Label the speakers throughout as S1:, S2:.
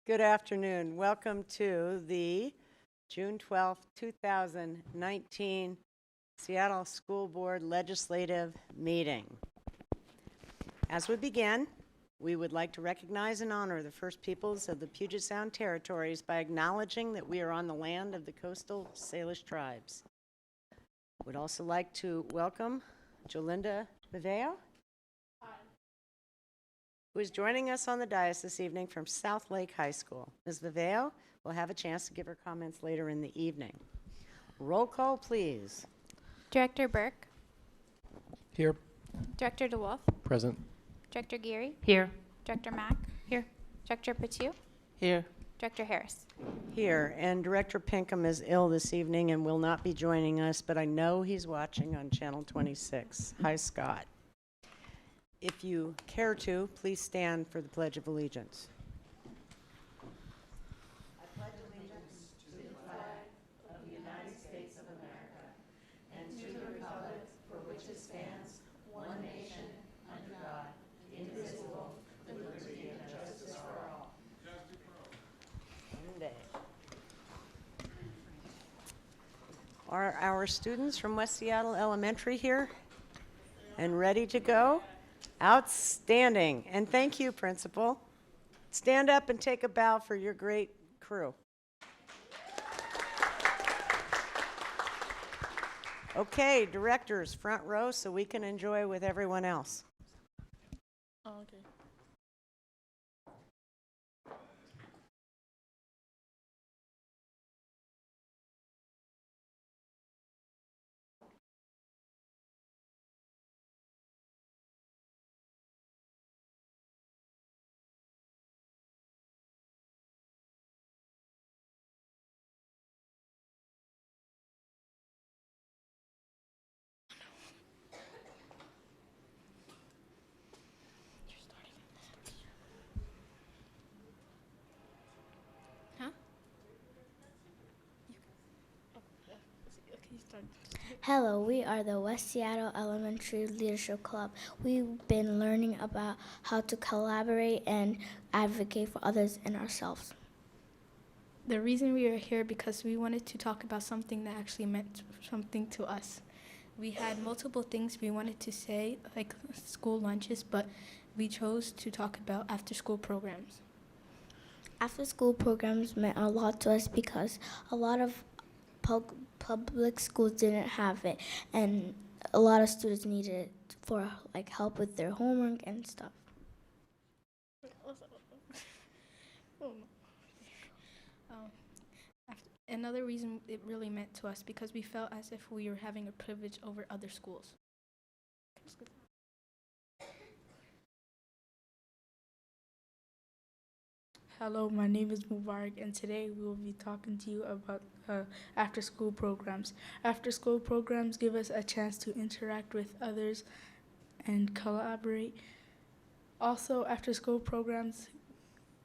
S1: Good afternoon. Welcome to the June 12th, 2019 Seattle School Board Legislative Meeting. As we begin, we would like to recognize and honor the First Peoples of the Puget Sound Territories by acknowledging that we are on the land of the coastal Salish tribes. Would also like to welcome Peggy Mcavoy, who is joining us on the dais this evening from South Lake High School. Ms. Viveo will have a chance to give her comments later in the evening. Roll call, please.
S2: Director Burke.
S3: Here.
S2: Director DeWolf.
S3: Present.
S2: Director Geary.
S4: Here.
S2: Director Mack.
S4: Here.
S2: Director Patu.
S4: Here.
S2: Director Harris.
S1: Here, and Director Pinkham is ill this evening and will not be joining us, but I know he's watching on Channel 26. Hi, Scott. If you care to, please stand for the Pledge of Allegiance. I pledge allegiance to the flag of the United States of America and to the republic for which it stands, one nation, under God, indivisible, with liberty and justice for all. Monday. Are our students from West Seattle Elementary here and ready to go? Outstanding. And thank you, Principal. Stand up and take a bow for your great crew. Okay, directors, front row so we can enjoy with everyone else.
S4: Oh, okay.
S5: Hello, we are the West Seattle Elementary Leadership Club. We've been learning about how to collaborate and advocate for others and ourselves.
S6: The reason we are here because we wanted to talk about something that actually meant something to us. We had multiple things we wanted to say, like school lunches, but we chose to talk about after-school programs.
S5: After-school programs meant a lot to us because a lot of public schools didn't have it, and a lot of students needed it for help with their homework and stuff.
S6: Another reason it really meant to us because we felt as if we were having a privilege over other schools.
S7: Hello, my name is Mubarak, and today we will be talking to you about after-school programs. After-school programs give us a chance to interact with others and collaborate. Also, after-school programs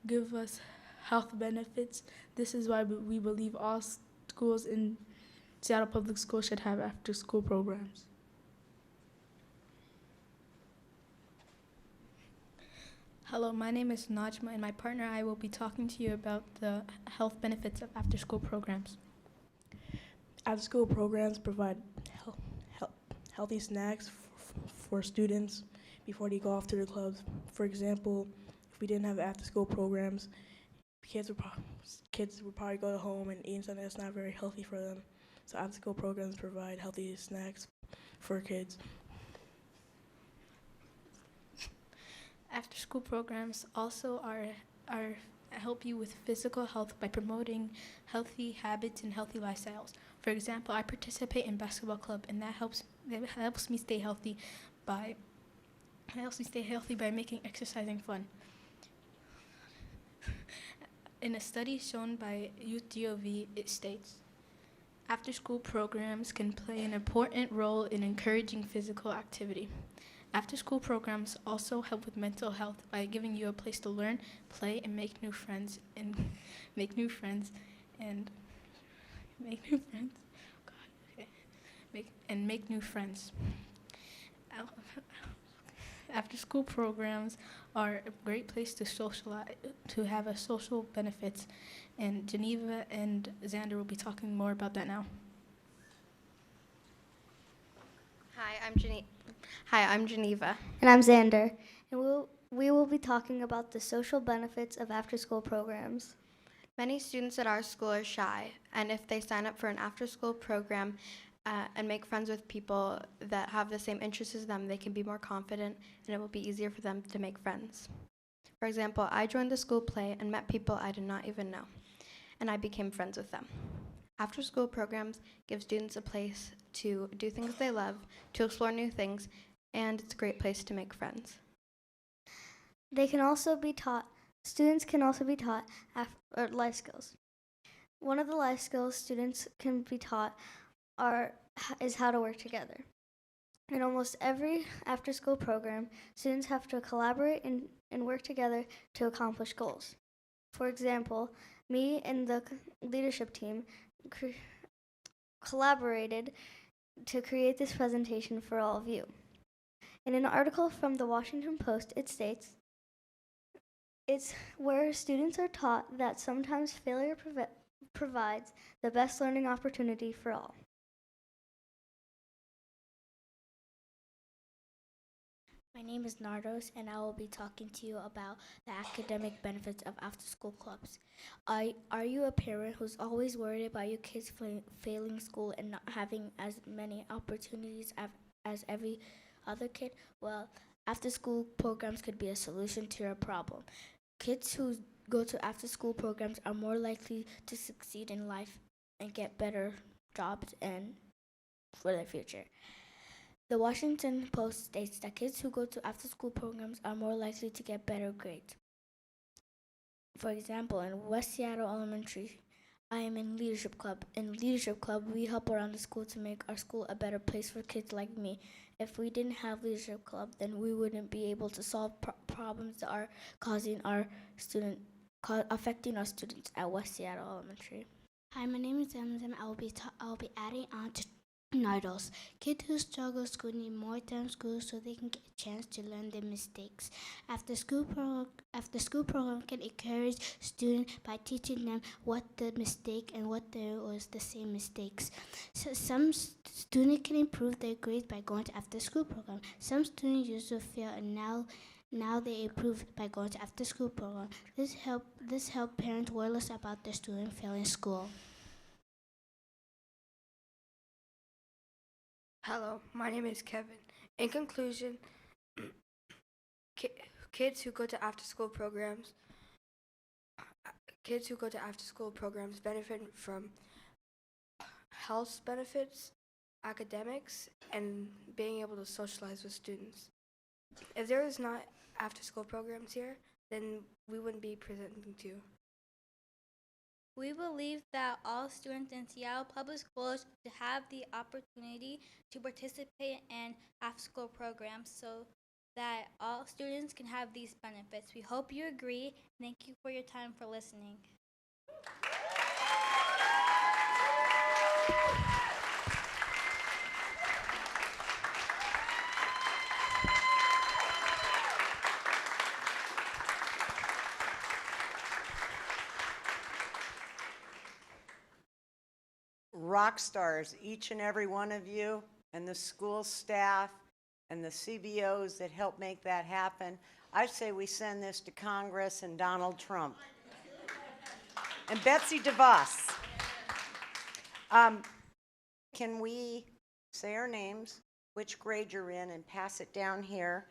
S7: give us health benefits. This is why we believe all schools in Seattle Public Schools should have after-school programs.
S6: Hello, my name is Najma, and my partner and I will be talking to you about the health benefits of after-school programs.
S7: After-school programs provide healthy snacks for students before they go off to their clubs. For example, if we didn't have after-school programs, kids would probably go home and eat something that's not very healthy for them. So after-school programs provide healthy snacks for kids.
S6: After-school programs also help you with physical health by promoting healthy habits and healthy lifestyles. For example, I participate in basketball club, and that helps me stay healthy by making exercising fun. In a study shown by Youth GOV, it states, after-school programs can play an important role in encouraging physical activity. After-school programs also help with mental health by giving you a place to learn, play, and make new friends. After-school programs are a great place to socialize, to have a social benefits, and Geneva and Xander will be talking more about that now.
S8: Hi, I'm Geneva.
S5: And I'm Xander, and we will be talking about the social benefits of after-school programs.
S8: Many students at our school are shy, and if they sign up for an after-school program and make friends with people that have the same interests as them, they can be more confident, and it will be easier for them to make friends. For example, I joined the school play and met people I did not even know, and I became friends with them. After-school programs give students a place to do things they love, to explore new things, and it's a great place to make friends.
S5: They can also be taught, students can also be taught life skills. One of the life skills students can be taught is how to work together. In almost every after-school program, students have to collaborate and work together to accomplish goals. For example, me and the leadership team collaborated to create this presentation for all of you. In an article from the Washington Post, it states, "It's where students are taught that sometimes failure provides the best learning opportunity for all."
S9: My name is Nardos, and I will be talking to you about the academic benefits of after-school clubs. Are you a parent who's always worried about your kids failing school and not having as many opportunities as every other kid? Well, after-school programs could be a solution to your problem. Kids who go to after-school programs are more likely to succeed in life and get better jobs and for their future. The Washington Post states that kids who go to after-school programs are more likely to get better grades. For example, in West Seattle Elementary, I am in Leadership Club. In Leadership Club, we help around the school to make our school a better place for kids like me. If we didn't have Leadership Club, then we wouldn't be able to solve problems that are affecting our students at West Seattle Elementary.
S10: Hi, my name is Emma. I will be adding on to Nardos. Kids who struggle with school need more time school so they can get a chance to learn their mistakes. After school program can encourage students by teaching them what the mistake and what there was the same mistakes. So some students can improve their grades by going to after school program. Some students used to fail and now they improve by going to after school program. This help parents worry less about their student failing school.
S11: Hello, my name is Kevin. In conclusion, kids who go to after-school programs benefit from health benefits, academics, and being able to socialize with students. If there was not after-school programs here, then we wouldn't be presenting to you.
S12: We believe that all students in Seattle Public Schools should have the opportunity to participate in after-school programs so that all students can have these benefits. We hope you agree. Thank you for your time for listening.
S1: Rock stars, each and every one of you, and the school staff and the CBOs that help make that happen. I say we send this to Congress and Donald Trump. And Betsy DeVos. Can we say our names, which grade you're in, and pass it down here?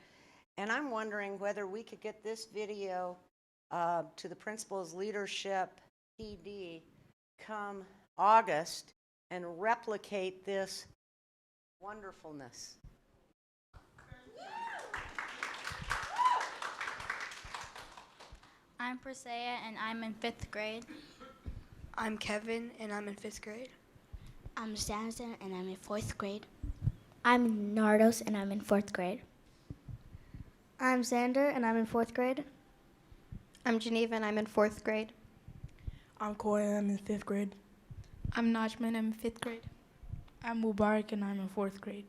S1: And I'm wondering whether we could get this video to the principal's leadership PD come August and replicate this wonderfulness.
S12: I'm Persea and I'm in 5th grade.
S11: I'm Kevin and I'm in 5th grade.
S10: I'm Samson and I'm in 4th grade.
S9: I'm Nardos, and I'm in 4th grade.
S5: I'm Xander, and I'm in 4th grade.
S8: I'm Geneva and I'm in 4th grade.
S4: I'm Coy and I'm in 5th grade.
S6: I'm Najman, I'm in 5th grade.
S7: I'm Mubarak, and I'm in 4th grade.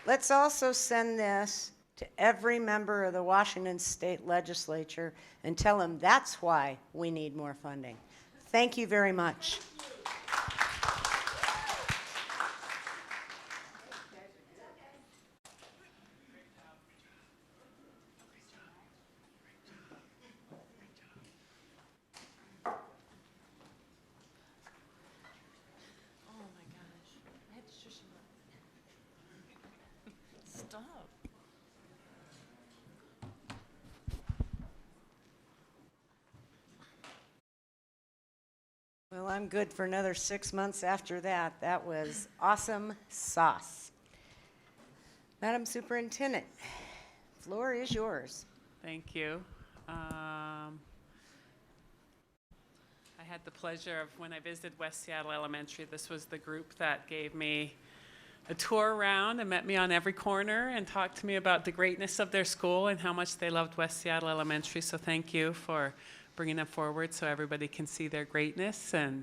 S1: Let's also send this to every member of the Washington State Legislature and tell them that's why we need more funding. Thank you very much. Well, I'm good for another 6 months after that. That was awesome sauce. Madam Superintendent, floor is yours.
S13: Thank you. I had the pleasure of, when I visited West Seattle Elementary, this was the group that gave me a tour around and met me on every corner and talked to me about the greatness of their school and how much they loved West Seattle Elementary. So thank you for bringing them forward so everybody can see their greatness and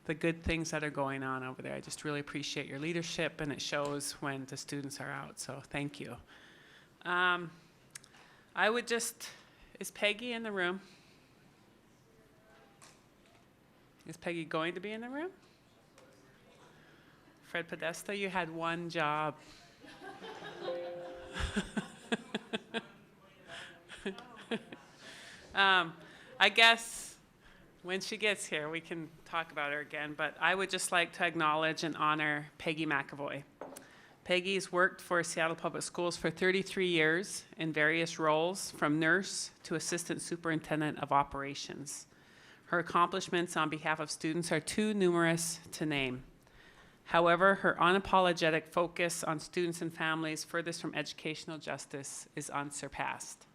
S13: the good things that are going on over there. I just really appreciate your leadership, and it shows when the students are out, so thank you. Is Peggy in the room? Is Peggy going to be in the room? Fred Podesta, you had one job. I guess when she gets here, we can talk about her again, but I would just like to acknowledge and honor Peggy Mcavoy. Peggy's worked for Seattle Public Schools for 33 years in various roles, from nurse to assistant superintendent of operations. Her accomplishments on behalf of students are too numerous to name. However, her unapologetic focus on students and families furthest from educational justice is unsurpassed.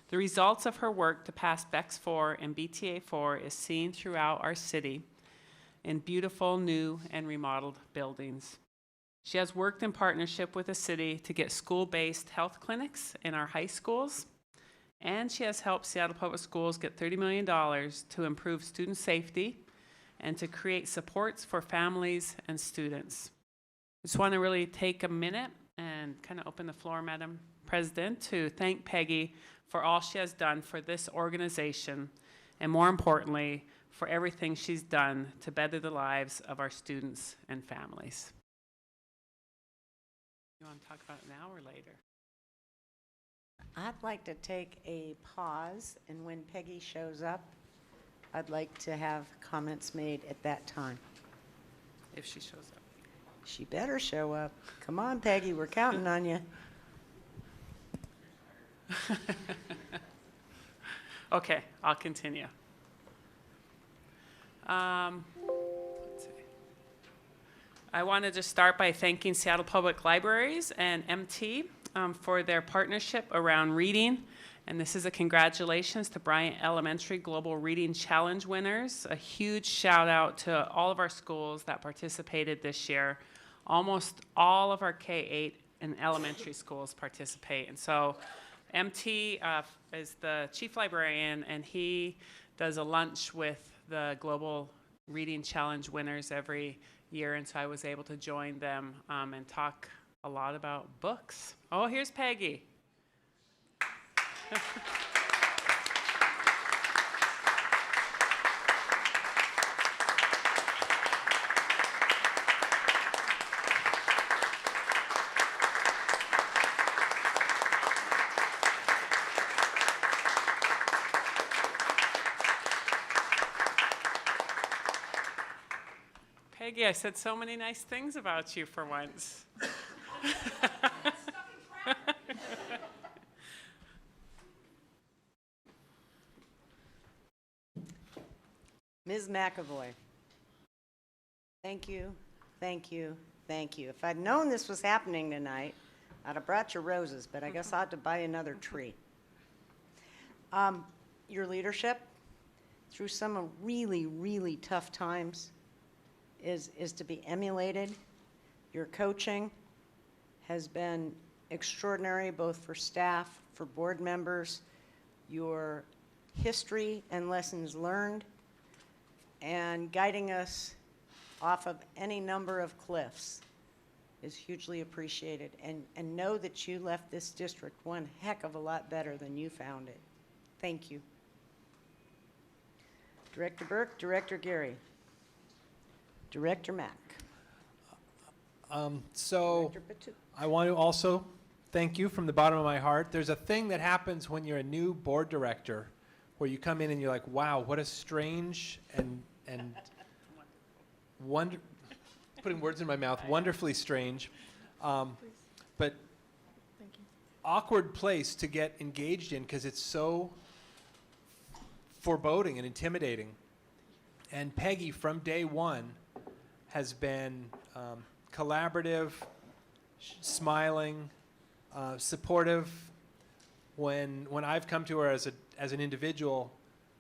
S13: The results of her work to pass BEX 4 and BTA 4 is seen throughout our city in beautiful new and remodeled buildings. She has worked in partnership with the city to get school-based health clinics in our high schools, and she has helped Seattle Public Schools get $30 million to improve student safety and to create supports for families and students. I just want to really take a minute and kind of open the floor, Madam President, to thank Peggy for all she has done for this organization, and more importantly, for everything she's done to better the lives of our students and families. You want to talk about it now or later?
S1: I'd like to take a pause, and when Peggy shows up, I'd like to have comments made at that time.
S13: If she shows up.
S1: She better show up. Come on, Peggy, we're counting on you.
S13: Okay, I'll continue. Let's see. I want to just start by thanking Seattle Public Libraries and MT for their partnership around reading. And this is a congratulations to Bryant Elementary Global Reading Challenge winners. A huge shout out to all of our schools that participated this year. Almost all of our K-8 and elementary schools participate. And so MT is the chief librarian, and he does a lunch with the Global Reading Challenge winners every year. And so I was able to join them and talk a lot about books. Oh, here's Peggy. Peggy, I said so many nice things about you for once.
S1: Ms. McAvoy, thank you, thank you, thank you. If I'd known this was happening tonight, I'd have brought you roses, but I guess I'll have to buy another tree. Your leadership through some really, really tough times is to be emulated. Your coaching has been extraordinary, both for staff, for board members. Your history and lessons learned, and guiding us off of any number of cliffs is hugely appreciated. And know that you left this district one heck of a lot better than you found it. Thank you. Director Burke, Director Geary, Director Mack.
S3: So
S1: Director Patu.
S3: I want to also thank you from the bottom of my heart. There's a thing that happens when you're a new board director where you come in and you're like, wow, what a strange and putting words in my mouth, wonderfully strange, but awkward place to get engaged in because it's so foreboding and intimidating. And Peggy, from day one, has been collaborative, smiling, supportive. When I've come to her as an individual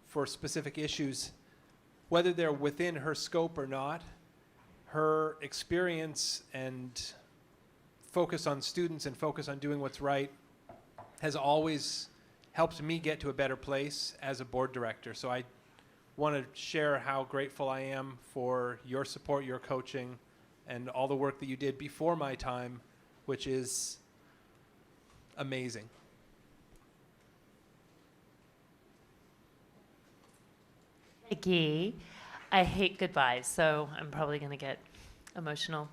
S3: for specific issues, whether they're within her scope or not, her experience and focus on students and focus on doing what's right has always helped me get to a better place as a board director. So I want to share how grateful I am for your support, your coaching, and all the work that you did before my time, which is amazing.
S14: Peggy, I hate goodbyes, so I'm probably going to get emotional.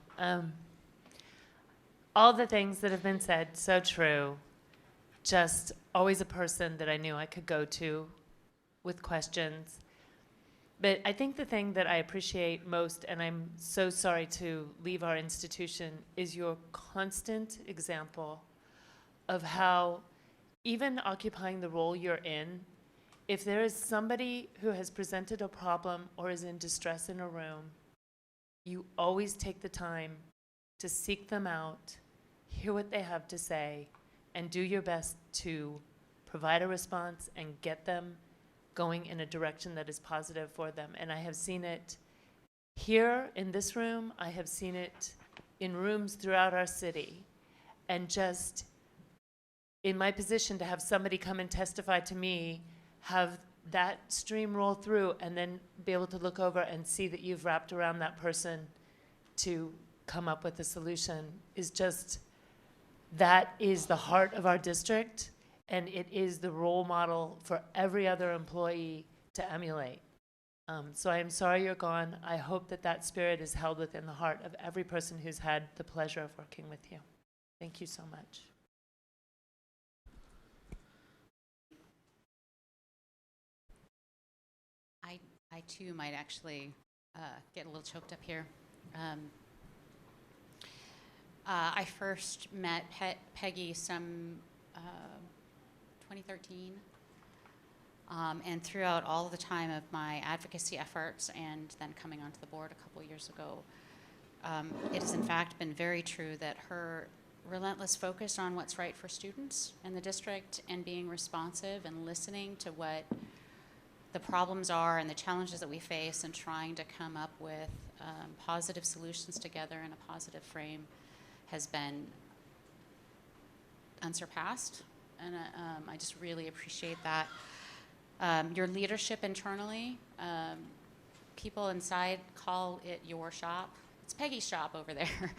S14: All the things that have been said, so true. Just always a person that I knew I could go to with questions. But I think the thing that I appreciate most, and I'm so sorry to leave our institution, is your constant example of how, even occupying the role you're in, if there is somebody who has presented a problem or is in distress in a room, you always take the time to seek them out, hear what they have to say, and do your best to provide a response and get them going in a direction that is positive for them. And I have seen it here in this room. I have seen it in rooms throughout our city. And just in my position to have somebody come and testify to me, have that stream roll through, and then be able to look over and see that you've wrapped around that person to come up with a solution is just, that is the heart of our district. And it is the role model for every other employee to emulate. So I am sorry you're gone. I hope that that spirit is held within the heart of every person who's had the pleasure of working with you. Thank you so much.
S15: I too might actually get a little choked up here. I first met Peggy some 2013, and throughout all the time of my advocacy efforts and then coming onto the board a couple years ago, it has in fact been very true that her relentless focus on what's right for students in the district and being responsive and listening to what the problems are and the challenges that we face and trying to come up with positive solutions together in a positive frame has been unsurpassed. And I just really appreciate that. Your leadership internally, people inside call it your shop. It's Peggy's shop over there.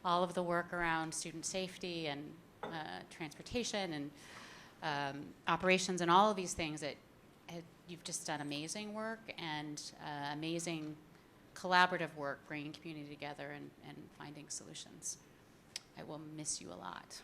S15: All of the work around student safety and transportation and operations and all of these things, you've just done amazing work and amazing collaborative work, bringing community together and finding solutions. I will miss you a lot.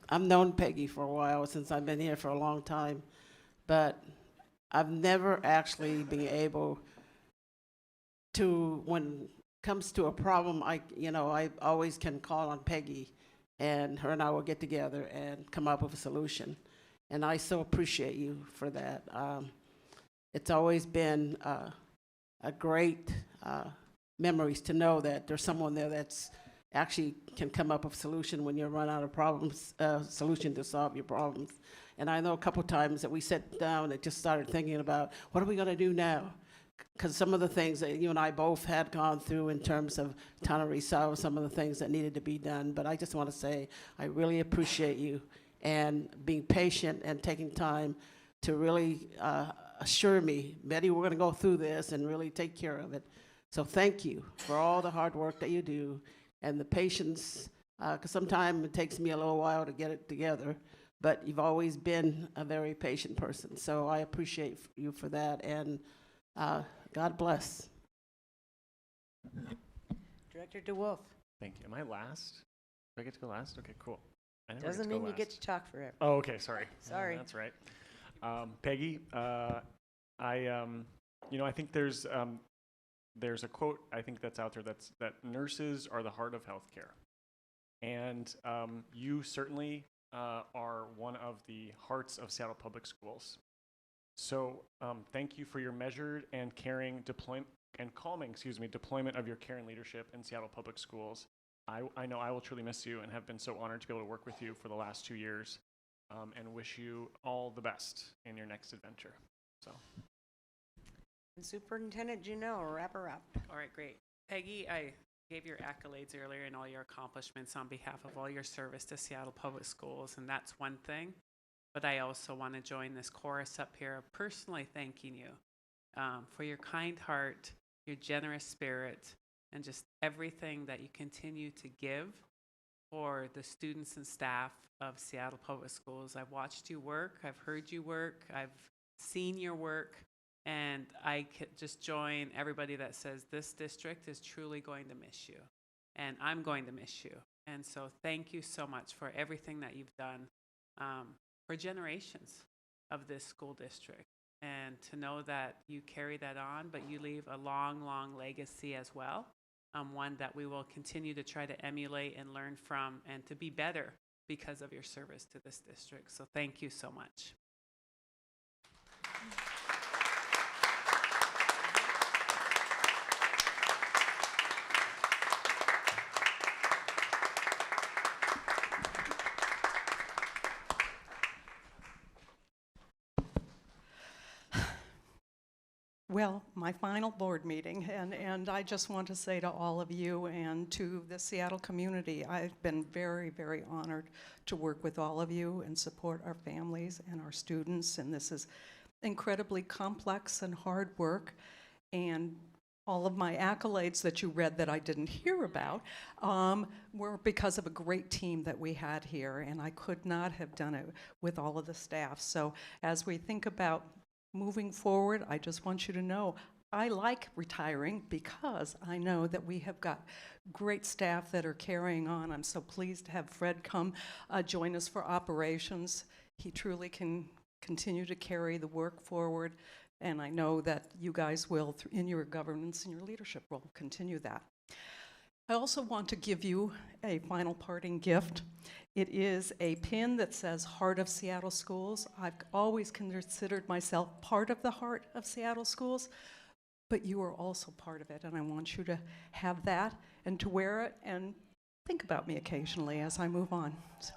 S16: I've known Peggy for a while, since I've been here for a long time, but I've never actually been able to, when it comes to a problem, I always can call on Peggy, and her and I will get together and come up with a solution. And I so appreciate you for that. It's always been a great memories to know that there's someone there that's actually can come up with a solution when you run out of problems, solution to solve your problems. And I know a couple times that we sat down and just started thinking about, what are we gonna do now? Because some of the things that you and I both had gone through in terms of trying to resolve some of the things that needed to be done. But I just want to say, I really appreciate you. and being patient and taking time to really assure me, Betty, we're going to go through this and really take care of it. So thank you for all the hard work that you do and the patience, because sometimes it takes me a little while to get it together, but you've always been a very patient person. So I appreciate you for that, and God bless.
S1: Director DeWolf.
S17: Thank you. Am I last? Do I get to go last? Okay, cool. I never
S1: Doesn't
S17: get to go
S1: mean you
S17: last.
S1: get to talk forever.
S17: Oh, okay, sorry.
S1: Sorry.
S17: That's right. Peggy, I think there's a quote I think that's out there that nurses are the heart of healthcare, and you certainly are one of the hearts of Seattle Public Schools. So thank you for your measured and caring deployment of your care and leadership in Seattle Public Schools. I know I will truly miss you and have been so honored to be able to work with you for the last 2 years, and wish you all the best in your next adventure. So.
S1: And Superintendent Juneau, wrap her up.
S13: All right, great. Peggy, I gave your accolades earlier and all your accomplishments on behalf of all your service to Seattle Public Schools, and that's one thing. But I also want to join this chorus up here of personally thanking you for your kind heart, your generous spirit, and just everything that you continue to give for the students and staff of Seattle Public Schools. I've watched you work, I've heard you work, I've seen your work, and I could just join everybody that says this district is truly going to miss you, and I'm going to miss you. And so thank you so much for everything that you've done for generations of this school district. And to know that you carry that on, but you leave a long, long legacy as well, one that we will continue to try to emulate and learn from and to be better because of your service to this district. So thank you so much.
S18: Well, my final board meeting, and I just want to say to all of you and to the Seattle community, I've been very, very honored to work with all of you and support our families and our students, and this is incredibly complex and hard work, and all of my accolades that you read that I didn't hear about were because of a great team that we had here, and I could not have done it with all of the staff. So as we think about moving forward, I just want you to know I like retiring because I know that we have got great staff that are carrying on. I'm so pleased to have Fred come join us for operations. He truly can continue to carry the work forward, and I know that you guys will, in your governance and your leadership, will continue that. I also want to give you a final parting gift. It is a pin that says Heart of Seattle Schools. I've always considered myself part of the heart of Seattle Schools, but you are also part of it, and I want you to have that and to wear it and think about me occasionally as I move on. So.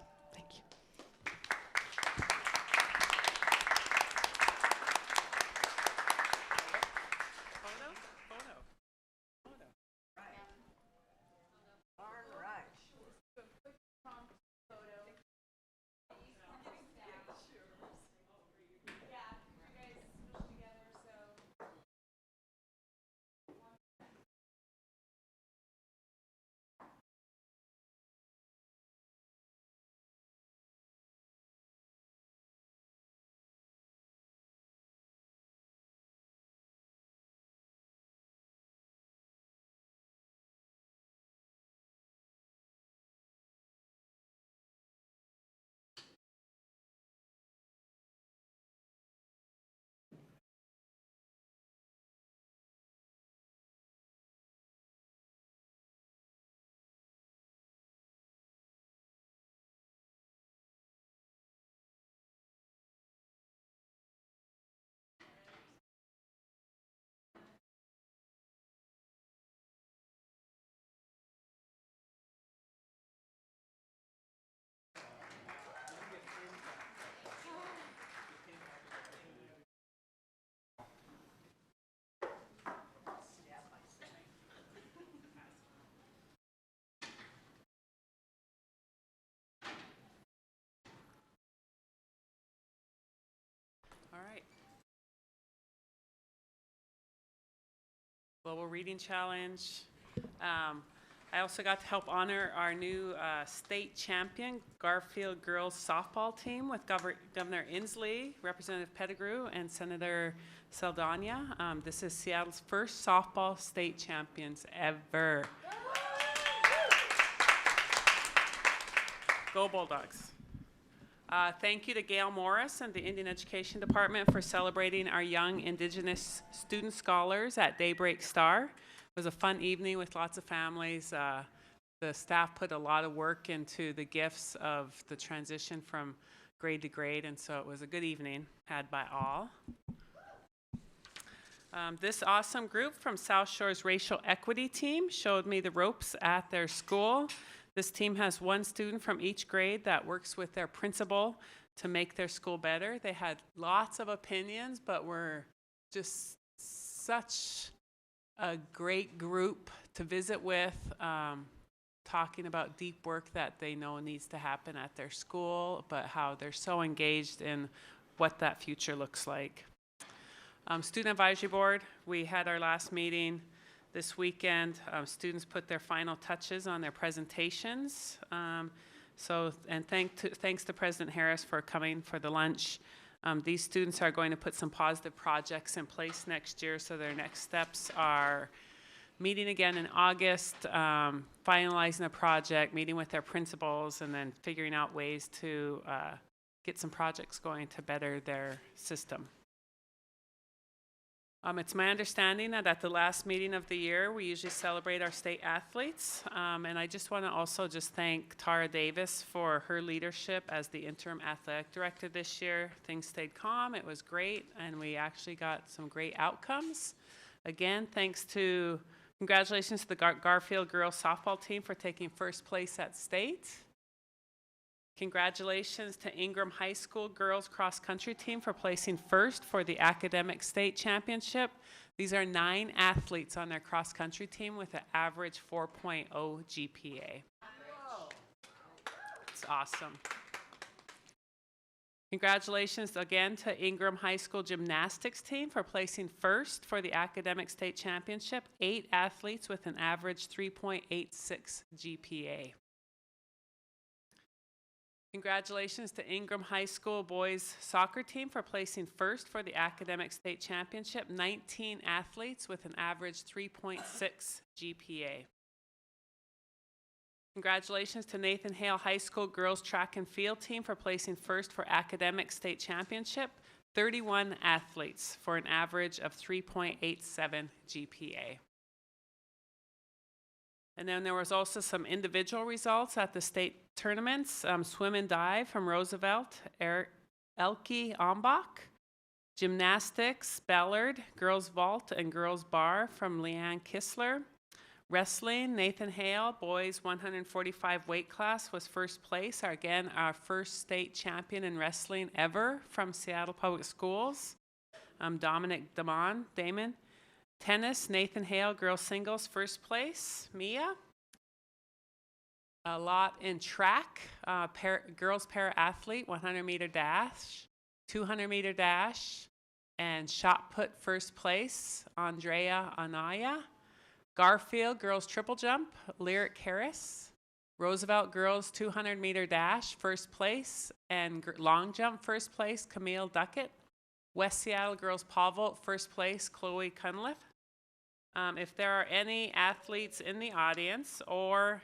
S13: Global Reading Challenge. I also got to help honor our new state champion, Garfield girls softball team with Governor Inslee, Representative Pettigrew, and Senator Saldana. This is Seattle's first softball state champions ever. Go Bulldogs. Thank you to Gail Morris and the Indian Education Department for celebrating our young Indigenous student scholars at Daybreak Star. It was a fun evening with lots of families. The staff put a lot of work into the gifts of the transition from grade to grade, and so it was a good evening had by all. This awesome group from South Shore's Racial Equity Team showed me the ropes at their school. This team has one student from each grade that works with their principal to make their school better. They had lots of opinions, but were just such a great group to visit with, talking about deep work that they know needs to happen at their school, but how they're so engaged in what that future looks like. Student Advisory Board, we had our last meeting this weekend. Students put their final touches on their presentations. Thanks to President Harris for coming for the lunch. These students are going to put some positive projects in place next year, so their next steps are meeting again in August, finalizing a project, meeting with their principals, and then figuring out ways to get some projects going to better their system. It's my understanding that at the last meeting of the year, we usually celebrate our state athletes. And I just want to also just thank Tara Davis for her leadership as the interim athletic director this year. Things stayed calm, it was great, and we actually got some great outcomes. Again, congratulations to the Garfield girls softball team for taking first place at state. Congratulations to Ingram High School girls cross country team for placing first for the academic state championship. These are 9 athletes on their cross country team with an average 4.0 GPA. It's awesome. Congratulations again to Ingram High School gymnastics team for placing first for the academic state championship. 8 athletes with an average 3.86 GPA. Congratulations to Ingram High School boys soccer team for placing first for the academic state championship. 19 athletes with an average 3.6 GPA. Congratulations to Nathan Hale High School girls track and field team for placing first for academic state championship. 31 athletes for an average of 3.87 GPA. And then there was also some individual results at the state tournaments. Swim and dive from Roosevelt, Elke Ombach. Gymnastics, Ballard, girls vault and girls bar from Leanne Kistler. Wrestling, Nathan Hale, boys 145 weight class was first place. Again, our first state champion in wrestling ever from Seattle Public Schools. Dominic Damon. Tennis, Nathan Hale, girls singles, first place. Mia. A lot in track, girls para-athlete, 100-meter dash, 200-meter dash, and shot put first place, Andrea Anaya. Garfield, girls triple jump, Lyric Harris. Roosevelt girls 200-meter dash, first place, and long jump, first place, Camille Duckett. West Seattle girls pole vault, first place, Chloe Cunliffe. If there are any athletes in the audience or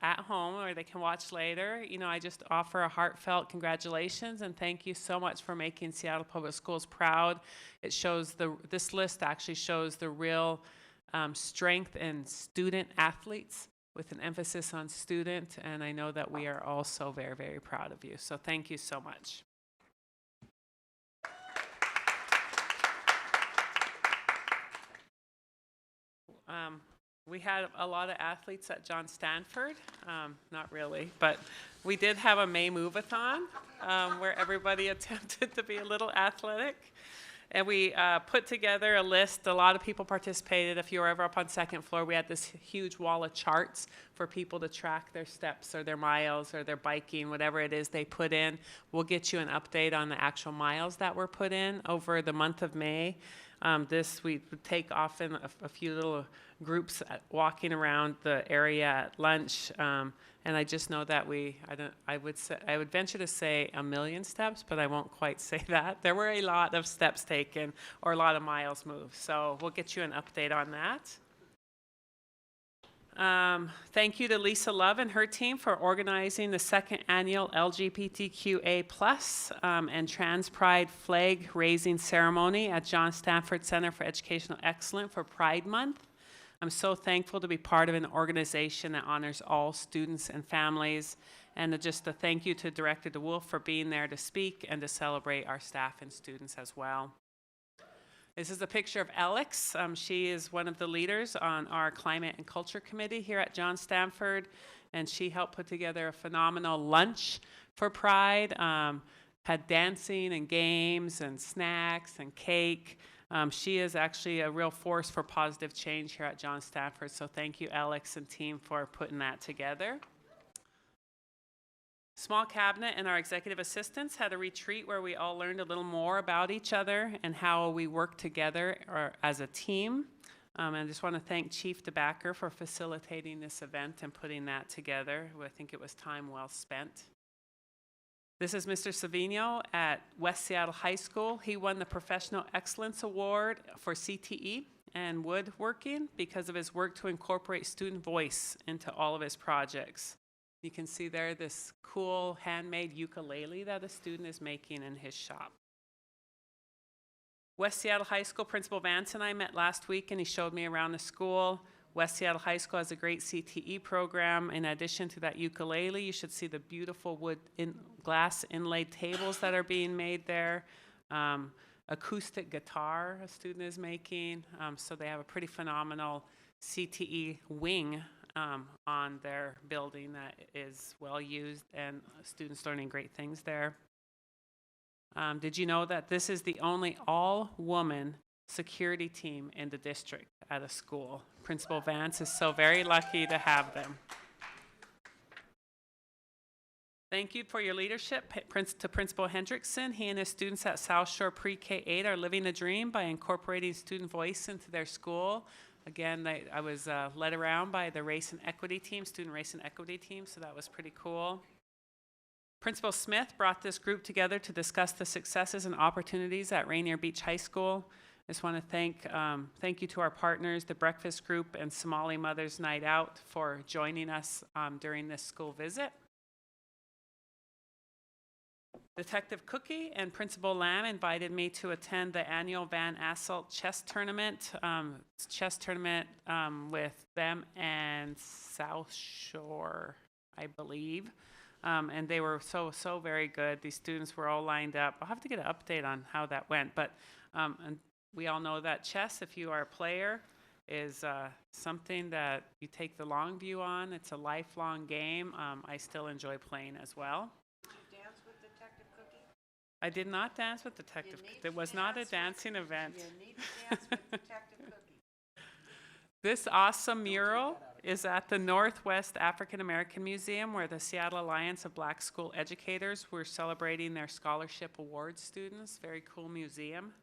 S13: at home, or they can watch later, I just offer a heartfelt congratulations and thank you so much for making Seattle Public Schools proud. It shows this list actually shows the real strength in student athletes with an emphasis on student, and I know that we are all so very, very proud of you. So thank you so much. We had a lot of athletes at John Stanford, not really, but we did have a May Move-a-thon where everybody attempted to be a little athletic. And we put together a list. A lot of people participated. If you were ever up on second floor, we had this huge wall of charts for people to track their steps or their miles or their biking, whatever it is they put in. We'll get you an update on the actual miles that were put in over the month of May. We would take often a few little groups walking around the area at lunch. And I just know that I would venture to say 1 million steps, but I won't quite say that. There were a lot of steps taken or a lot of miles moved. So we'll get you an update on that. Thank you to Lisa Love and her team for organizing the 2nd annual LGBTQA+ and Trans Pride flag raising ceremony at John Stanford Center for Educational Excellence for Pride Month. I'm so thankful to be part of an organization that honors all students and families, and just a thank you to Director DeWolf for being there to speak and to celebrate our staff and students as well. This is a picture of Alex. She is one of the leaders on our Climate and Culture Committee here at John Stanford, and she helped put together a phenomenal lunch for Pride. Had dancing and games and snacks and cake. She is actually a real force for positive change here at John Stanford, so thank you, Alex and team, for putting that together. Small Cabinet and our executive assistants had a retreat where we all learned a little more about each other and how we work together as a team. I just want to thank Chief DeBacker for facilitating this event and putting that together. I think it was time well spent. This is Mr. Savino at West Seattle High School. He won the Professional Excellence Award for CTE and woodworking because of his work to incorporate student voice into all of his projects. You can see there this cool handmade ukulele that a student is making in his shop. West Seattle High School Principal Vance and I met last week, and he showed me around the school. West Seattle High School has a great CTE program. In addition to that ukulele, you should see the beautiful glass inlaid tables that are being made there. Acoustic guitar a student is making. So they have a pretty phenomenal CTE wing on their building that is well used, and students learning great things there. Did you know that this is the only all-woman security team in the district at a school? Principal Vance is so very lucky to have them. Thank you for your leadership to Principal Hendrickson. He and his students at South Shore Pre-K 8 are living the dream by incorporating student voice into their school. Again, I was led around by the race and equity team, student race and equity team, so that was pretty cool. Principal Smith brought this group together to discuss the successes and opportunities at Rainier Beach High School. I just want to thank you to our partners, the Breakfast Group and Somali Mothers Night Out, for joining us during this school visit. Detective Cookie and Principal Lamb invited me to attend the annual Van Asselt chess tournament, with them and South Shore, I believe. And they were so very good. These students were all lined up. I'll have to get an update on how that went. But and we all know that chess, if you are a player, is something that you take the long view on. It's a lifelong game. I still enjoy playing as well. I did not dance with Detective Cookie. It was not a dancing event.
S1: You need to dance with Detective Cookie.
S13: This awesome mural is at the Northwest African American Museum, where the Seattle Alliance of Black School Educators were celebrating their scholarship award students. Very cool museum.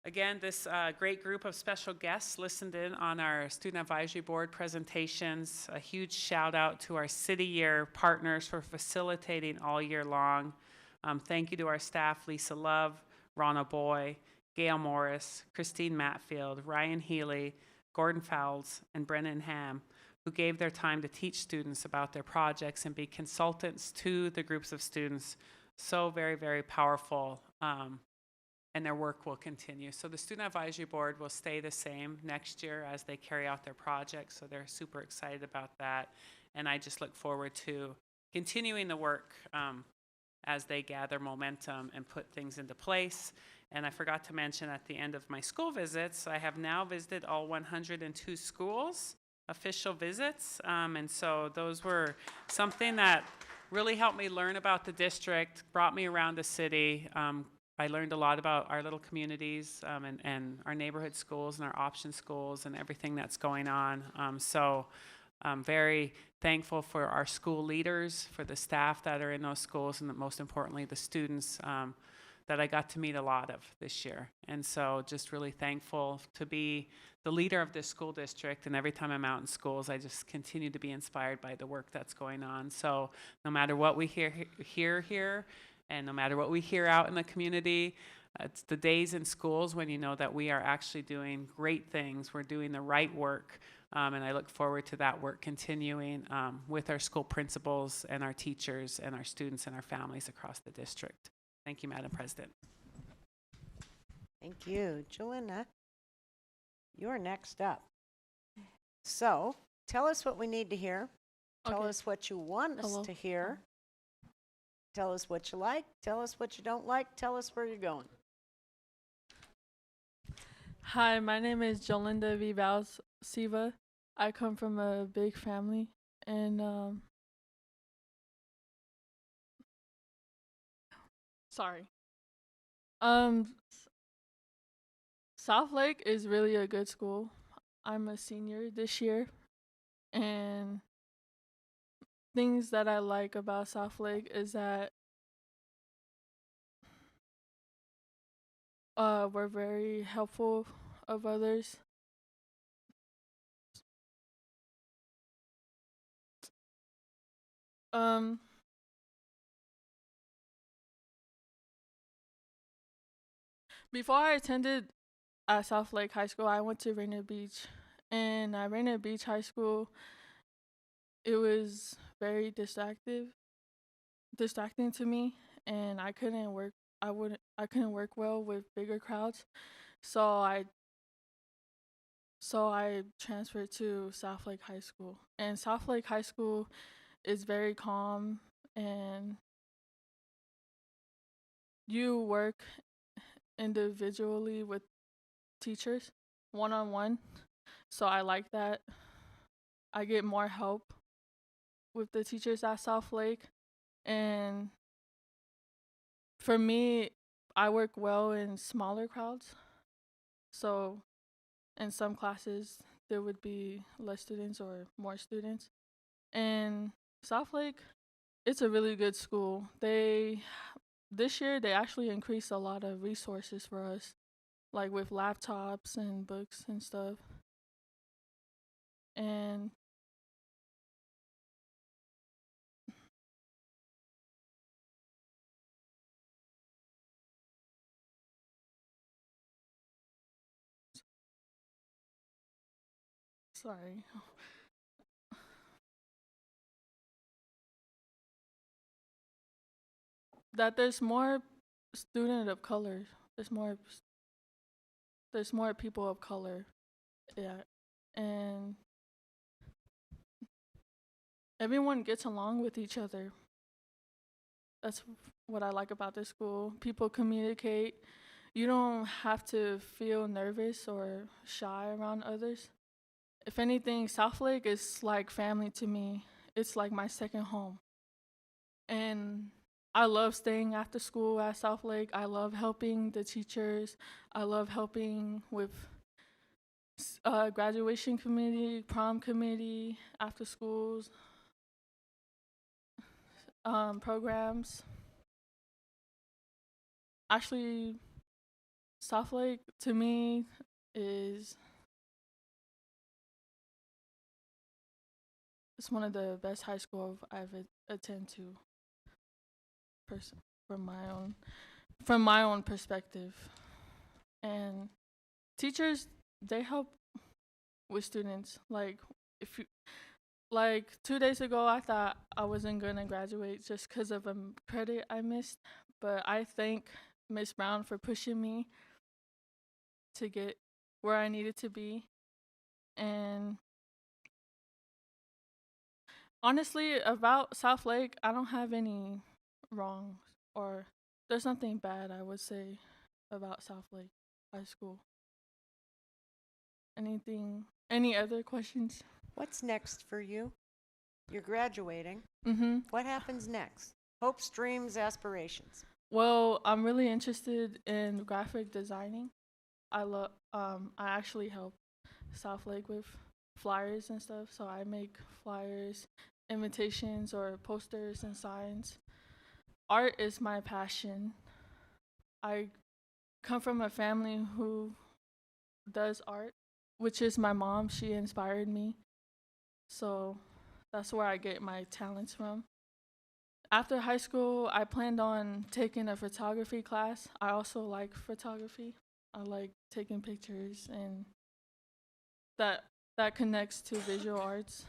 S13: Again, this great group of special guests listened in on our Student Advisory Board presentations. A huge shout out to our City Year partners for facilitating all year long. Thank you to our staff, Lisa Love, Ronna Boy, Gail Morris, Christine Matfield, Ryan Healy, Gordon Fowles, and Brennan Ham, who gave their time to teach students about their projects and be consultants to the groups of students. So very, very powerful. And their work will continue. So the Student Advisory Board will stay the same next year as they carry out their projects, so they're super excited about that. And I just look forward to continuing the work as they gather momentum and put things into place. And I forgot to mention at the end of my school visits, I have now visited all 102 schools, official visits. And so those were something that really helped me learn about the district, brought me around the city. I learned a lot about our little communities and our neighborhood schools and our option schools and everything that's going on. So I'm very thankful for our school leaders, for the staff that are in those schools, and most importantly, the students. that I got to meet a lot of this year. And so just really thankful to be the leader of this school district. And every time I'm out in schools, I just continue to be inspired by the work that's going on. So no matter what we hear here, and no matter what we hear out in the community, it's the days in schools when you know that we are actually doing great things. We're doing the right work. And I look forward to that work continuing with our school principals and our teachers and our students and our families across the district. Thank you, Madam President.
S1: Thank you. Joanna, you're next up. So tell us what we need to hear. Tell us what you want us to hear. Tell us what you like. Tell us what you don't like. Tell us where you're going.
S19: Hi, my name is Jolinda Vivals Siva. I come from a big family, and South Lake is really a good school. I'm a senior this year, and things that I like about South Lake is that we're very helpful of others. Before I attended at South Lake High School, I went to Rainier Beach, and at Rainier Beach High School, it was very distracting to me, and I couldn't work well with bigger crowds, so I transferred to South Lake High School. And South Lake High School is very calm, and you work individually with teachers one-on-one, so I like that. I get more help with the teachers at South Lake, and for me, I work well in smaller crowds, so in some classes there would be less students or more students. And South Lake, it's a really good school. This year they actually increased a lot of resources for us, like with laptops and books and stuff. And sorry. That there's more student of color. There's more people of color. Yeah. And everyone gets along with each other. That's what I like about this school. People communicate. You don't have to feel nervous or shy around others. If anything, South Lake is like family to me. It's like my second home. And I love staying after school at South Lake. I love helping the teachers. I love helping with graduation committee, prom committee, after schools, programs. Actually, South Lake to me is it's one of the best high schools I've attended to. From my own perspective, and teachers, they help with students. Like 2 days ago, I thought I wasn't gonna graduate just because of a credit I missed, but I thank Miss Brown for pushing me to get where I needed to be. And honestly, about South Lake, I don't have any wrongs, or there's nothing bad I would say about South Lake High School. Any other questions?
S1: What's next for you? You're graduating.
S19: Mm-hmm.
S1: What happens next? Hopes, dreams, aspirations.
S19: Well, I'm really interested in graphic designing. I actually help South Lake with flyers and stuff, so I make flyers, invitations, or posters and signs. Art is my passion, I come from a family who does art, which is my mom. She inspired me. So that's where I get my talents from. After high school, I planned on taking a photography class. I also like photography. I like taking pictures, and that connects to visual arts.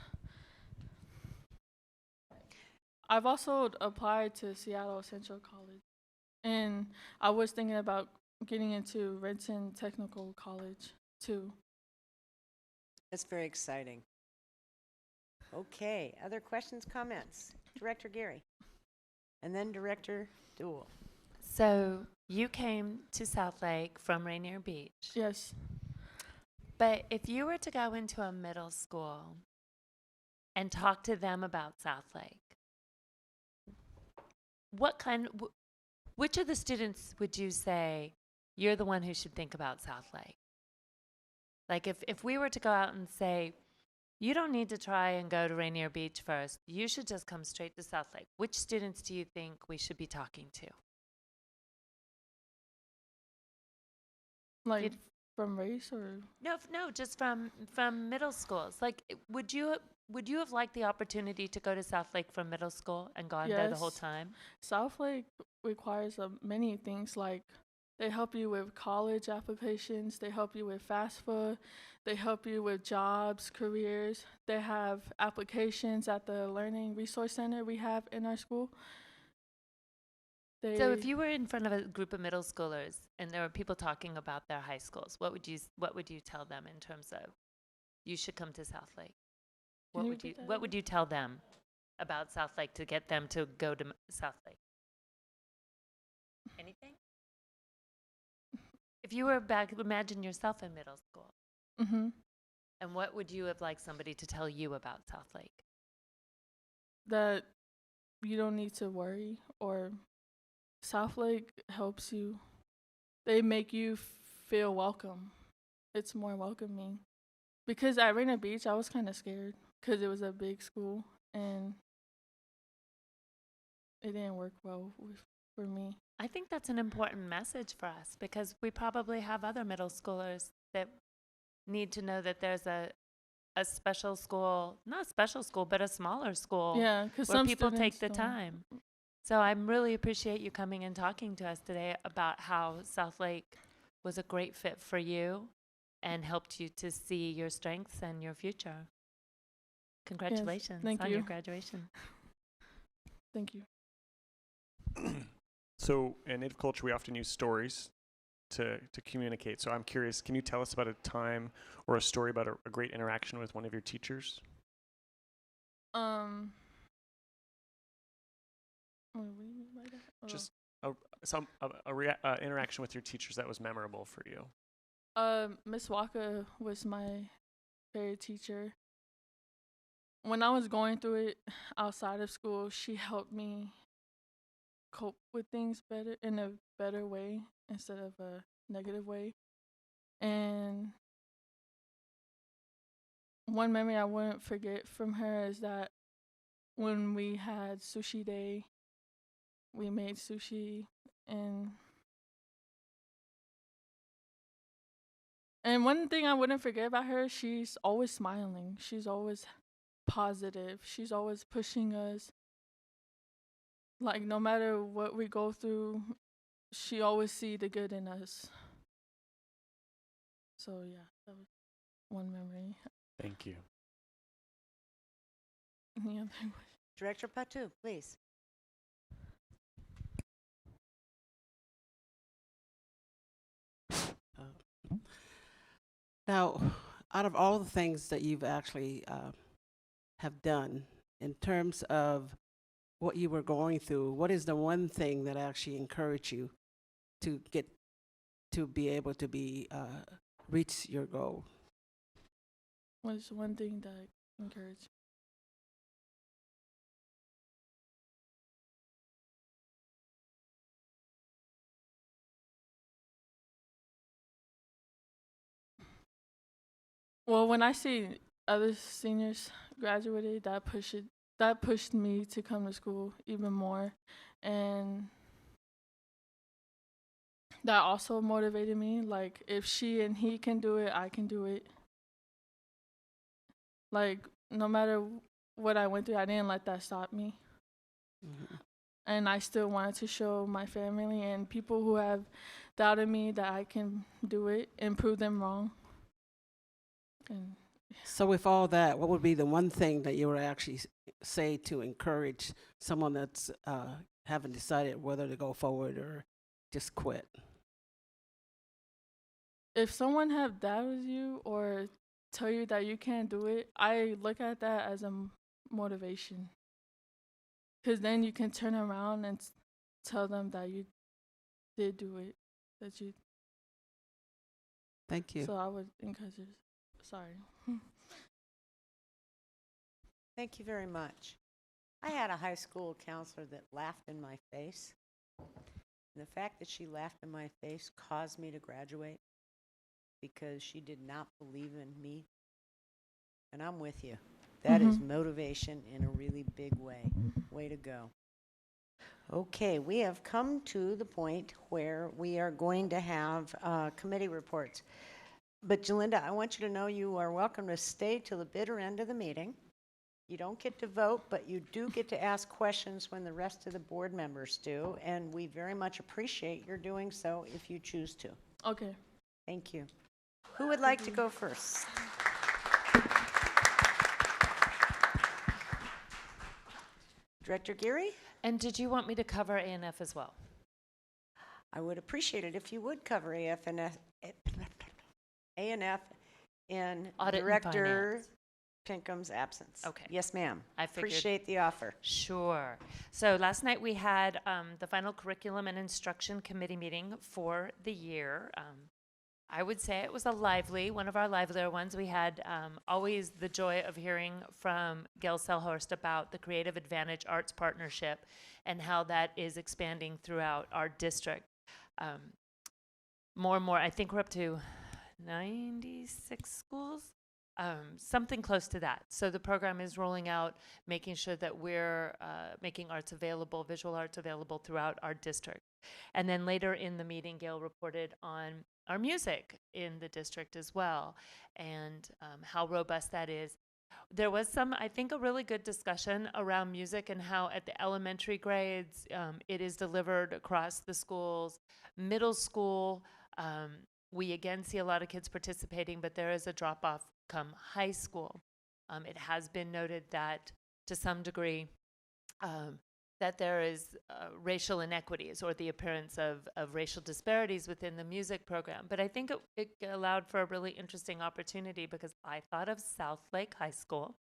S19: I've also applied to Seattle Central College, and I was thinking about getting into Renton Technical College too.
S1: That's very exciting. Okay, other questions, comments? Director Geary. And then Director Duell.
S14: So you came to South Lake from Rainier Beach.
S19: Yes.
S14: But if you were to go into a middle school and talk to them about South Lake, which of the students would you say you're the one who should think about South Lake? Like if we were to go out and say, you don't need to try and go to Rainier Beach first, you should just come straight to South Lake, which students do you think we should be talking to?
S19: Like from race or?
S14: No, just from middle schools. Like, would you have liked the opportunity to go to South Lake from middle school and gone there the whole time?
S19: South Lake requires many things. Like, they help you with college applications. They help you with FAFSA. They help you with jobs, careers. They have applications at the Learning Resource Center we have in our school.
S14: So if you were in front of a group of middle schoolers and there were people talking about their high schools, what would you tell them in terms of you should come to South Lake? What would you tell them about South Lake to get them to go to South Lake? Anything? If you were back, imagine yourself in middle school.
S19: Mm-hmm.
S14: And what would you have liked somebody to tell you about South Lake?
S19: That you don't need to worry, or South Lake helps you. They make you feel welcome. It's more welcoming. Because at Rainier Beach, I was kind of scared because it was a big school and it didn't work well for me.
S14: I think that's an important message for us because we probably have other middle schoolers that need to know that there's a special school, not a special school, but a smaller school
S19: where
S14: some people take the time. So I really appreciate you coming and talking to us today about how South Lake was a great fit for you and helped you to see your strengths and your future. Congratulations on your graduation.
S19: Thank you.
S17: So in Native culture, we often use stories to communicate. So I'm curious, can you tell us about a time or a story about a great interaction with one of your teachers? Just some interaction with your teachers that was memorable for you.
S19: Miss Waka was my favorite teacher. When I was going through it outside of school, she helped me cope with things better in a better way instead of a negative way. And one memory I wouldn't forget from her is that when we had sushi day, we made sushi and one thing I wouldn't forget about her, she's always smiling. She's always positive. She's always pushing us. Like, no matter what we go through, she always see the good in us. So, yeah, that was one memory.
S17: Thank you.
S19: Any other questions?
S1: Director Patu, please.
S16: Now, out of all the things that you've actually have done in terms of what you were going through, what is the one thing that actually encouraged you to get to be able to reach your goal?
S19: What's one thing that encouraged? Well, when I see other seniors graduated, that pushed me to come to school even more. And that also motivated me. Like, if she and he can do it, I can do it. Like, no matter what I went through, I didn't let that stop me.
S16: Mhm.
S19: And I still wanted to show my family and people who have doubted me that I can do it and prove them wrong. And
S16: So with all that, what would be the one thing that you would actually say to encourage someone that's haven't decided whether to go forward or just quit?
S19: if someone have doubted you or tell you that you can't do it, I look at that as a motivation. Because then you can turn around and tell them that you did do it. That you.
S16: Thank you.
S19: So I would encourage. Sorry.
S1: Thank you very much. I had a high school counselor that laughed in my face. And the fact that she laughed in my face caused me to graduate because she did not believe in me. And I'm with you. That is motivation in a really big way. Way to go. Okay, we have come to the point where we are going to have committee reports. But Jalinda, I want you to know you are welcome to stay till the bitter end of the meeting. You don't get to vote, but you do get to ask questions when the rest of the board members do, and we very much appreciate your doing so if you choose to.
S19: Okay.
S1: Thank you. Who would like to go first? Director Geary?
S14: And did you want me to cover A&F as well?
S1: I would appreciate it if you would cover A&F in
S14: Audit and
S1: Director
S14: Finance.
S1: Pinkham's absence.
S14: Okay.
S1: Yes, ma'am.
S14: I figured.
S1: Appreciate the offer.
S14: Sure. So last night we had the final curriculum and instruction committee meeting for the year. I would say it was one of our livelier ones. We had always the joy of hearing from Gail Selhorst about the Creative Advantage Arts Partnership and how that is expanding throughout our district. More and more, I think we're up to 96 schools, something close to that. So the program is rolling out, making sure that we're making arts available, visual arts available throughout our district. And then later in the meeting, Gail reported on our music in the district as well, and how robust that is. There was I think, a really good discussion around music and how at the elementary grades it is delivered across the schools. Middle school, we again see a lot of kids participating, but there is a drop-off come high school. It has been noted that to some degree that there is racial inequities or the appearance of racial disparities within the music program. But I think it allowed for a really interesting opportunity because I thought of South Lake High School,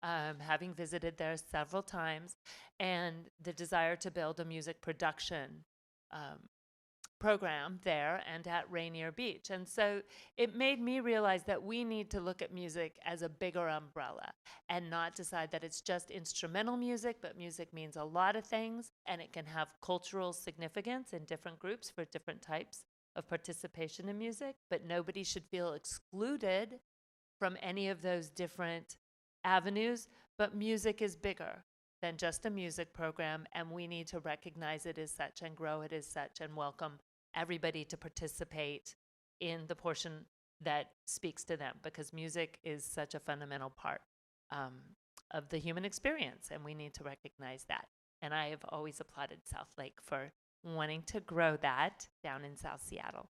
S14: having visited there several times, and the desire to build a music production program there and at Rainier Beach. And so it made me realize that we need to look at music as a bigger umbrella and not decide that it's just instrumental music, but music means a lot of things and it can have cultural significance in different groups for different types of participation in music, but nobody should feel excluded from any of those different avenues. But music is bigger than just a music program, and we need to recognize it as such and grow it as such and welcome everybody to participate in the portion that speaks to them, because music is such a fundamental part of the human experience, and we need to recognize that. And I have always applauded South Lake for wanting to grow that down in South Seattle.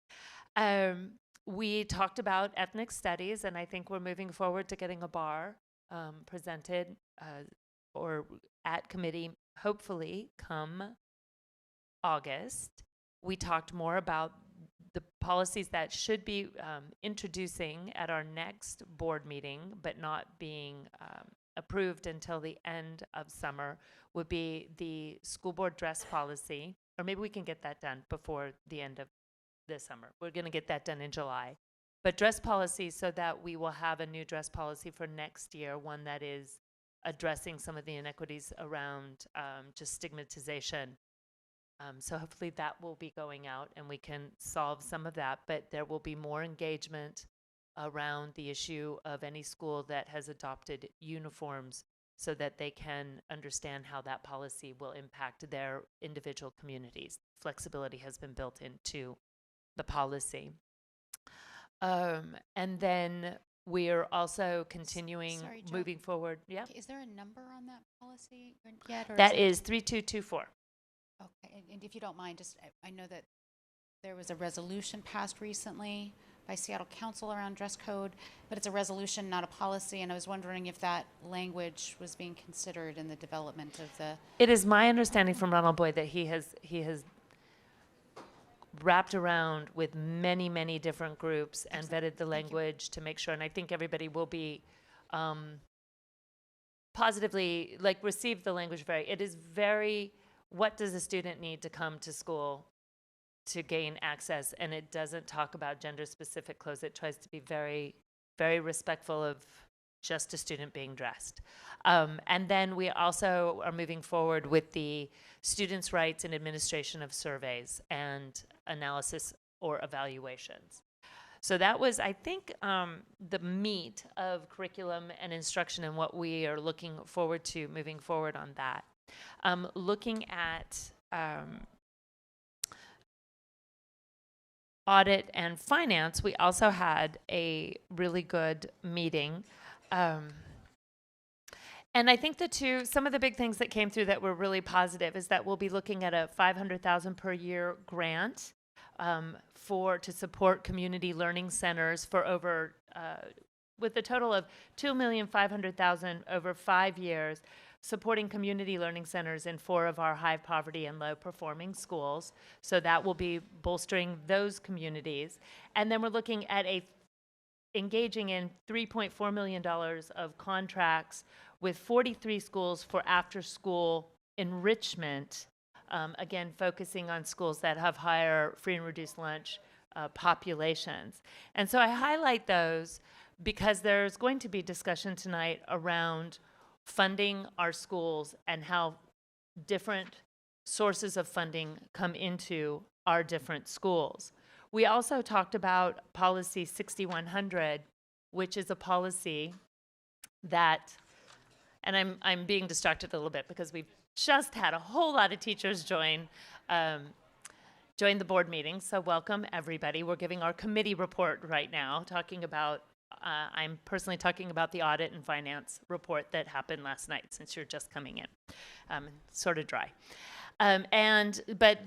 S14: We talked about ethnic studies, and I think we're moving forward to getting a bar presented or at committee, hopefully come August. We talked more about the policies that should be introducing at our next board meeting, but not being approved until the end of summer, would be the school board dress policy, or maybe we can get that done before the end of this summer. We're going to get that done in July. But dress policy, so that we will have a new dress policy for next year, one that is addressing some of the inequities around just stigmatization. So hopefully that will be going out and we can solve some of that, but there will be more engagement around the issue of any school that has adopted uniforms so that they can understand how that policy will impact their individual communities. Flexibility has been built into the policy. And then we are also continuing,
S15: Sorry, Jo.
S14: moving forward. Yeah,
S15: Is there a number on that policy yet? Or
S14: that
S15: it-
S14: is 3224.
S15: Okay, and if you don't mind, just, I know that there was a resolution passed recently by Seattle Council around dress code, but it's a resolution, not a policy, and I was wondering if that language was being considered in the development of the.
S14: It is my understanding from Ronald Boyd that he has wrapped around with many, many different groups and vetted the language to make sure, and I think everybody will be positively, like, receive the language very, it is very, what does a student need to come to school to gain access? And it doesn't talk about gender-specific clothes. It tries to be very, very respectful of just a student being dressed. And then we also are moving forward with the students' rights and administration of surveys and analysis or evaluations. So that was, I think, the meat of curriculum and instruction and what we are looking forward to moving forward on that. Looking at audit and finance, we also had a really good meeting. And I think some of the big things that came through that were really positive is that we'll be looking at a $500,000 per year grant to support community learning centers for over, with a total of $2,500,000 over 5 years, supporting community learning centers in 4 of our high poverty and low performing schools. So that will be bolstering those communities. And then we're looking at engaging in $3.4 million of contracts with 43 schools for after-school enrichment, again, focusing on schools that have higher free and reduced lunch populations. And so I highlight those because there's going to be discussion tonight around funding our schools and how different sources of funding come into our different schools. We also talked about Policy 6100, which is a policy that, and I'm being distracted a little bit because we've just had a whole lot of teachers join the board meeting, so welcome everybody. We're giving our committee report right now, talking about, I'm personally talking about the Audit and Finance report that happened last night, since you're just coming in. Sort of dry. But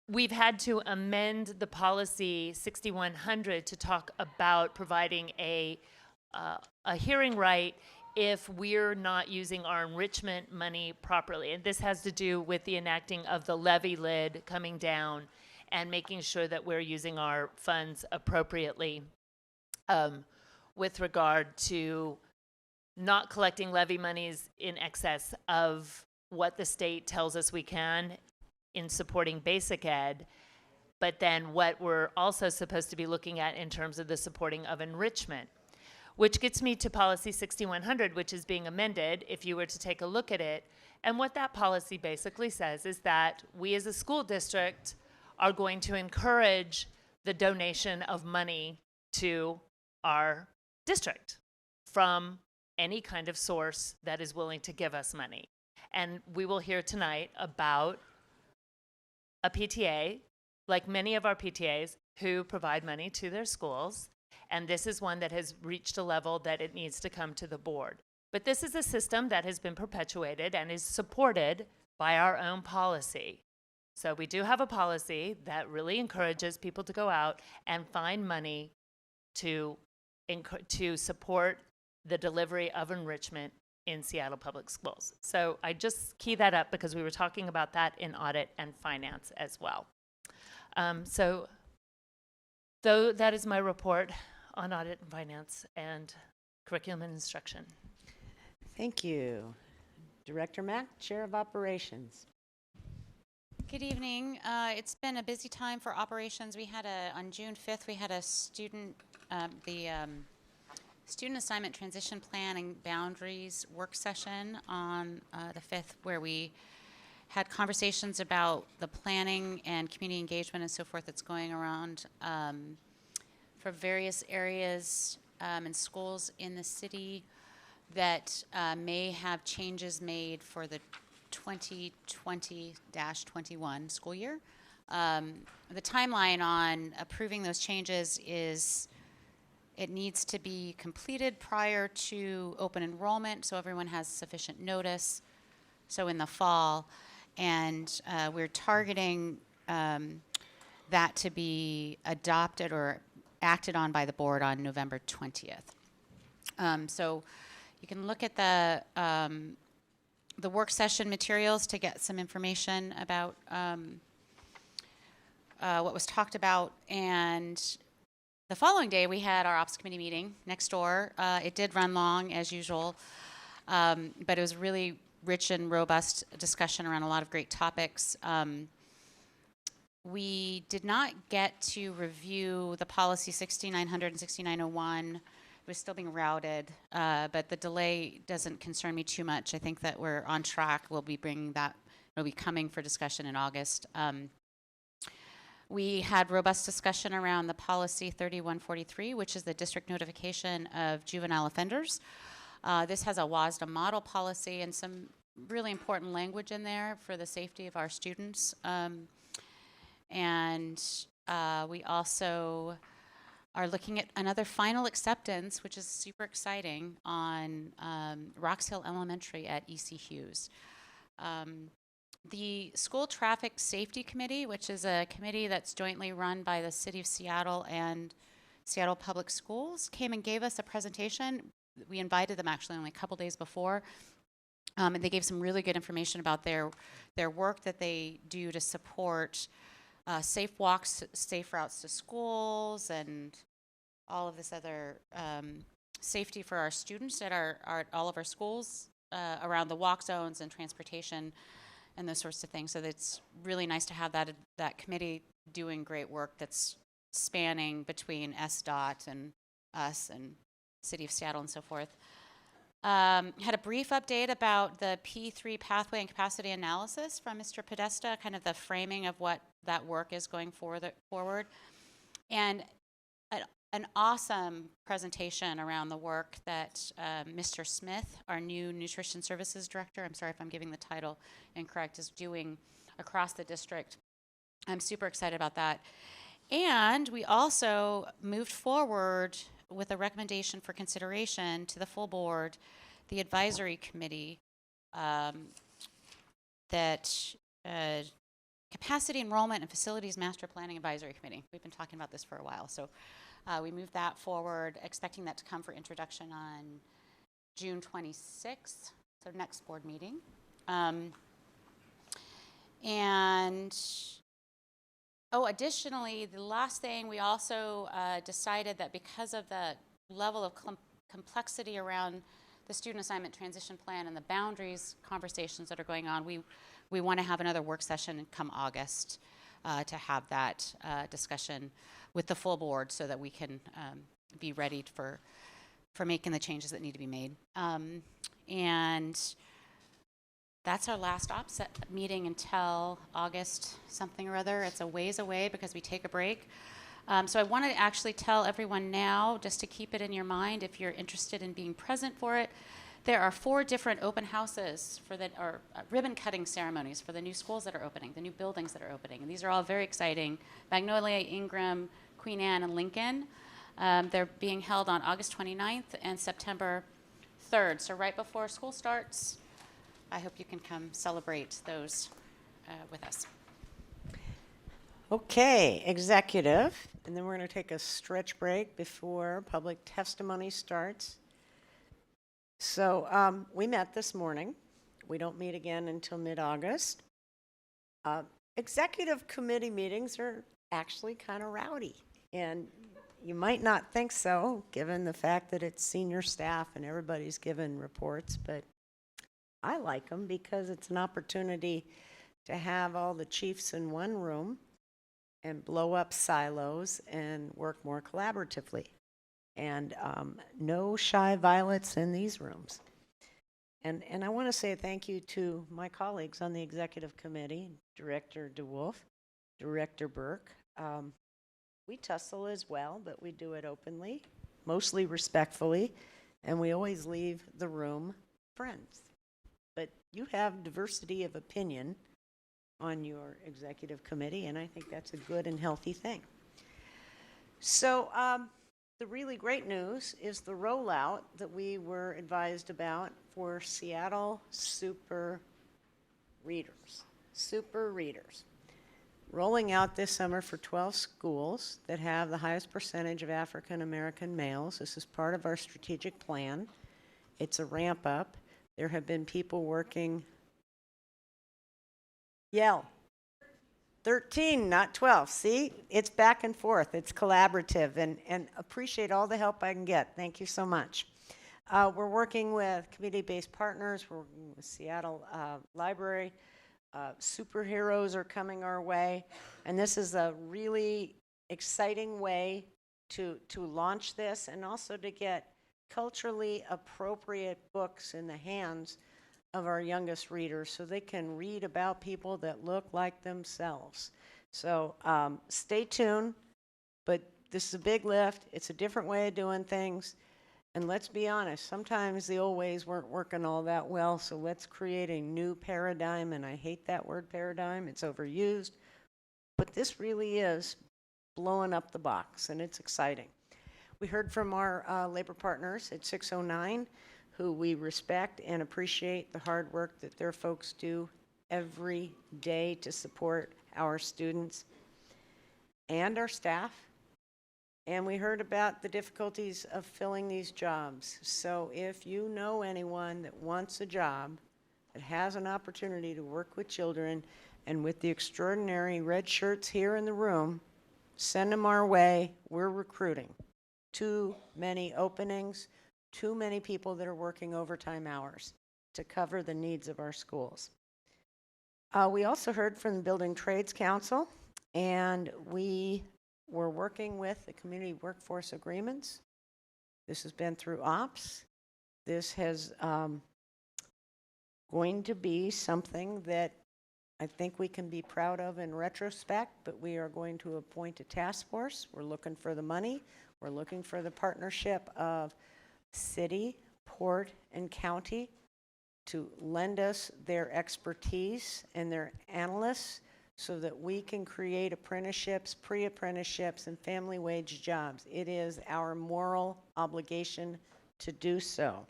S14: we've had to amend the policy 6100 to talk about providing a hearing right if we're not using our enrichment money properly. And this has to do with the enacting of the levy lid coming down and making sure that we're using our funds appropriately with regard to not collecting levy monies in excess of what the state tells us we can in supporting basic ed, but then what we're also supposed to be looking at in terms of the supporting of enrichment. Which gets me to Policy 6100, which is being amended, if you were to take a look at it. And what that policy basically says is that we as a school district are going to encourage the donation of money to our district from any kind of source that is willing to give us money. And we will hear tonight about a PTA, like many of our PTAs, who provide money to their schools. And this is one that has reached a level that it needs to come to the board. But this is a system that has been perpetuated and is supported by our own policy. So we do have a policy that really encourages people to go out and find money to support the delivery of enrichment in Seattle Public Schools. So I just key that up because we were talking about that in Audit and Finance as well. So that is my report on Audit and Finance and Curriculum and Instruction.
S1: Thank you. Director Mack, Chair of Operations.
S15: Good evening. It's been a busy time for operations. We had on June 5th, we had a student assignment transition plan and boundaries work session on the 5th, where we had conversations about the planning and community engagement and so forth that's going around for various areas and schools in the city. that may have changes made for the 2020-21 school year. The timeline on approving those changes is it needs to be completed prior to open enrollment, so everyone has sufficient notice, so in the fall. And we're targeting that to be adopted or acted on by the board on November 20th. So you can look at the work session materials to get some information about what was talked about. And the following day, we had our Ops Committee meeting next door. It did run long, as usual, but it was really rich and robust discussion around a lot of great topics. We did not get to review the policy 6900 and 6901. It was still being routed, but the delay doesn't concern me too much. I think that we're on track. We'll be bringing that, it'll be coming for discussion in August. We had robust discussion around the policy 3143, which is the district notification of juvenile offenders. This has a WASDA model policy and some really important language in there for the safety of our students. We also are looking at another final acceptance, which is super exciting, on Rocks Hill Elementary at E.C. Hughes. The School Traffic Safety Committee, which is a committee that's jointly run by the City of Seattle and Seattle Public Schools, came and gave us a presentation. We invited them actually only a couple days before, and they gave some really good information about their work that they do to support safe walks, safe routes to schools, and all of this other safety for our students at all of our schools around the walk zones and transportation and those sorts of things. So it's really nice to have that committee doing great work that's spanning between SDOT and us and City of Seattle and so forth. Had a brief update about the P3 pathway and capacity analysis from Mr. Podesta, kind of the framing of what that work is going forward. And an awesome presentation around the work that Mr. Smith, our new Nutrition Services Director, I'm sorry if I'm giving the title incorrect, is doing across the district. I'm super excited about that. And we also moved forward with a recommendation for consideration to the full board, the advisory committee, Capacity Enrollment and Facilities Master Planning Advisory Committee. We've been talking about this for a while. So we moved that forward, expecting that to come for introduction on June 26th, so next board meeting. Additionally, the last thing, we also decided that because of the level of complexity around the student assignment transition plan and the boundaries conversations that are going on, we want to have another work session come August to have that discussion with the full board so that we can be ready for making the changes that need to be made. And that's our last ops meeting until August something or other. It's a ways away because we take a break. So I want to actually tell everyone now, just to keep it in your mind, if you're interested in being present for it, there are 4 different open houses or ribbon cutting ceremonies for the new schools that are opening, the new buildings that are opening. And these are all very exciting. Magnolia, Ingram, Queen Anne, and Lincoln. They're being held on August 29th and September 3rd. So right before school starts, I hope you can come celebrate those with us.
S1: Okay, executive, and then we're going to take a stretch break before public testimony starts. So we met this morning. We don't meet again until mid-August. Executive committee meetings are actually kind of rowdy, and you might not think so, given the fact that it's senior staff and everybody's given reports, but I like them because it's an opportunity to have all the chiefs in one room and blow up silos and work more collaboratively. And no shy violets in these rooms. And I want to say thank you to my colleagues on the executive committee, Director DeWolf, Director Burke. We tussle as well, but we do it openly, mostly respectfully, and we always leave the room friends. But you have diversity of opinion on your executive committee, and I think that's a good and healthy thing. So the really great news is the rollout that we were advised about for Seattle Super Readers. Super Readers. Rolling out this summer for 12 schools that have the highest percentage of African American males. This is part of our strategic plan. It's a ramp up. There have been people working, yell, 13, not 12. See, it's back and forth. It's collaborative, and appreciate all the help I can get. Thank you so much. We're working with community-based partners. We're working with Seattle Library. Superheroes are coming our way, and this is a really exciting way to launch this and also to get culturally appropriate books in the hands of our youngest readers so they can read about people that look like themselves. So stay tuned, but this is a big lift. It's a different way of doing things. And let's be honest, sometimes the old ways weren't working all that well, so let's create a new paradigm, and I hate that word paradigm, it's overused, but this really is blowing up the box, and it's exciting. We heard from our labor partners at 609, who we respect and appreciate the hard work that their folks do every day to support our students and our staff. And we heard about the difficulties of filling these jobs. So if you know anyone that wants a job, that has an opportunity to work with children, and with the extraordinary red shirts here in the room, send them our way. We're recruiting. Too many openings, too many people that are working overtime hours to cover the needs of our schools. We also heard from the Building Trades Council, and we're working with the community workforce agreements. This has been through ops. This has going to be something that I think we can be proud of in retrospect, but we are going to appoint a task force. We're looking for the money. We're looking for the partnership of city, port, and county to lend us their expertise and their analysts so that we can create apprenticeships, pre-apprenticeships, and family wage jobs. It is our moral obligation to do so.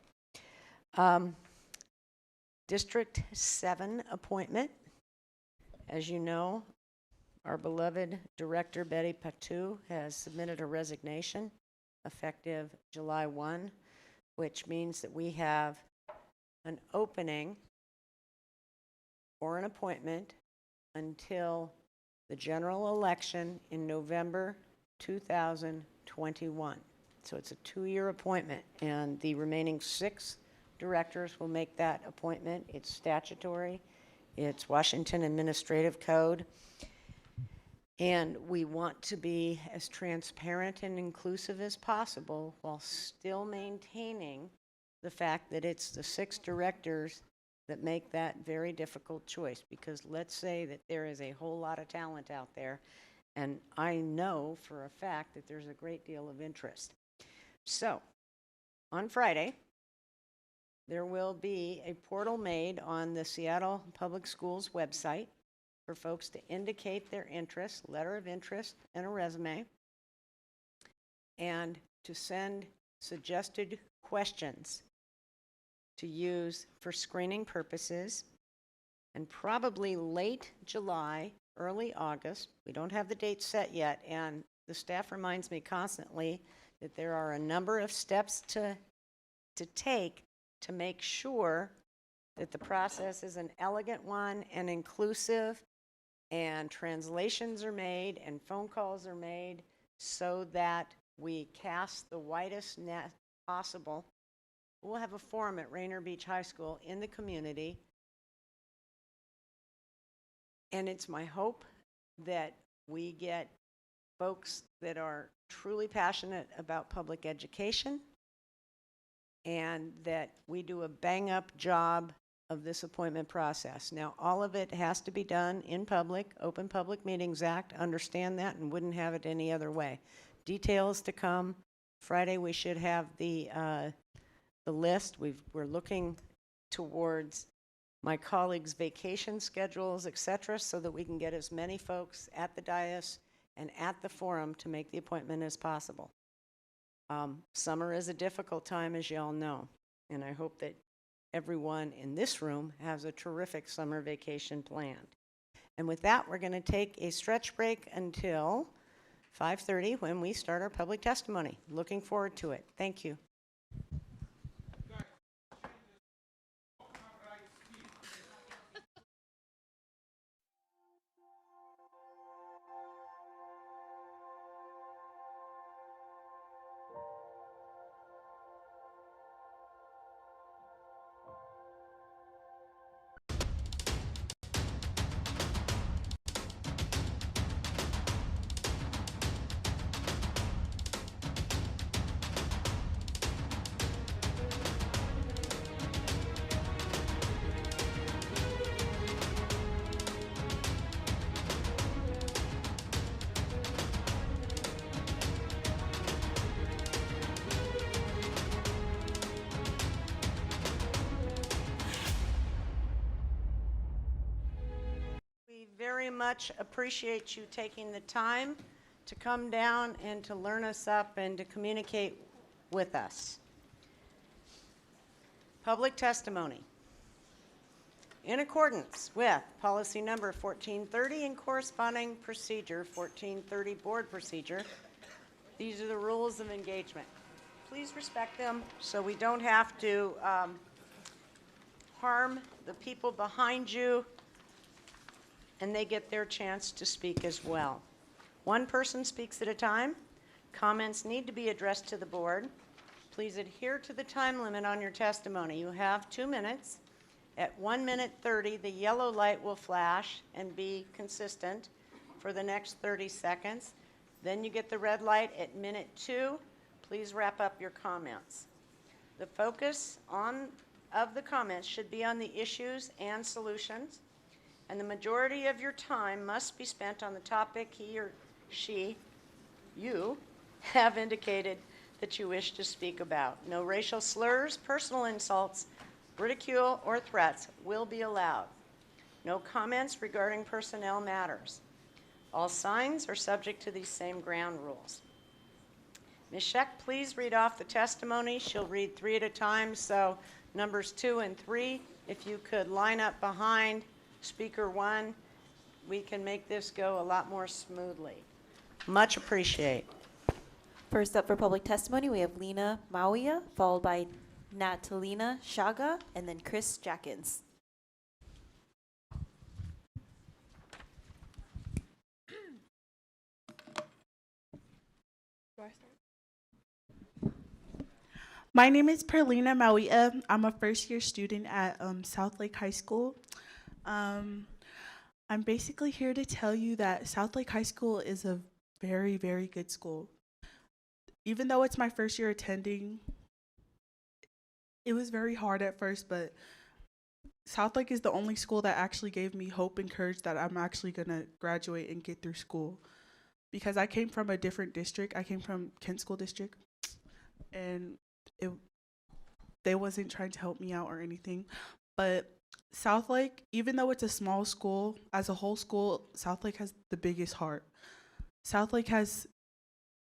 S1: District 7 appointment. As you know, our beloved director, Betty Patou, has submitted a resignation effective July 1, which means that we have an opening or an appointment until the general election in November 2021. So it's a 2-year appointment, and the remaining 6 directors will make that appointment. It's statutory. It's Washington Administrative Code. And we want to be as transparent and inclusive as possible while still maintaining the fact that it's the 6 directors that make that very difficult choice, because let's say that there is a whole lot of talent out there, and I know for a fact that there's a great deal of interest. So on Friday, there will be a portal made on the Seattle Public Schools website for folks to indicate their interest, letter of interest, and a resume, and to send suggested questions to use for screening purposes. And probably late July, early August, we don't have the date set yet, and the staff reminds me constantly that there are a number of steps to take to make sure that the process is an elegant one and inclusive, and translations are made and phone calls are made so that we cast the widest net possible. We'll have a forum at Rainier Beach High School in the community, and it's my hope that we get folks that are truly passionate about public education, and that we do a bang-up job of this appointment process. Now, all of it has to be done in public, Open Public Meetings Act, understand that, and wouldn't have it any other way. Details to come. Friday we should have the the list. We're looking towards my colleagues' vacation schedules, et cetera, so that we can get as many folks at the dais and at the forum to make the appointment as possible. Summer is a difficult time, as you all know, and I hope that everyone in this room has a terrific summer vacation planned. And with that, we're going to take a stretch break until 5:30 when we start our public testimony. Looking forward to it. Thank you. We very much appreciate you taking the time to come down and to learn us up and to communicate with us. Public testimony. In accordance with policy number 1430 and corresponding procedure 1430 board procedure, these are the rules of engagement. Please respect them so we don't have to harm the people behind you and they get their chance to speak as well. One person speaks at a time. Comments need to be addressed to the board. Please adhere to the time limit on your testimony. You have 2 minutes. At 1 minute 30, the yellow light will flash and be consistent for the next 30 seconds. Then you get the red light at minute 2. Please wrap up your comments. The focus of the comments should be on the issues and solutions, and the majority of your time must be spent on the topic he or she, you, have indicated that you wish to speak about. No racial slurs, personal insults, ridicule, or threats will be allowed. No comments regarding personnel matters. All signs are subject to these same ground rules. Ms. Scheck, please read off the testimony. She'll read 3 at a time, so numbers 2 and 3, if you could line up behind Speaker 1, we can make this go a lot more smoothly. Much appreciate.
S20: First up for public testimony, we have Lena Mawia, followed by Natalina Shaga, and then Chris Jackins.
S7: My name is Perlina Mawia. I'm a first-year student at South Lake High School. I'm basically here to tell you that South Lake High School is a very, very good school. Even though it's my first year attending, it was very hard at first, but South Lake is the only school that actually gave me hope and courage that I'm actually going to graduate and get through school. Because I came from a different district. I came from Kent School District, and they wasn't trying to help me out or anything. But South Lake, even though it's a small school, as a whole school, South Lake has the biggest heart. South Lake has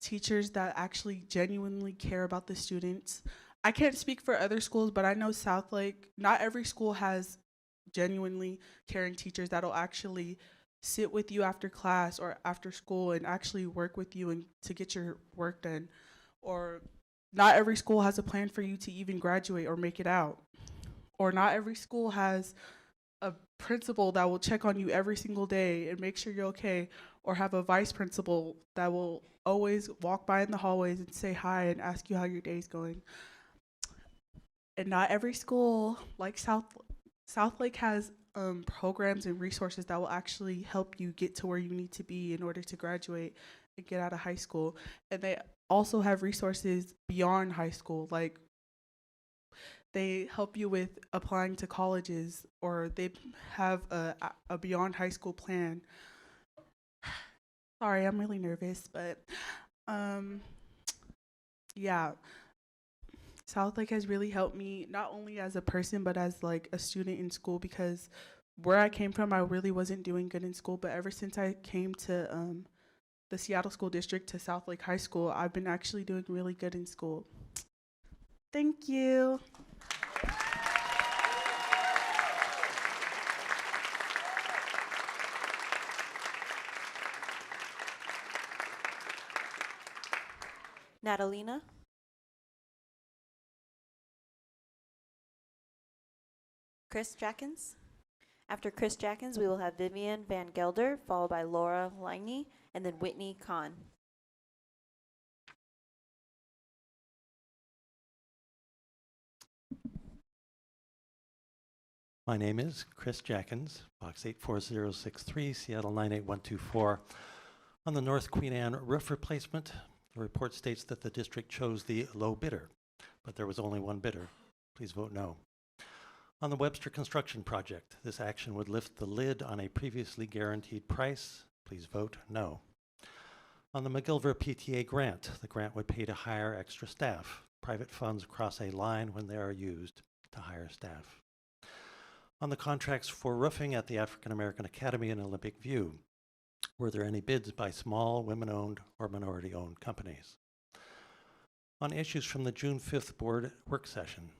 S7: teachers that actually genuinely care about the students. I can't speak for other schools, but I know South Lake, not every school has genuinely caring teachers that'll actually sit with you after class or after school and actually work with you and to get your work done. Or not every school has a plan for you to even graduate or make it out. Or not every school has a principal that will check on you every single day and make sure you're okay, or have a vice principal that will always walk by in the hallways and say hi and ask you how your day's going. And not every school, like South Lake, has programs and resources that will actually help you get to where you need to be in order to graduate and get out of high school. And they also have resources beyond high school, like they help you with applying to colleges, or they have a beyond high school plan. Sorry, I'm really nervous, but yeah. Southlake has really helped me not only as a person but as like a student in school, because where I came from, I really wasn't doing good in school. But ever since I came to the Seattle School District to Southlake High School, I've been actually doing really good in school. Thank you.
S20: Natalina? Chris Jackins? After Chris Jackins, we will have Vivian Van Gelder, followed by Laura Langney, and then Whitney Kahn.
S21: My name is Chris Jackins, Box 84063, Seattle 98124. On the North Queen Anne roof replacement, the report states that the district chose the low bidder, but there was only one bidder. Please vote no. On the Webster construction project, this action would lift the lid on a previously guaranteed price. Please vote no. On the McGillivray PTA grant, the grant would pay to hire extra staff. Private funds cross a line when they are used to hire staff. On the contracts for roofing at the African American Academy and Olympic View, were there any bids by small, women-owned, or minority-owned companies? On issues from the June 5th board work session,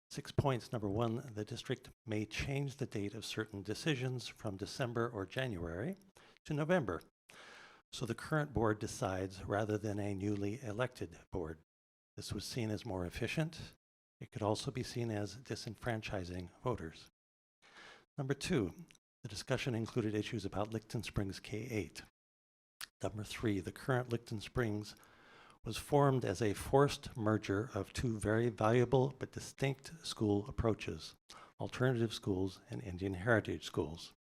S21: 6 points. Number 1, the district may change the date of certain decisions from December or January to November, so the current board decides rather than a newly elected board. This was seen as more efficient. It could also be seen as disenfranchising voters. Number 2, the discussion included issues about Licton Springs K-8. Number 3, the current Licton Springs was formed as a forced merger of two very valuable but distinct school approaches, alternative schools and Indian heritage schools.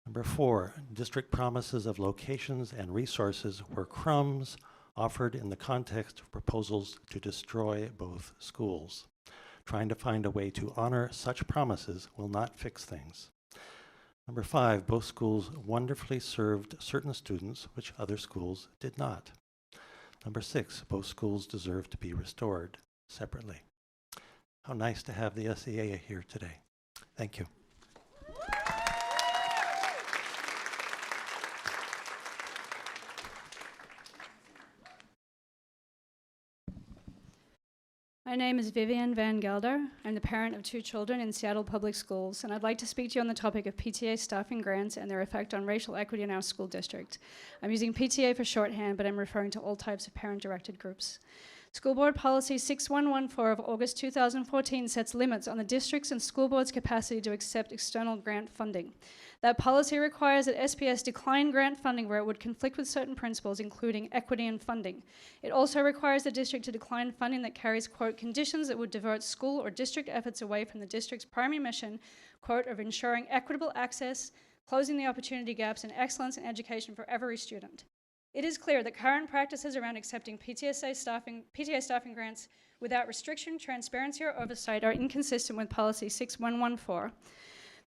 S21: Number 4, district promises of locations and resources were crumbs offered in the context of proposals to destroy both schools. Trying to find a way to honor such promises will not fix things. Number 5, both schools wonderfully served certain students which other schools did not. Number 6, both schools deserve to be restored separately. How nice to have the SEA here today. Thank you.
S22: My name is Vivian Van Gelder. I'm the parent of 2 children in Seattle Public Schools, and I'd like to speak to you on the topic of PTA staffing grants and their effect on racial equity in our school district. I'm using PTA for shorthand, but I'm referring to all types of parent-directed groups. School Board Policy 6114 of August 2014 sets limits on the district's and school board's capacity to accept external grant funding. That policy requires that SPS decline grant funding where it would conflict with certain principles, including equity and funding. It also requires the district to decline funding that carries, quote, conditions that would divert school or district efforts away from the district's primary mission, quote, of ensuring equitable access, closing the opportunity gaps, and excellence in education for every student. It is clear that current practices around accepting PTA staffing grants without restriction, transparency, or oversight are inconsistent with Policy 6114.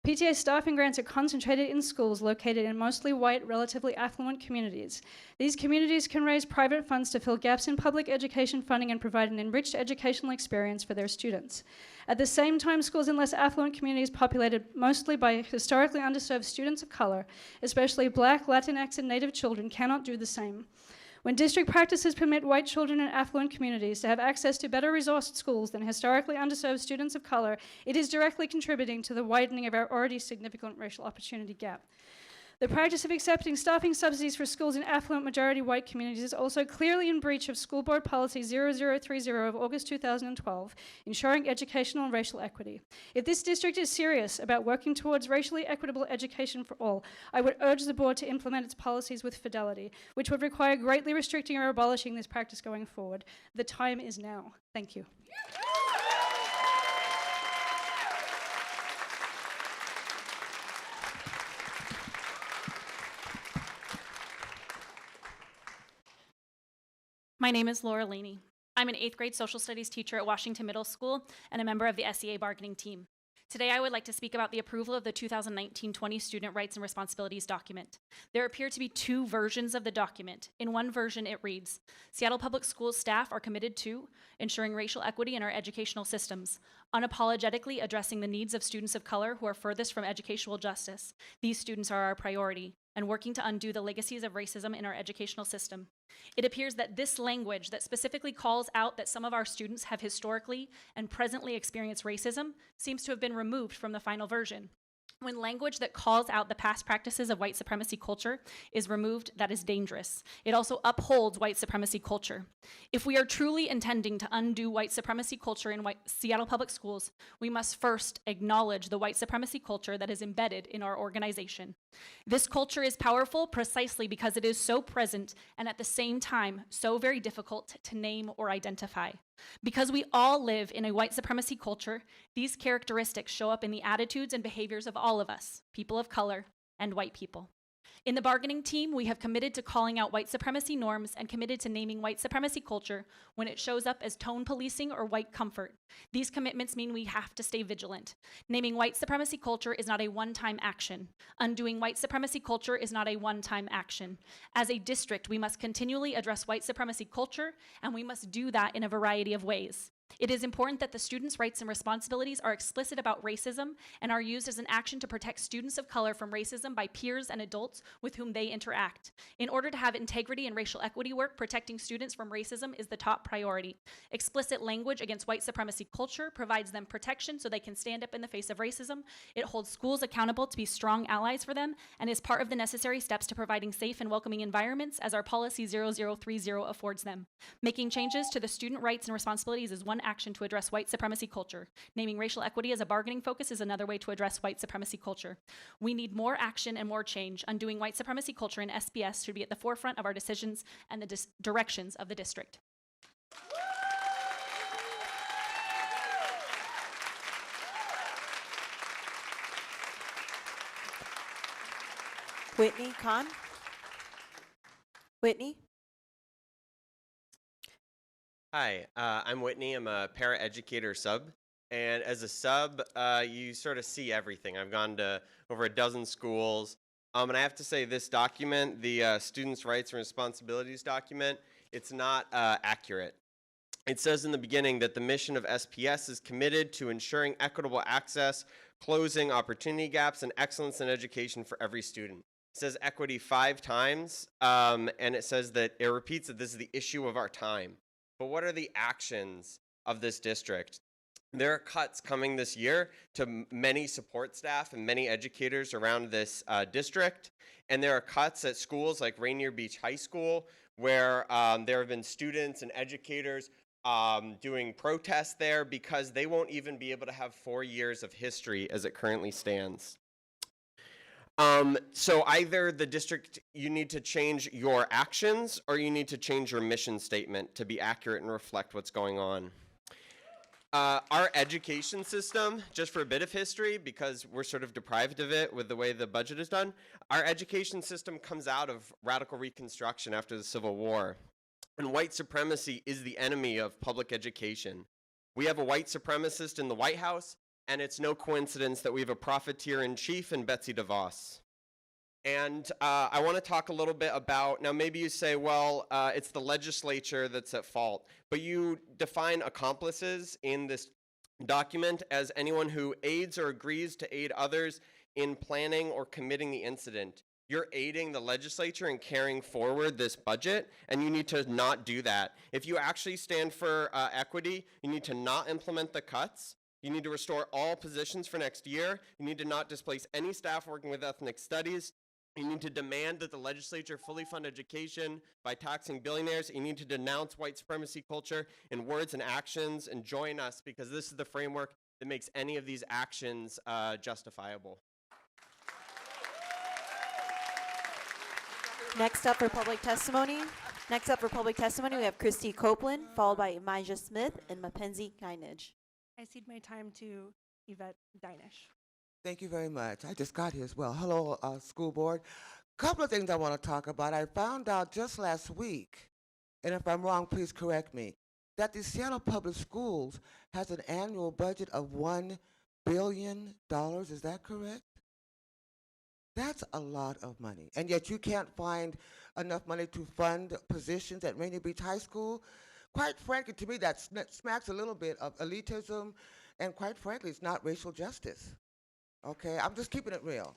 S22: PTA staffing grants are concentrated in schools located in mostly white, relatively affluent communities. These communities can raise private funds to fill gaps in public education funding and provide an enriched educational experience for their students. At the same time, schools in less affluent communities populated mostly by historically underserved students of color, especially Black, Latinx, and Native children, cannot do the same. When district practices permit white children in affluent communities to have access to better resourced schools than historically underserved students of color, it is directly contributing to the widening of our already significant racial opportunity gap. The practice of accepting staffing subsidies for schools in affluent majority white communities is also clearly in breach of School Board Policy 0030 of August 2012, ensuring educational and racial equity. If this district is serious about working towards racially equitable education for all, I would urge the board to implement its policies with fidelity, which would require greatly restricting or abolishing this practice going forward. The time is now. Thank you.
S23: My name is Laura Laney. I'm an 8th grade social studies teacher at Washington Middle School and a member of the SEA bargaining team.
S2: Today, I would like to speak about the approval of the 2019-20 Student Rights and Responsibilities document. There appear to be two versions of the document. In one version, it reads, Seattle Public Schools staff are committed to ensuring racial equity in our educational systems, unapologetically addressing the needs of students of color who are furthest from educational justice. These students are our priority, and working to undo the legacies of racism in our educational system. It appears that this language that specifically calls out that some of our students have historically and presently experienced racism seems to have been removed from the final version. When language that calls out the past practices of white supremacy culture is removed, that is dangerous. It also upholds white supremacy culture. If we are truly intending to undo white supremacy culture in Seattle Public Schools, we must first acknowledge the white supremacy culture that is embedded in our organization. This culture is powerful precisely because it is so present and at the same time so very difficult to name or identify. Because we all live in a white supremacy culture, these characteristics show up in the attitudes and behaviors of all of us, people of color and white people. In the bargaining team, we have committed to calling out white supremacy norms and committed to naming white supremacy culture when it shows up as tone policing or white comfort. These commitments mean we have to stay vigilant. Naming white supremacy culture is not a one-time action. Undoing white supremacy culture is not a one-time action. As a district, we must continually address white supremacy culture, and we must do that in a variety of ways. It is important that the students' rights and responsibilities are explicit about racism and are used as an action to protect students of color from racism by peers and adults with whom they interact. In order to have integrity and racial equity work, protecting students from racism is the top priority. Explicit language against white supremacy culture provides them protection so they can stand up in the face of racism. It holds schools accountable to be strong allies for them and is part of the necessary steps to providing safe and welcoming environments as our policy 0030 affords them. Making changes to the student rights and responsibilities is one action to address white supremacy culture. Naming racial equity as a bargaining focus is another way to address white supremacy culture. We need more action and more change. Undoing white supremacy culture in SBS should be at the forefront of our decisions and the directions of the district.
S20: Whitney Kahn. Whitney.
S12: Hi, I'm Whitney. I'm a paraeducator sub. And as a sub, you sort of see everything. I've gone to over a dozen schools. And I have to say, this document, the Students' Rights and Responsibilities document, it's not accurate. It says in the beginning that the mission of SPS is committed to ensuring equitable access, closing opportunity gaps, and excellence in education for every student. It says equity 5 times, and it says that it repeats that this is the issue of our time. But what are the actions of this district? There are cuts coming this year to many support staff and many educators around this district. And there are cuts at schools like Rainier Beach High School, where there have been students and educators doing protests there because they won't even be able to have 4 years of history as it currently stands. So either the district, you need to change your actions or you need to change your mission statement to be accurate and reflect what's going on. Our education system, just for a bit of history, because we're sort of deprived of it with the way the budget is done, our education system comes out of radical Reconstruction after the Civil War. And white supremacy is the enemy of public education. We have a white supremacist in the White House, and it's no coincidence that we have a profiteer-in-chief in Betsy DeVos. And I want to talk a little bit about, now maybe you say, well, it's the legislature that's at fault, but you define accomplices in this document as anyone who aids or agrees to aid others in planning or committing the incident. You're aiding the legislature in carrying forward this budget, and you need to not do that. If you actually stand for equity, you need to not implement the cuts. You need to restore all positions for next year. You need to not displace any staff working with ethnic studies. You need to demand that the legislature fully fund education by taxing billionaires. You need to denounce white supremacy culture in words and actions and join us, because this is the framework that makes any of these actions justifiable.
S20: Next up for public testimony. We have Christy Copeland, followed by Elijah Smith and Mackenzie Kinage.
S4: I cede my time to Yvette Dinish.
S23: Thank you very much. I just got here as well. Hello, school board. Couple of things I want to talk about. I found out just last week, and if I'm wrong, please correct me, that the Seattle Public Schools has an annual budget of $1 billion, is that correct? That's a lot of money. And yet you can't find enough money to fund positions at Rainier Beach High School. Quite frankly, to me, that smacks a little bit of elitism, and quite frankly, it's not racial justice. Okay, I'm just keeping it real.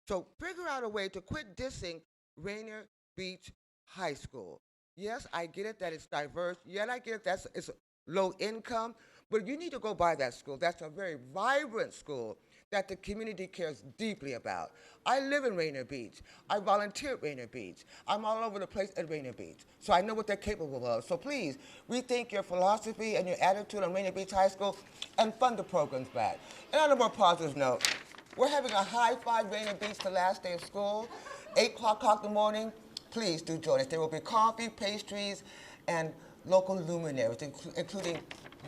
S23: So figure out a way to quit dissing Rainier Beach High School. Yes, I get it that it's diverse. Yet I get it it's low income, but you need to go by that school. That's a very vibrant school that the community cares deeply about. I live in Rainier Beach. I volunteer at Rainier Beach. I'm all over the place at Rainier Beach. So I know what they're capable of. So please, rethink your philosophy and your attitude on Rainier Beach High School and fund the programs back. And on a more positive note, we're having a high-five Rainier Beach the last day of school, 8 o'clock in the morning. Please do join us. There will be coffee, pastries, and local luminaries, including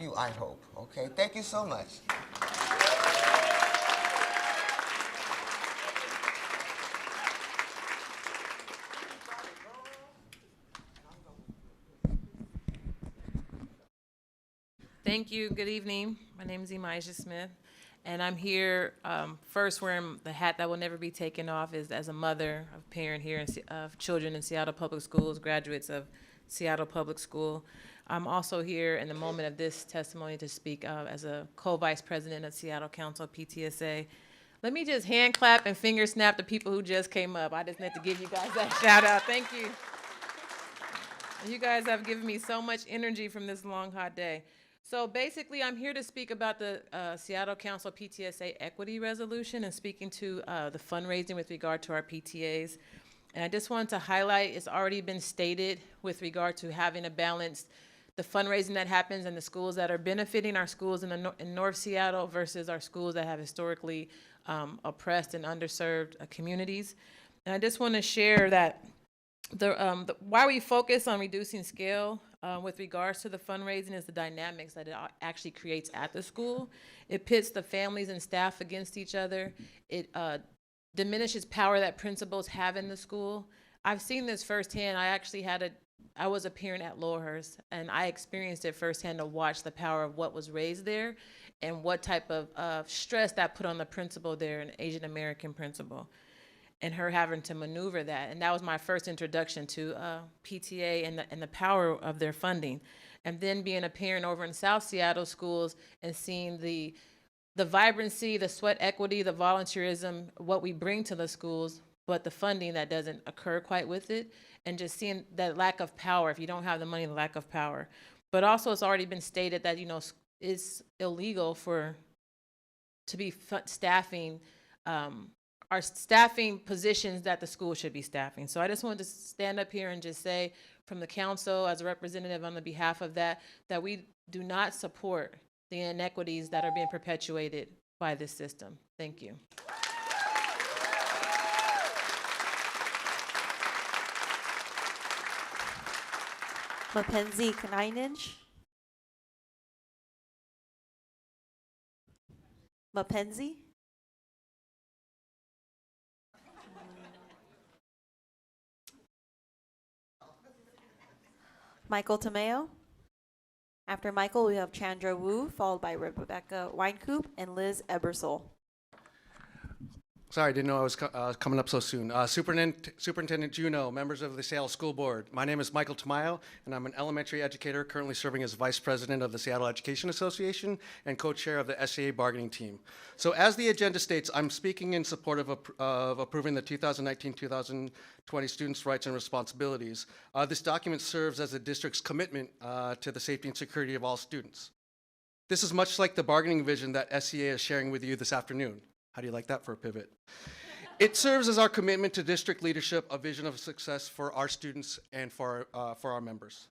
S23: you, I hope. Okay, thank you so much.
S9: Thank you. Good evening. My name is Elijah Smith, and I'm here first wearing the hat that will never be taken off is as a mother, a parent here of children in Seattle Public Schools, graduates of Seattle Public School. I'm also here in the moment of this testimony to speak as a co-vice president of Seattle Council PTSA. Let me just hand clap and finger snap the people who just came up. I just need to give you guys that shout out. Thank you. You guys have given me so much energy from this long, hot day. So basically, I'm here to speak about the Seattle Council PTSA Equity Resolution and speaking to the fundraising with regard to our PTAs. And I just wanted to highlight, it's already been stated with regard to having a balanced, the fundraising that happens in the schools that are benefiting our schools in North Seattle versus our schools that have historically oppressed and underserved communities. And I just want to share that why we focus on reducing scale with regards to the fundraising is the dynamics that it actually creates at the school. It pits the families and staff against each other. It diminishes power that principals have in the school. I've seen this firsthand. I was a parent at Lowhurst, and I experienced it firsthand to watch the power of what was raised there and what type of stress that put on the principal there, an Asian American principal, and her having to maneuver that. And that was my first introduction to PTA and the power of their funding. And then being a parent over in South Seattle schools and seeing the vibrancy, the sweat equity, the volunteerism, what we bring to the schools, but the funding that doesn't occur quite with it, and just seeing that lack of power. If you don't have the money, the lack of power. But also it's already been stated that, it's illegal to be staffing our staffing positions that the school should be staffing. So I just wanted to stand up here and just say from the council as a representative on the behalf of that we do not support the inequities that are being perpetuated by this system. Thank you.
S20: Mackenzie Kninich. Mackenzie. Michael Tomeo. After Michael, we have Chandra Wu, followed by Rebecca Weinkoop and Liz Ebersole.
S10: Sorry, I didn't know I was coming up so soon. Superintendent Juneau, members of the Seattle School Board. My name is Michael Tamayo, and I'm an elementary educator currently serving as Vice President of the Seattle Education Association and co-chair of the SAA bargaining team. So as the agenda states, I'm speaking in support of approving the 2019-2020 Students' Rights and Responsibilities. This document serves as the district's commitment to the safety and security of all students. This is much like the bargaining vision that SEA is sharing with you this afternoon. How do you like that for a pivot? It serves as our commitment to district leadership, a vision of success for our students and for our members.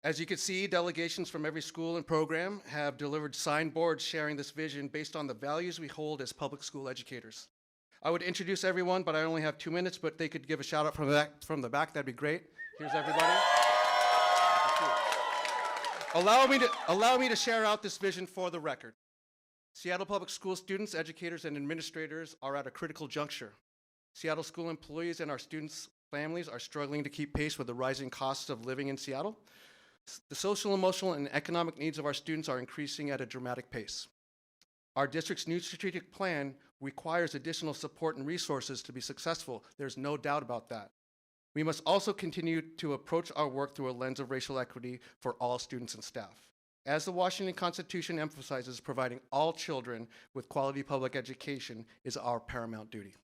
S10: As you can see, delegations from every school and program have delivered signed boards sharing this vision based on the values we hold as public school educators. I would introduce everyone, but I only have 2 minutes, but they could give a shout out from the back, that'd be great. Here's everybody. Allow me to share out this vision for the record. Seattle Public School students, educators, and administrators are at a critical juncture. Seattle school employees and our students' families are struggling to keep pace with the rising costs of living in Seattle. The social, emotional, and economic needs of our students are increasing at a dramatic pace. Our district's new strategic plan requires additional support and resources to be successful. There's no doubt about that. We must also continue to approach our work through a lens of racial equity for all students and staff. As the Washington Constitution emphasizes, providing all children with quality public education is our paramount duty.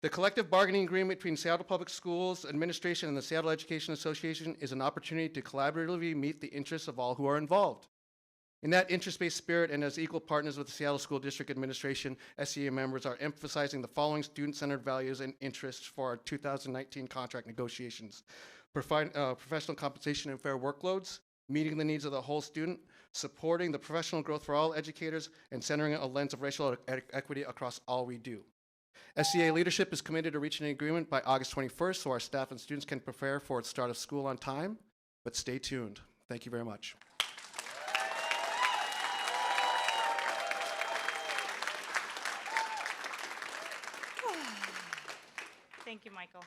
S10: The collective bargaining agreement between Seattle Public Schools Administration and the Seattle Education Association is an opportunity to collaboratively meet the interests of all who are involved. In that interest-based spirit and as equal partners with the Seattle School District Administration, SCA members are emphasizing the following student-centered values and interests for our 2019 contract negotiations. Professional compensation and fair workloads, meeting the needs of the whole student, supporting the professional growth for all educators, and centering a lens of racial equity across all we do. SCA leadership is committed to reaching an agreement by August 21st so our staff and students can prepare for its start of school on time, but stay tuned. Thank you very much.
S5: Thank you, Michael.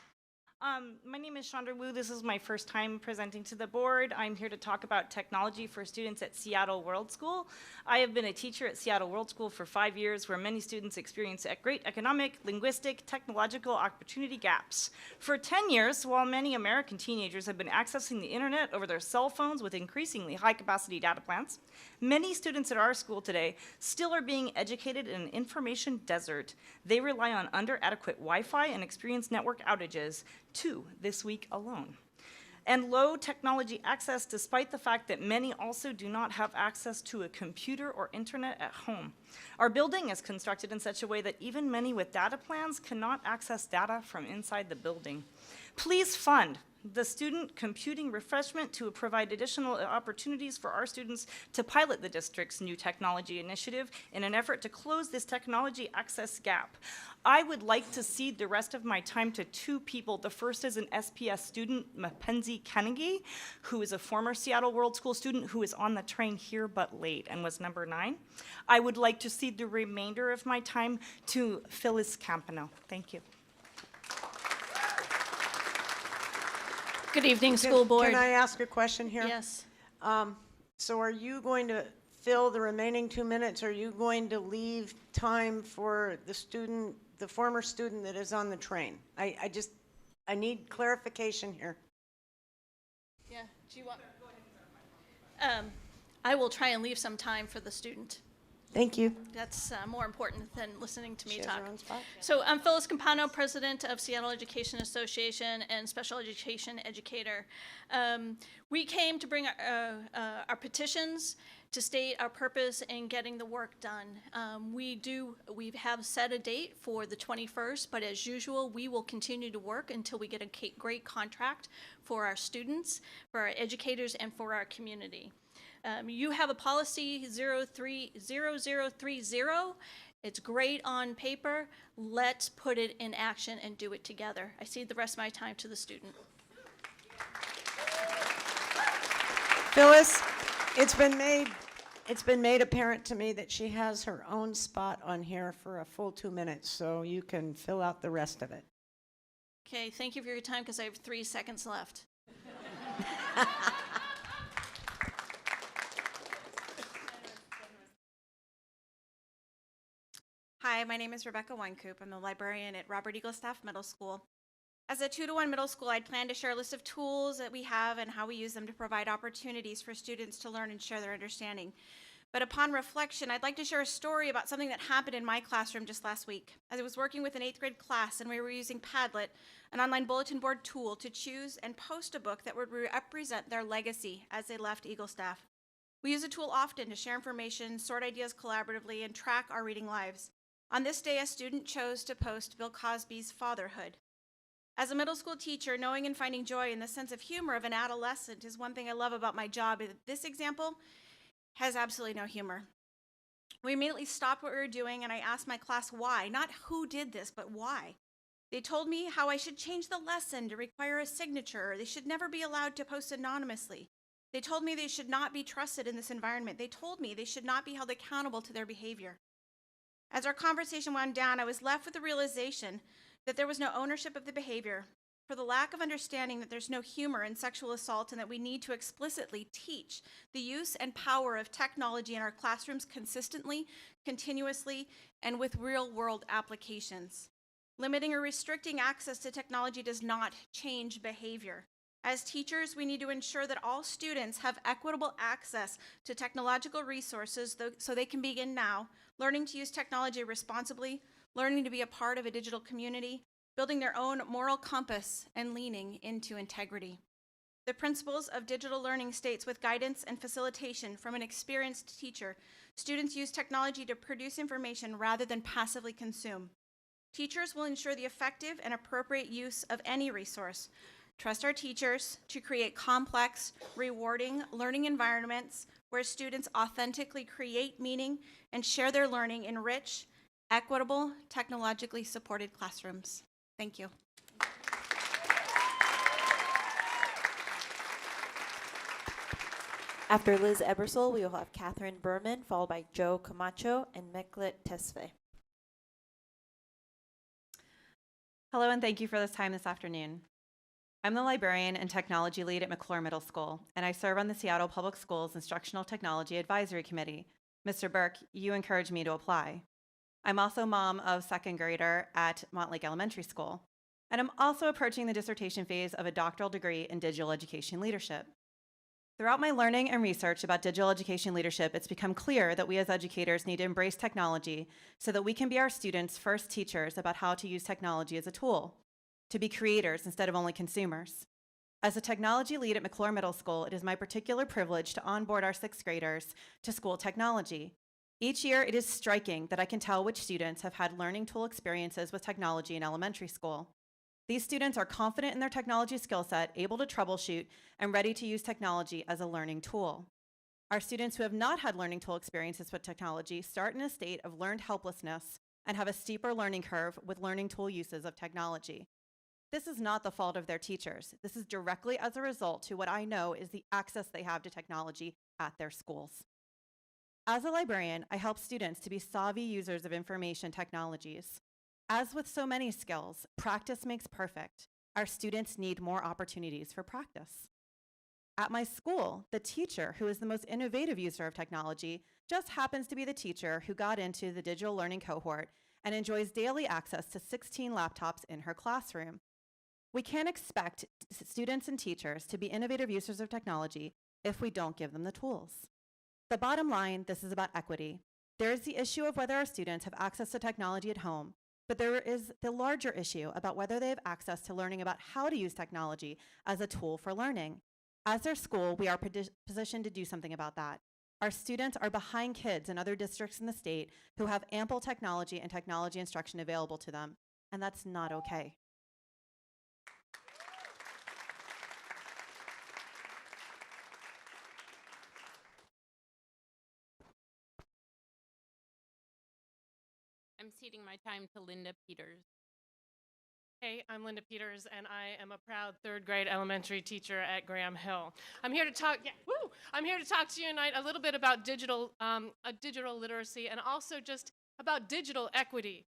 S5: My name is Chandra Wu. This is my first time presenting to the board. I'm here to talk about technology for students at Seattle World School. I have been a teacher at Seattle World School for 5 years, where many students experience great economic, linguistic, technological opportunity gaps. For 10 years, while many American teenagers have been accessing the internet over their cell phones with increasingly high-capacity data plans, many students at our school today still are being educated in an information desert. They rely on under-adequate Wi-Fi and experience network outages, 2 this week alone, and low technology access, despite the fact that many also do not have access to a computer or internet at home. Our building is constructed in such a way that even many with data plans cannot access data from inside the building. Please fund the student computing refreshment to provide additional opportunities for our students to pilot the district's new technology initiative in an effort to close this technology access gap. I would like to cede the rest of my time to 2 people. The first is an SPS student, Mackenzie Kennedy, who is a former Seattle World School student who is on the train here but late and was number 9. I would like to cede the remainder of my time to Phyllis Campano. Thank you.
S8: Good evening, school board.
S1: Can I ask a question here?
S8: Yes.
S1: So are you going to fill the remaining 2 minutes? Or are you going to leave time for the student, the former student that is on the train? I need clarification here.
S8: Yeah, do you want? I will try and leave some time for the student.
S1: Thank you.
S8: That's more important than listening to me
S1: She has
S8: talk.
S1: her own spot.
S8: So I'm Phyllis Campano, president of Seattle Education Association and special education educator. We came to bring our petitions to state our purpose in getting the work done. We have set a date for the 21st, but as usual, we will continue to work until we get a great contract for our students, for our educators, and for our community. You have a policy 030030. It's great on paper. Let's put it in action and do it together. I cede the rest of my time to the student.
S1: Phyllis, it's been made apparent to me that she has her own spot on here for a full 2 minutes, so you can fill out the rest of it.
S8: Okay, thank you for your time because I have 3 seconds left.
S11: Hi, my name is Rebecca Weinkoop. I'm the librarian at Robert Eagle Staff Middle School. As a 2-to-1 middle school, I'd plan to share a list of tools that we have and how we use them to provide opportunities for students to learn and share their understanding. But upon reflection, I'd like to share a story about something that happened in my classroom just last week. As I was working with an 8th grade class and we were using Padlet, an online bulletin board tool, to choose and post a book that would represent their legacy as they left Eagle Staff. We use the tool often to share information, sort ideas collaboratively, and track our reading lives. On this day, a student chose to post Bill Cosby's Fatherhood. As a middle school teacher, knowing and finding joy in the sense of humor of an adolescent is one thing I love about my job. This example has absolutely no humor. We immediately stopped what we were doing and I asked my class why, not who did this, but why. They told me how I should change the lesson to require a signature, or they should never be allowed to post anonymously. They told me they should not be trusted in this environment. They told me they should not be held accountable to their behavior. As our conversation wound down, I was left with the realization that there was no ownership of the behavior. for the lack of understanding that there's no humor in sexual assault and that we need to explicitly teach the use and power of technology in our classrooms consistently, continuously, and with real-world applications. Limiting or restricting access to technology does not change behavior. As teachers, we need to ensure that all students have equitable access to technological resources so they can begin now learning to use technology responsibly, learning to be a part of a digital community, building their own moral compass, and leaning into integrity. The principles of digital learning states with guidance and facilitation from an experienced teacher, students use technology to produce information rather than passively consume. Teachers will ensure the effective and appropriate use of any resource. Trust our teachers to create complex, rewarding learning environments where students authentically create meaning and share their learning in rich, equitable, technologically supported classrooms. Thank you.
S20: After Liz Ebersole, we will have Catherine Berman, followed by Joe Camacho and Meklet Tesfaye.
S3: Hello, and thank you for this time this afternoon. I'm the librarian and technology lead at McClure Middle School, and I serve on the Seattle Public Schools Instructional Technology Advisory Committee. Mr. Burke, you encouraged me to apply. I'm also mom of second grader at Montlake Elementary School, and I'm also approaching the dissertation phase of a doctoral degree in digital education leadership. Throughout my learning and research about digital education leadership, it's become clear that we as educators need to embrace technology so that we can be our students' first teachers about how to use technology as a tool, to be creators instead of only consumers. As a technology lead at McClure Middle School, it is my particular privilege to onboard our sixth graders to school technology. Each year, it is striking that I can tell which students have had learning tool experiences with technology in elementary school. These students are confident in their technology skill set, able to troubleshoot, and ready to use technology as a learning tool. Our students who have not had learning tool experiences with technology start in a state of learned helplessness and have a steeper learning curve with learning tool uses of technology. This is not the fault of their teachers. This is directly as a result to what I know is the access they have to technology at their schools. As a librarian, I help students to be savvy users of information technologies. As with so many skills, practice makes perfect. Our students need more opportunities for practice. At my school, the teacher who is the most innovative user of technology just happens to be the teacher who got into the digital learning cohort and enjoys daily access to 16 laptops in her classroom. We can't expect students and teachers to be innovative users of technology if we don't give them the tools. The bottom line, this is about equity. There is the issue of whether our students have access to technology at home, but there is the larger issue about whether they have access to learning about how to use technology as a tool for learning. As their school, we are positioned to do something about that. Our students are behind kids in other districts in the state who have ample technology and technology instruction available to them, and that's not okay.
S6: I'm ceding my time to Linda Peters. Hey, I'm Linda Peters, and I am a proud third grade elementary teacher at Graham Hill. I'm here to talk. I'm here to talk to you tonight a little bit about digital literacy, and also just about digital equity.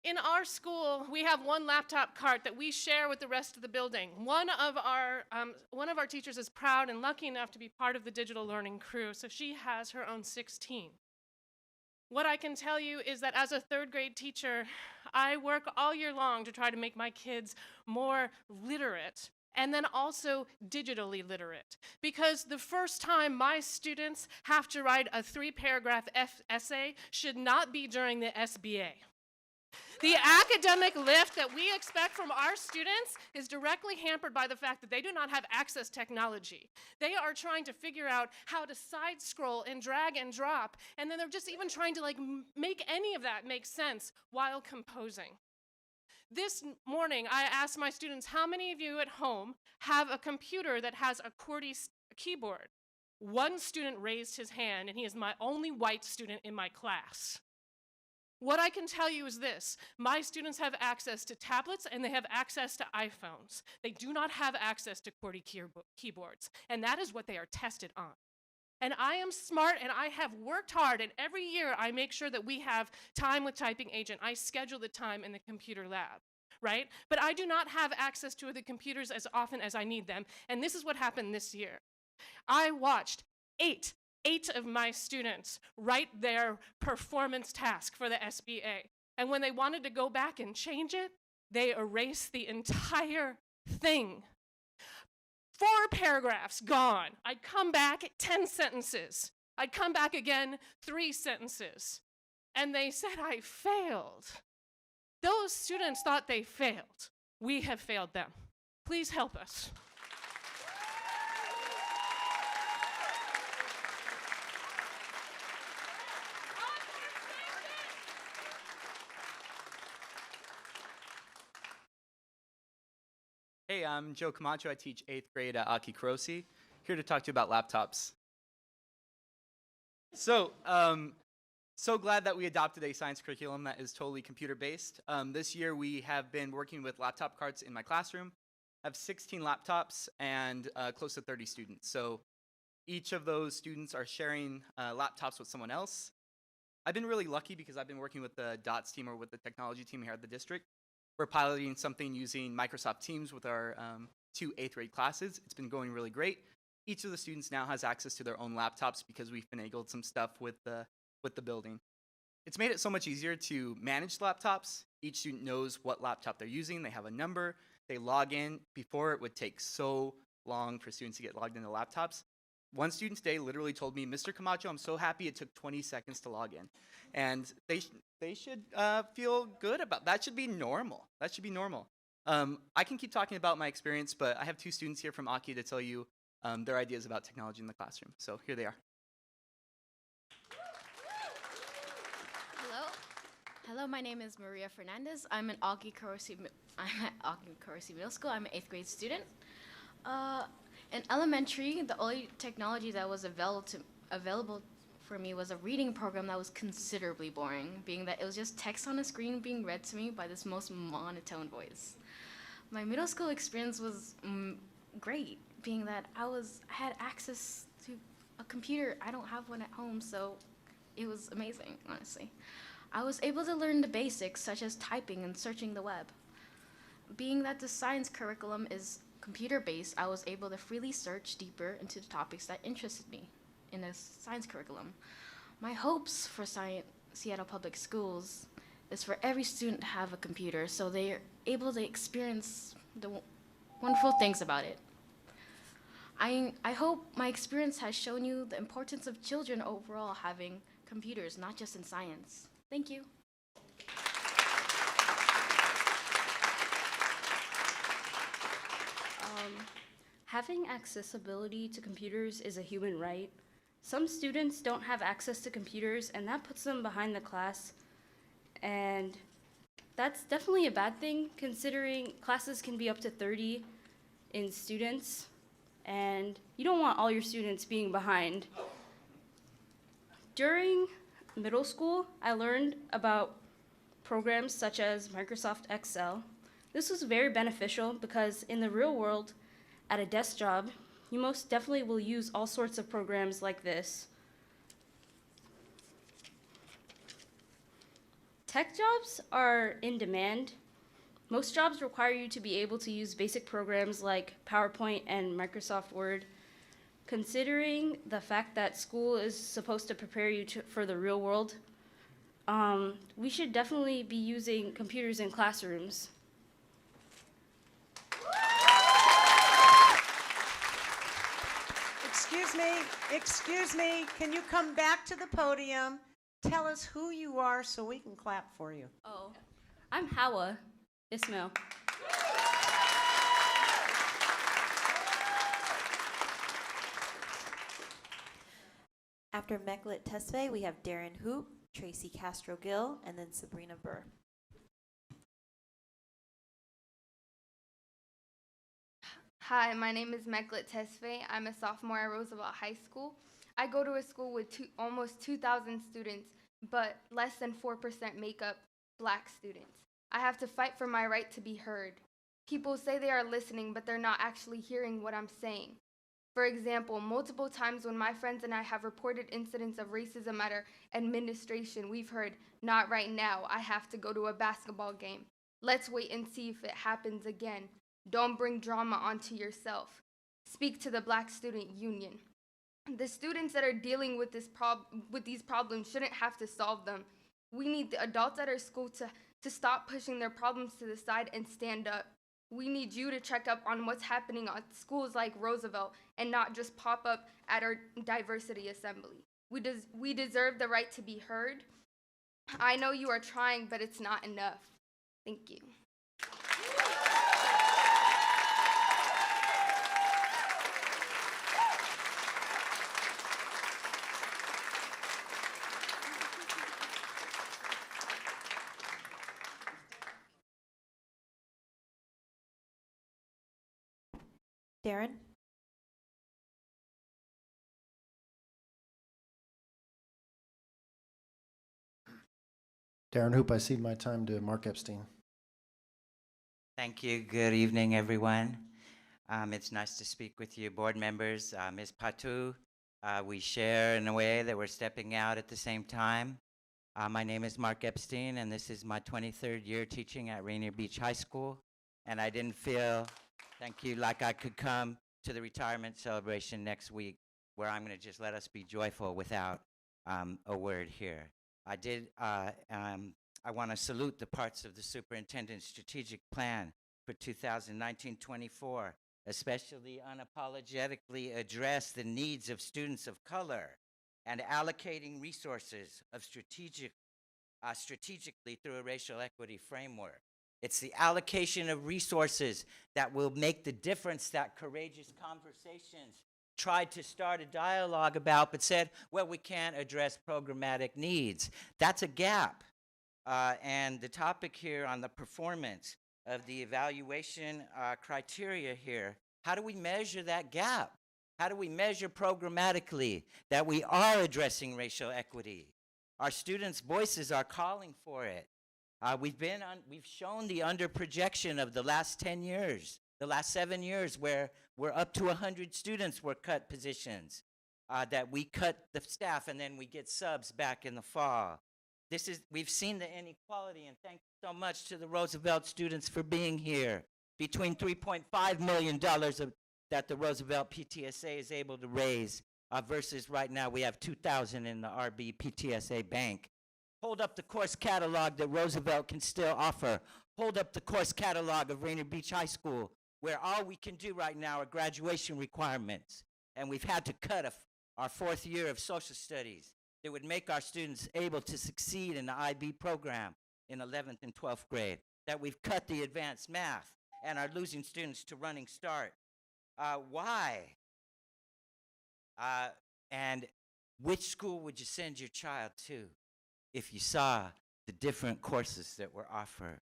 S6: In our school, we have one laptop cart that we share with the rest of the building. One of our teachers is proud and lucky enough to be part of the digital learning crew, so she has her own 16. What I can tell you is that as a third grade teacher, I work all year long to try to make my kids more literate and then also digitally literate. Because the first time my students have to write a 3-paragraph essay should not be during the SBA. The academic lift that we expect from our students is directly hampered by the fact that they do not have access technology. They are trying to figure out how to side scroll and drag and drop, and then they're just even trying to make any of that make sense while composing. This morning, I asked my students, how many of you at home have a computer that has a QWERTY keyboard? One student raised his hand, and he is my only white student in my class. What I can tell you is this: my students have access to tablets and they have access to iPhones. They do not have access to QWERTY keyboards, and that is what they are tested on. And I am smart and I have worked hard, and every year I make sure that we have time with Typing Agent. I schedule the time in the computer lab. right? But I do not have access to the computers as often as I need them. And this is what happened this year. I watched eight of my students write their performance task for the SBA. And when they wanted to go back and change it, they erased the entire thing. 4 paragraphs gone. I'd come back, 10 sentences. I'd come back again, 3 sentences. And they said I failed. Those students thought they failed. We have failed them. Please help us.
S13: Hey, I'm Joe Camacho. I teach 8th grade at Aki Kurosi. Here to talk to you about laptops. So glad that we adopted a science curriculum that is totally computer-based. This year we have been working with laptop carts in my classroom. I have 16 laptops and close to 30 students. So each of those students are sharing laptops with someone else. I've been really lucky because I've been working with the DOTS team or with the technology team here at the district. We're piloting something using Microsoft Teams with our 2 8th grade classes. It's been going really great. Each of the students now has access to their own laptops because we've finagled some stuff with the building. It's made it so much easier to manage laptops. Each student knows what laptop they're using. They have a number. They log in. Before, it would take so long for students to get logged into laptops. One student today literally told me, Mr. Camacho, I'm so happy it took 20 seconds to log in. And they should feel good about that. Should be normal. That should be normal. I can keep talking about my experience, but I have 2 students here from Aki to tell you their ideas about technology in the classroom. So here they are.
S17: Hello, my name is Maria Fernandez. I'm at Augie Kurosi Middle School. I'm an 8th grade student. In elementary, the only technology that was available for me was a reading program that was considerably boring, being that it was just text on a screen being read to me by this most monotone voice. My middle school experience was great, being that I had access to a computer. I don't have one at home, so it was amazing, honestly. I was able to learn the basics, such as typing and searching the web. Being that the science curriculum is computer-based, I was able to freely search deeper into the topics that interested me in the science curriculum. My hopes for Seattle Public Schools is for every student to have a computer so they are able to experience the wonderful things about it. I hope my experience has shown you the importance of children overall having computers, not just in science. Thank you.
S22: Having accessibility to computers is a human right. Some students don't have access to computers, and that puts them behind the class. And that's definitely a bad thing, considering classes can be up to 30 in students, and you don't want all your students being behind. During middle school, I learned about programs such as Microsoft Excel. This was very beneficial because in the real world, at a desk job, you most definitely will use all sorts of programs like this. Tech jobs are in demand. Most jobs require you to be able to use basic programs like PowerPoint and Microsoft Word. Considering the fact that school is supposed to prepare you for the real world, we should definitely be using computers in classrooms.
S1: Excuse me, can you come back to the podium? Tell us who you are so we can clap for you.
S22: Oh, I'm Hawa Ismail.
S20: After Meklit Tesfaye, we have Darren Hoop, Tracy Castro-Gill, and then Sabrina Burr.
S18: Hi, my name is Meklit Tesfaye. I'm a sophomore at Roosevelt High School. I go to a school with almost 2,000 students, but less than 4% make up Black students. I have to fight for my right to be heard. People say they are listening, but they're not actually hearing what I'm saying. For example, multiple times when my friends and I have reported incidents of racism at our administration, we've heard, "Not right now, I have to go to a basketball game." Let's wait and see if it happens again. Don't bring drama onto yourself. Speak to the Black Student Union. The students that are dealing with these problems shouldn't have to solve them. We need the adults at our school to stop pushing their problems to the side and stand up. We need you to check up on what's happening at schools like Roosevelt and not just pop up at our diversity assembly. We deserve the right to be heard. I know you are trying, but it's not enough. Thank you.
S20: Darren?
S14: Darren Hoop, I cede my time to Mark Epstein.
S16: Thank you. Good evening, everyone. It's nice to speak with you, board members. Ms. Patu, we share in a way that we're stepping out at the same time. My name is Mark Epstein, and this is my 23rd year teaching at Rainier Beach High School. And I didn't feel, thank you, like I could come to the retirement celebration next week, where I'm going to just let us be joyful without a word here. I want to salute the parts of the superintendent's strategic plan for 2019-24, especially unapologetically address the needs of students of color and allocating resources of strategically through a racial equity framework. It's the allocation of resources that will make the difference that Courageous Conversations tried to start a dialogue about, but said, well, we can't address programmatic needs. That's a gap. And the topic here on the performance of the evaluation criteria here, how do we measure that gap? How do we measure programmatically that we are addressing racial equity? Our students' voices are calling for it. We've shown the underprojection of the last 10 years, the last 7 years, where we're up to 100 students were cut positions, that we cut the staff and then we get subs back in the fall. We've seen the inequality, and thank you so much to the Roosevelt students for being here. Between $3.5 million that the Roosevelt PTSA is able to raise versus right now we have $2,000 in the RB PTSA bank. Hold up the course catalog that Roosevelt can still offer. Hold up the course catalog of Rainier Beach High School, where all we can do right now are graduation requirements. And we've had to cut our 4th year of social studies that would make our students able to succeed in the IB program in 11th and 12th grade. That we've cut the advanced math and are losing students to running start. Why? And which school would you send your child to if you saw the different courses that were offered?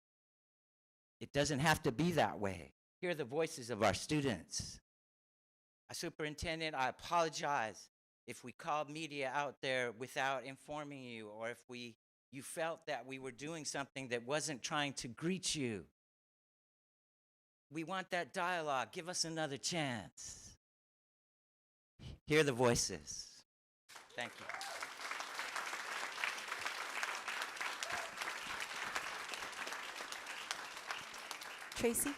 S16: It doesn't have to be that way. Hear the voices of our students. Superintendent, I apologize if we called media out there without informing you, or if you felt that we were doing something that wasn't trying to greet you. We want that dialogue. Give us another chance. Hear the voices. Thank you.
S20: Tracy?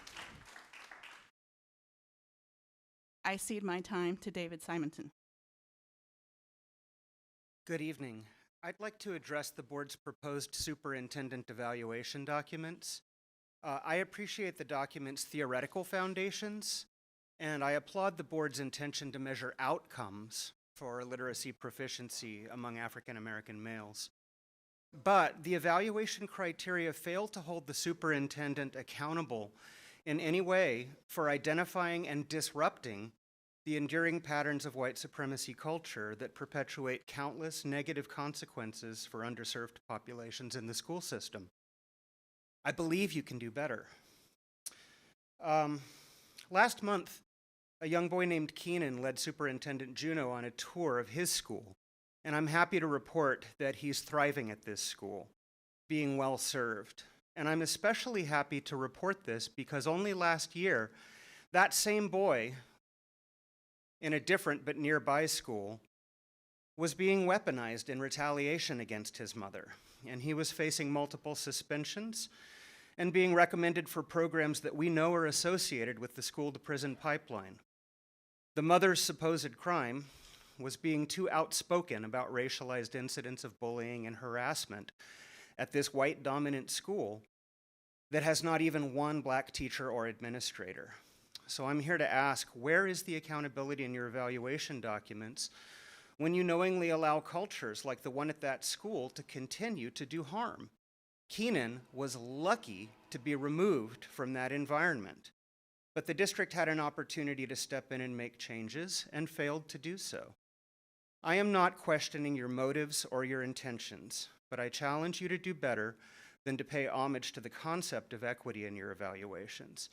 S19: I cede my time to David Simonton.
S24: Good evening. I'd like to address the board's proposed superintendent evaluation documents. I appreciate the document's theoretical foundations, and I applaud the board's intention to measure outcomes for literacy proficiency among African American males. But the evaluation criteria fail to hold the superintendent accountable in any way for identifying and disrupting the enduring patterns of white supremacy culture that perpetuate countless negative consequences for underserved populations in the school system. I believe you can do better. Last month, a young boy named Keenan led Superintendent Juno on a tour of his school, and I'm happy to report that he's thriving at this school, being well served. And I'm especially happy to report this because only last year, that same boy in a different but nearby school was being weaponized in retaliation against his mother. And he was facing multiple suspensions and being recommended for programs that we know are associated with the school-to-prison pipeline. The mother's supposed crime was being too outspoken about racialized incidents of bullying and harassment at this white-dominant school that has not even one black teacher or administrator. So I'm here to ask, where is the accountability in your evaluation documents when you knowingly allow cultures like the one at that school to continue to do harm? Keenan was lucky to be removed from that environment, but the district had an opportunity to step in and make changes and failed to do so. I am not questioning your motives or your intentions, but I challenge you to do better than to pay homage to the concept of equity in your evaluations.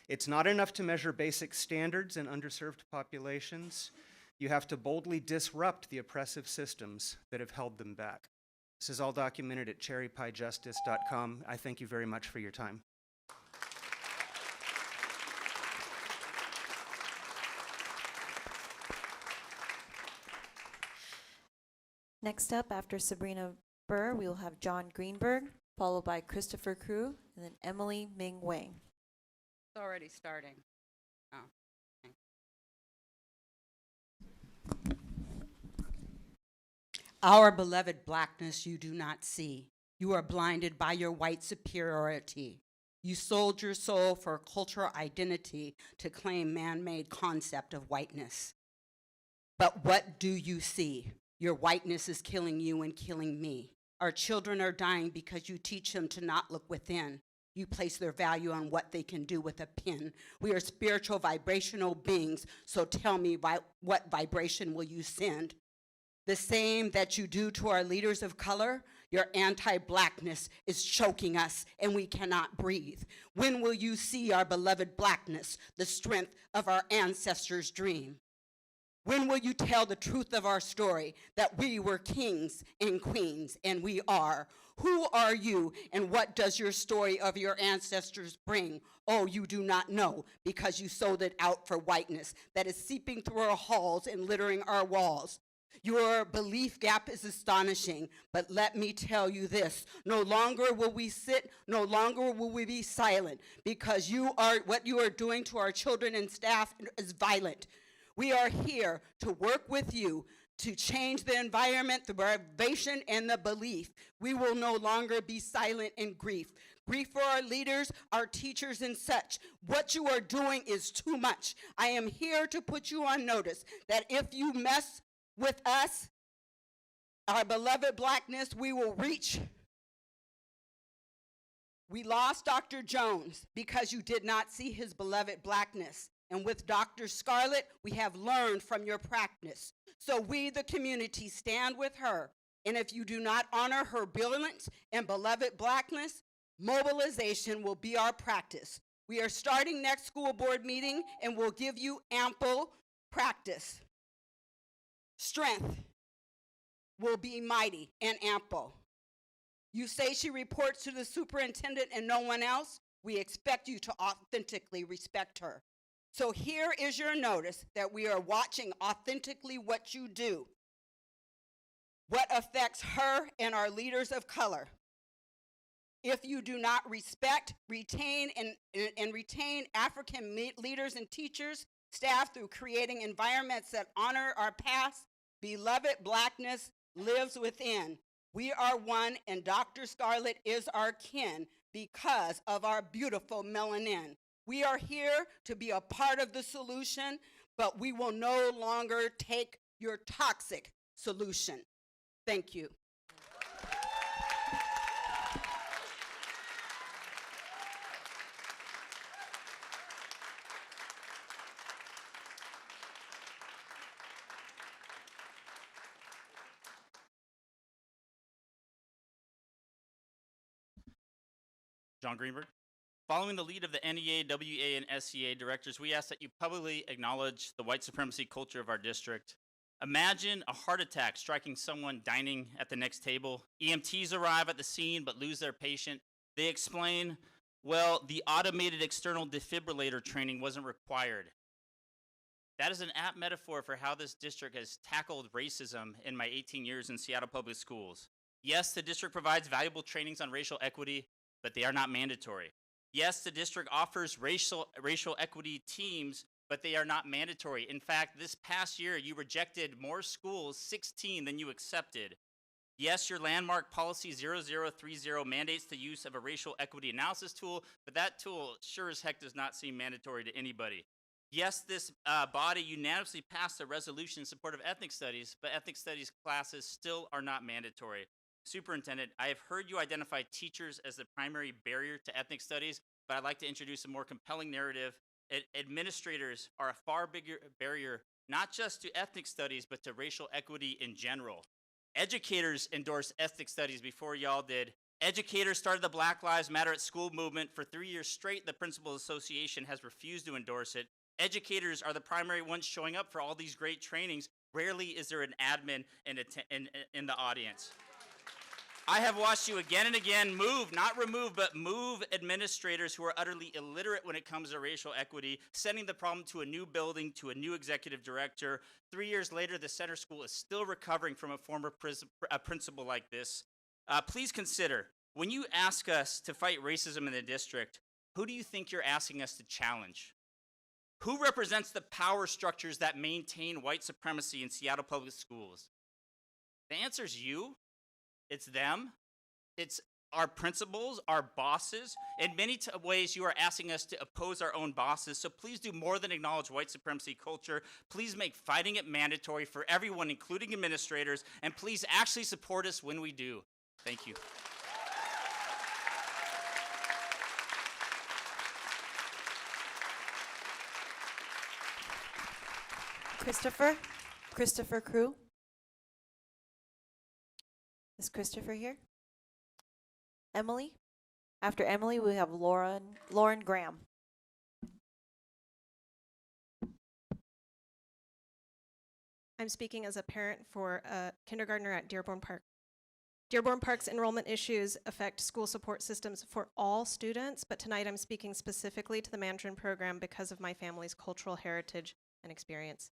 S24: It's not enough to measure basic standards in underserved populations. You have to boldly disrupt the oppressive systems that have held them back. This is all documented at cherrypiejustice.com. I thank you very much for your time.
S20: Next up, after Sabrina Burr, we will have John Greenberg, followed by Christopher Crew, and then Emily Ming Wang.
S2: It's already starting. Oh. Okay. Our beloved blackness you do not see. You are blinded by your white superiority. You sold your soul for cultural identity to claim man-made concept of whiteness. But what do you see? Your whiteness is killing you and killing me. Our children are dying because you teach them to not look within. You place their value on what they can do with a pen. We are spiritual vibrational beings, so tell me what vibration will you send? The same that you do to our leaders of color? Your anti-blackness is choking us and we cannot breathe. When will you see our beloved blackness, the strength of our ancestors' dream? When will you tell the truth of our story, that we were kings and queens, and we are? Who are you, and what does your story of your ancestors bring? Oh, you do not know, because you sold it out for whiteness that is seeping through our halls and littering our walls. Your belief gap is astonishing, but let me tell you this. No longer will we sit, no longer will we be silent, because what you are doing to our children and staff is violent. We are here to work with you to change the environment, the motivation, and the belief. We will no longer be silent in grief. Grief for our leaders, our teachers, and such. What you are doing is too much. I am here to put you on notice that if you mess with us, our beloved blackness, we will reach. We lost Dr. Jones because you did not see his beloved blackness. And with Dr. Scarlett, we have learned from your practice. So we, the community, stand with her. And if you do not honor her brilliance and beloved blackness, mobilization will be our practice. We are starting next school board meeting and will give you ample practice. Strength will be mighty and ample. You say she reports to the superintendent and no one else? We expect you to authentically respect her. So here is your notice that we are watching authentically what you do, what affects her and our leaders of color. If you do not respect, retain, and retain African leaders and teachers, staff through creating environments that honor our past, beloved blackness lives within. We are one, and Dr. Scarlett is our kin because of our beautiful melanin. We are here to be a part of the solution, but we will no longer take your toxic solution. Thank you.
S7: John Greenberg. Following the lead of the NEA, WA, and SCA directors, we ask that you publicly acknowledge the white supremacy culture of our district. Imagine a heart attack striking someone dining at the next table. EMTs arrive at the scene but lose their patient. They explain, well, the automated external defibrillator training wasn't required. That is an apt metaphor for how this district has tackled racism in my 18 years in Seattle Public Schools. Yes, the district provides valuable trainings on racial equity, but they are not mandatory. Yes, the district offers racial equity teams, but they are not mandatory. In fact, this past year, you rejected more schools, 16, than you accepted. Yes, your landmark policy 0030 mandates the use of a racial equity analysis tool, but that tool sure as heck does not seem mandatory to anybody. Yes, this body unanimously passed a resolution in support of ethnic studies, but ethnic studies classes still are not mandatory. Superintendent, I have heard you identify teachers as the primary barrier to ethnic studies, but I'd like to introduce a more compelling narrative. Administrators are a far bigger barrier, not just to ethnic studies, but to racial equity in general. Educators endorsed ethnic studies before y'all did. Educators started the Black Lives Matter at School movement. For 3 years straight, the Principals Association has refused to endorse it. Educators are the primary ones showing up for all these great trainings. Rarely is there an admin in the audience. I have watched you again and again move, not remove, but move administrators who are utterly illiterate when it comes to racial equity, sending the problem to a new building, to a new executive director. 3 years later, the center school is still recovering from a former principal like this. Please consider, when you ask us to fight racism in the district, who do you think you're asking us to challenge? Who represents the power structures that maintain white supremacy in Seattle Public Schools? The answer is you. It's them. It's our principals, our bosses. In many ways, you are asking us to oppose our own bosses, so please do more than acknowledge white supremacy culture. Please make fighting it mandatory for everyone, including administrators, and please actually support us when we do. Thank you.
S20: Christopher Crew. Is Christopher here? Emily? After Emily, we have Lauren Graham.
S4: I'm speaking as a parent for a kindergartner at Dearborn Park. Dearborn Park's enrollment issues affect school support systems for all students, but tonight I'm speaking specifically to the Mandarin program because of my family's cultural heritage and experience.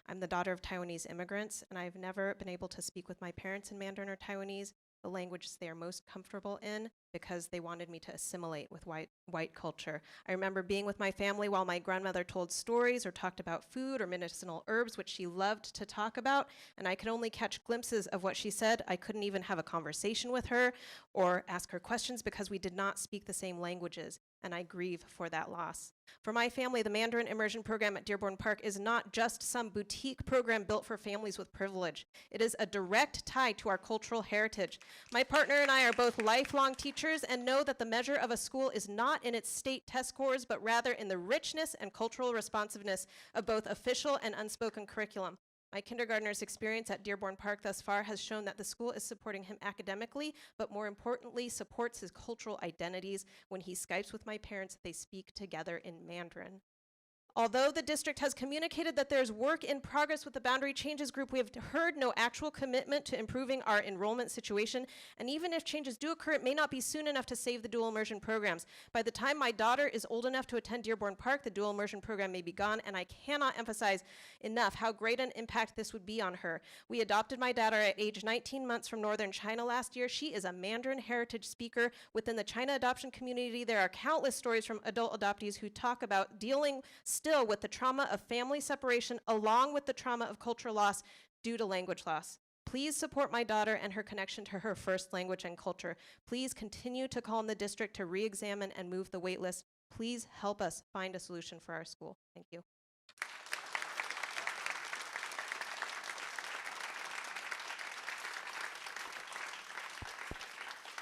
S4: I'm the daughter of Taiwanese immigrants, and I've never been able to speak with my parents in Mandarin or Taiwanese, the languages they are most comfortable in, because they wanted me to assimilate with white culture. I remember being with my family while my grandmother told stories or talked about food or medicinal herbs, which she loved to talk about, and I could only catch glimpses of what she said. I couldn't even have a conversation with her or ask her questions because we did not speak the same languages, and I grieve for that loss. For my family, the Mandarin Immersion Program at Dearborn Park is not just some boutique program built for families with privilege. It is a direct tie to our cultural heritage. My partner and I are both lifelong teachers and know that the measure of a school is not in its state test scores, but rather in the richness and cultural responsiveness of both official and unspoken curriculum. My kindergartner's experience at Dearborn Park thus far has shown that the school is supporting him academically, but more importantly, supports his cultural identities. When he Skypes with my parents, they speak together in Mandarin. Although the district has communicated that there's work in progress with the Boundary Changes Group, we have heard no actual commitment to improving our enrollment situation. And even if changes do occur, it may not be soon enough to save the dual immersion programs. By the time my daughter is old enough to attend Dearborn Park, the dual immersion program may be gone, and I cannot emphasize enough how great an impact this would be on her. We adopted my daughter at age 19 months from northern China last year. She is a Mandarin heritage speaker. Within the China adoption community, there are countless stories from adult adoptees who talk about dealing still with the trauma of family separation along with the trauma of cultural loss due to language loss. Please support my daughter and her connection to her first language and culture. Please continue to call on the district to re-examine and move the wait list. Please help us find a solution for our school. Thank you.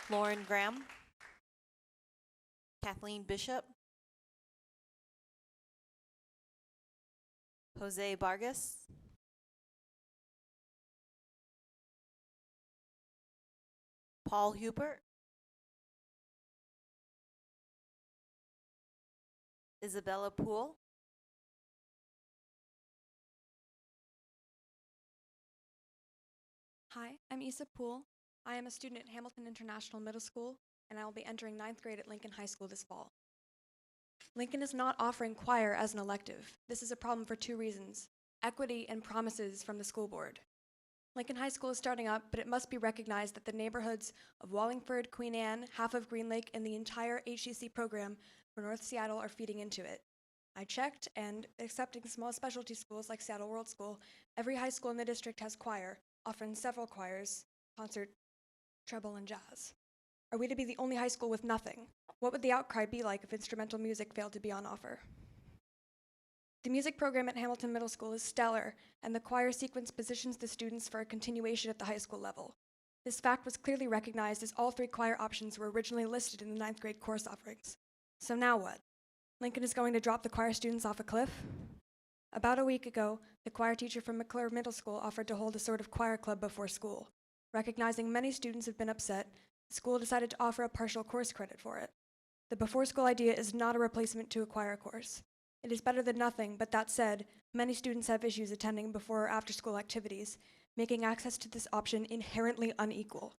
S20: Lauren Graham. Kathleen Bishop. Jose Vargas. Paul Hubert. Isabella Poole.
S12: Hi, I'm Issa Poole. I am a student at Hamilton International Middle School, and I will be entering 9th grade at Lincoln High School this fall. Lincoln is not offering choir as an elective. This is a problem for two reasons: equity and promises from the school board. Lincoln High School is starting up, but it must be recognized that the neighborhoods of Wallingford, Queen Anne, half of Green Lake, and the entire HCC program for North Seattle are feeding into it. I checked, and excepting small specialty schools like Seattle World School, every high school in the district has choir, often several choirs, concert, treble, and jazz. Are we to be the only high school with nothing? What would the outcry be like if instrumental music failed to be on offer? The music program at Hamilton Middle School is stellar, and the choir sequence positions the students for a continuation at the high school level. This fact was clearly recognized as all 3 choir options were originally listed in the 9th grade course offerings. So now what? Lincoln is going to drop the choir students off a cliff? About a week ago, the choir teacher from McClure Middle School offered to hold a sort of choir club before school. Recognizing many students have been upset, the school decided to offer a partial course credit for it. The before school idea is not a replacement to a choir course. It is better than nothing, but that said, many students have issues attending before or after school activities, making access to this option inherently unequal.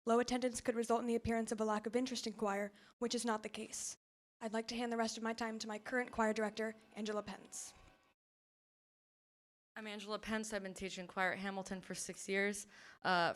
S12: Low attendance could result in the appearance of a lack of interest in choir, which is not the case. I'd like to hand the rest of my time to my current choir director, Angela Pence.
S9: I'm Angela Pence. I've been teaching choir at Hamilton for 6 years.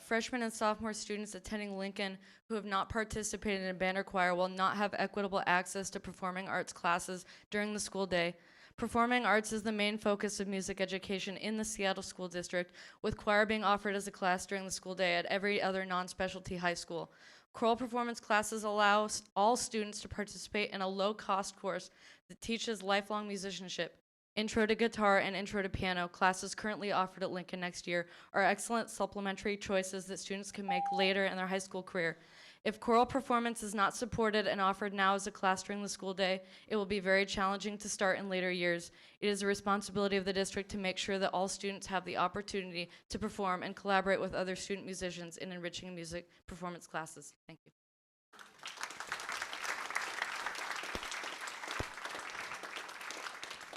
S9: Freshman and sophomore students attending Lincoln who have not participated in band or choir will not have equitable access to performing arts classes during the school day. Performing arts is the main focus of music education in the Seattle School District, with choir being offered as a class during the school day at every other non-specialty high school. Choral performance classes allow all students to participate in a low-cost course that teaches lifelong musicianship. Intro to Guitar and Intro to Piano, classes currently offered at Lincoln next year, are excellent supplementary choices that students can make later in their high school career. If choral performance is not supported and offered now as a class during the school day, it will be very challenging to start in later years. It is a responsibility of the district to make sure that all students have the opportunity to perform and collaborate with other student musicians in enriching music performance classes. Thank you.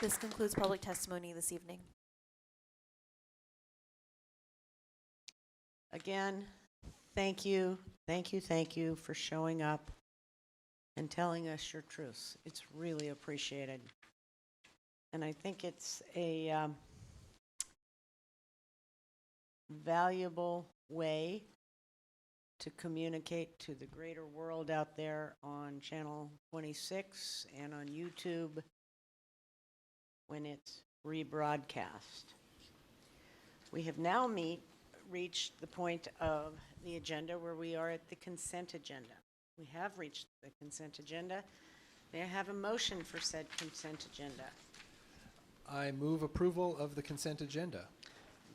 S20: This concludes public testimony this evening.
S1: Again, thank you for showing up and telling us your truths. It's really appreciated. And I think it's a valuable way to communicate to the greater world out there on Channel 26 and on YouTube when it's rebroadcast. We have now reached the point of the agenda where we are at the consent agenda. We have reached the consent agenda. May I have a motion for said consent agenda?
S15: I move approval of the consent agenda.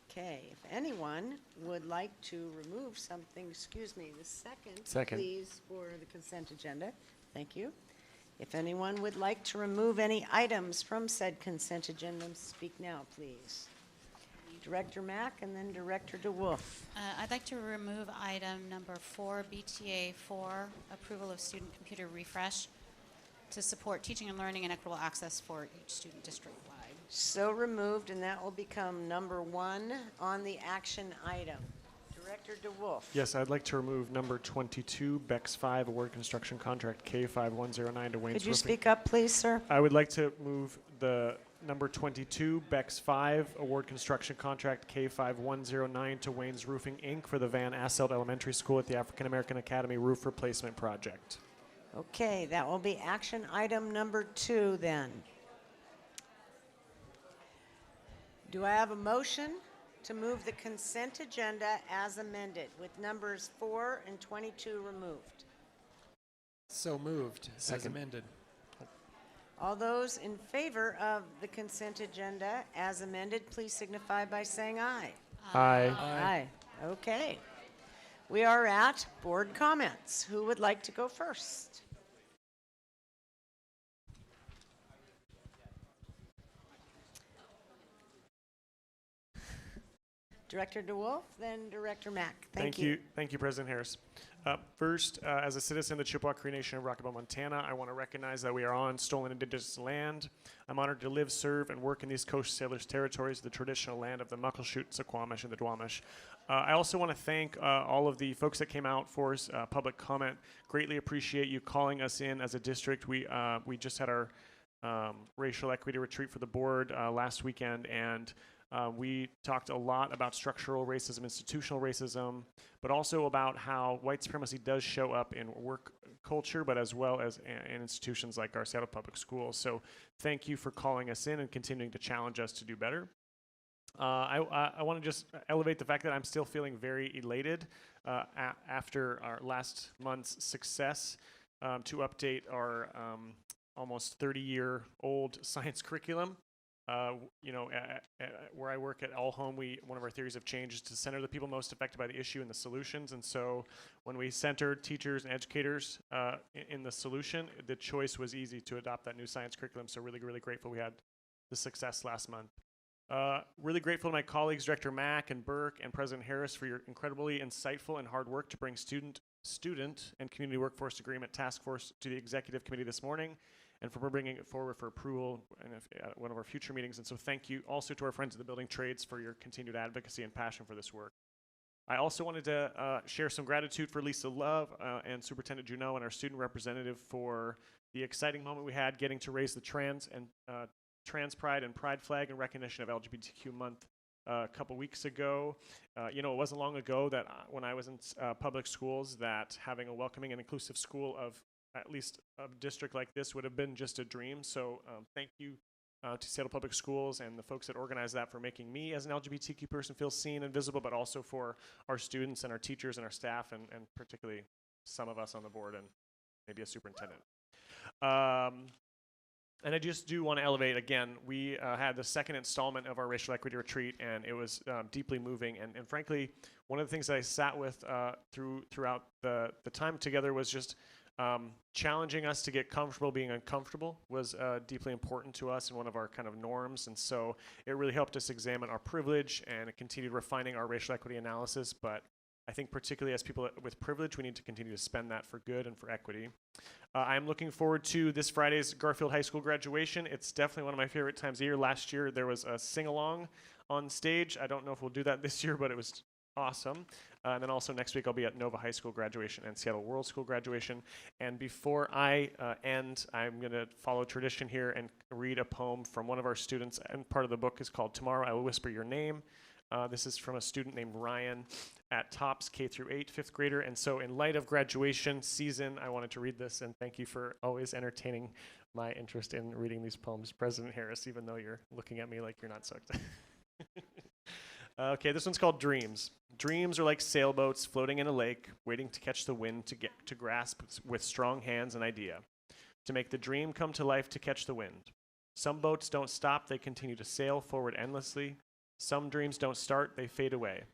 S1: Okay, if anyone would like to remove something, excuse me, the second, please, for the consent agenda. Thank you. If anyone would like to remove any items from said consent agenda, speak now, please. Director Mack and then Director DeWolf.
S21: I'd like to remove item number 4, BTA 4, approval of student computer refresh to support teaching and learning and equitable access for each student district-wide.
S1: So removed, and that will become number 1 on the action item. Director DeWolf.
S23: Yes, I'd like to remove number 22, BEX 5, award construction contract K5109 to Wayne's
S1: Could you
S23: Roofing.
S1: speak up, please, sir?
S23: I would like to move the number 22, BEX 5, award construction contract K5109 to Wayne's Roofing, Inc. for the Van Asselt Elementary School at the African American Academy roof replacement project.
S1: Okay, that will be action item number 2 then. Do I have a motion to move the consent agenda as amended with numbers 4 and 22 removed?
S15: So moved, as amended.
S1: All those in favor of the consent agenda as amended, please signify by saying aye.
S23: Aye.
S1: Aye. Okay. We are at board comments. Who would like to go first? Director DeWolf, then Director Mack. Thank you.
S23: Thank you, President Harris. First, as a citizen of the Chippewa Cree Nation of Rockabelle, Montana, I want to recognize that we are on stolen Indigenous land. I'm honored to live, serve, and work in these Coast Salish territories, the traditional land of the Muckleshoot, Suquamish, and the Duwamish. I also want to thank all of the folks that came out for public comment. Greatly appreciate you calling us in as a district. We just had our racial equity retreat for the board last weekend, and We talked a lot about structural racism, institutional racism, but also about how white supremacy does show up in work culture, but as well as in institutions like our Seattle Public Schools. So thank you for calling us in and continuing to challenge us to do better. I want to just elevate the fact that I'm still feeling very elated after our last month's success to update our almost 30-year-old science curriculum. Where I work at All Home, one of our theories of change is to center the people most affected by the issue and the solutions. And so when we centered teachers and educators in the solution, the choice was easy to adopt that new science curriculum. So really, really grateful we had the success last month. Really grateful to my colleagues, Director Mack and Burke and President Harris, for your incredibly insightful and hard work to bring student and community workforce agreement task force to the executive committee this morning, and for bringing it forward for approval in one of our future meetings. And so thank you also to our friends of the building trades for your continued advocacy and passion for this work. I also wanted to share some gratitude for Lisa Love and Superintendent Juneau and our student representative for the exciting moment we had getting to raise the trans pride and pride flag in recognition of LGBTQ month a couple weeks ago. It wasn't long ago that when I was in public schools that having a welcoming and inclusive school of at least a district like this would have been just a dream. So thank you to Seattle Public Schools and the folks that organized that for making me as an LGBTQ person feel seen and visible, but also for our students and our teachers and our staff and particularly some of us on the board and maybe a superintendent. And I just do want to elevate again, we had the second installment of our racial equity retreat, and it was deeply moving. And frankly, one of the things that I sat with throughout the time together was just challenging us to get comfortable being uncomfortable was deeply important to us and one of our kind of norms. And so it really helped us examine our privilege and continued refining our racial equity analysis. But I think particularly as people with privilege, we need to continue to spend that for good and for equity. I'm looking forward to this Friday's Garfield High School graduation. It's definitely one of my favorite times of year. Last year there was a sing-along on stage. I don't know if we'll do that this year, but it was awesome. And then also next week I'll be at Nova High School graduation and Seattle World School graduation. And before I end, I'm going to follow tradition here and read a poem from one of our students. And part of the book is called Tomorrow I Will Whisper Your Name. This is from a student named Ryan at TOPS K-8, fifth grader. And so in light of graduation season, I wanted to read this, and thank you for always entertaining my interest in reading these poems, President Harris, even though you're looking at me like you're not sucked. Okay, this one's called Dreams. Dreams are like sailboats floating in a lake, waiting to catch the wind to grasp with strong hands an idea, to make the dream come to life to catch the wind. Some boats don't stop, they continue to sail forward endlessly. Some dreams don't start, they fade away.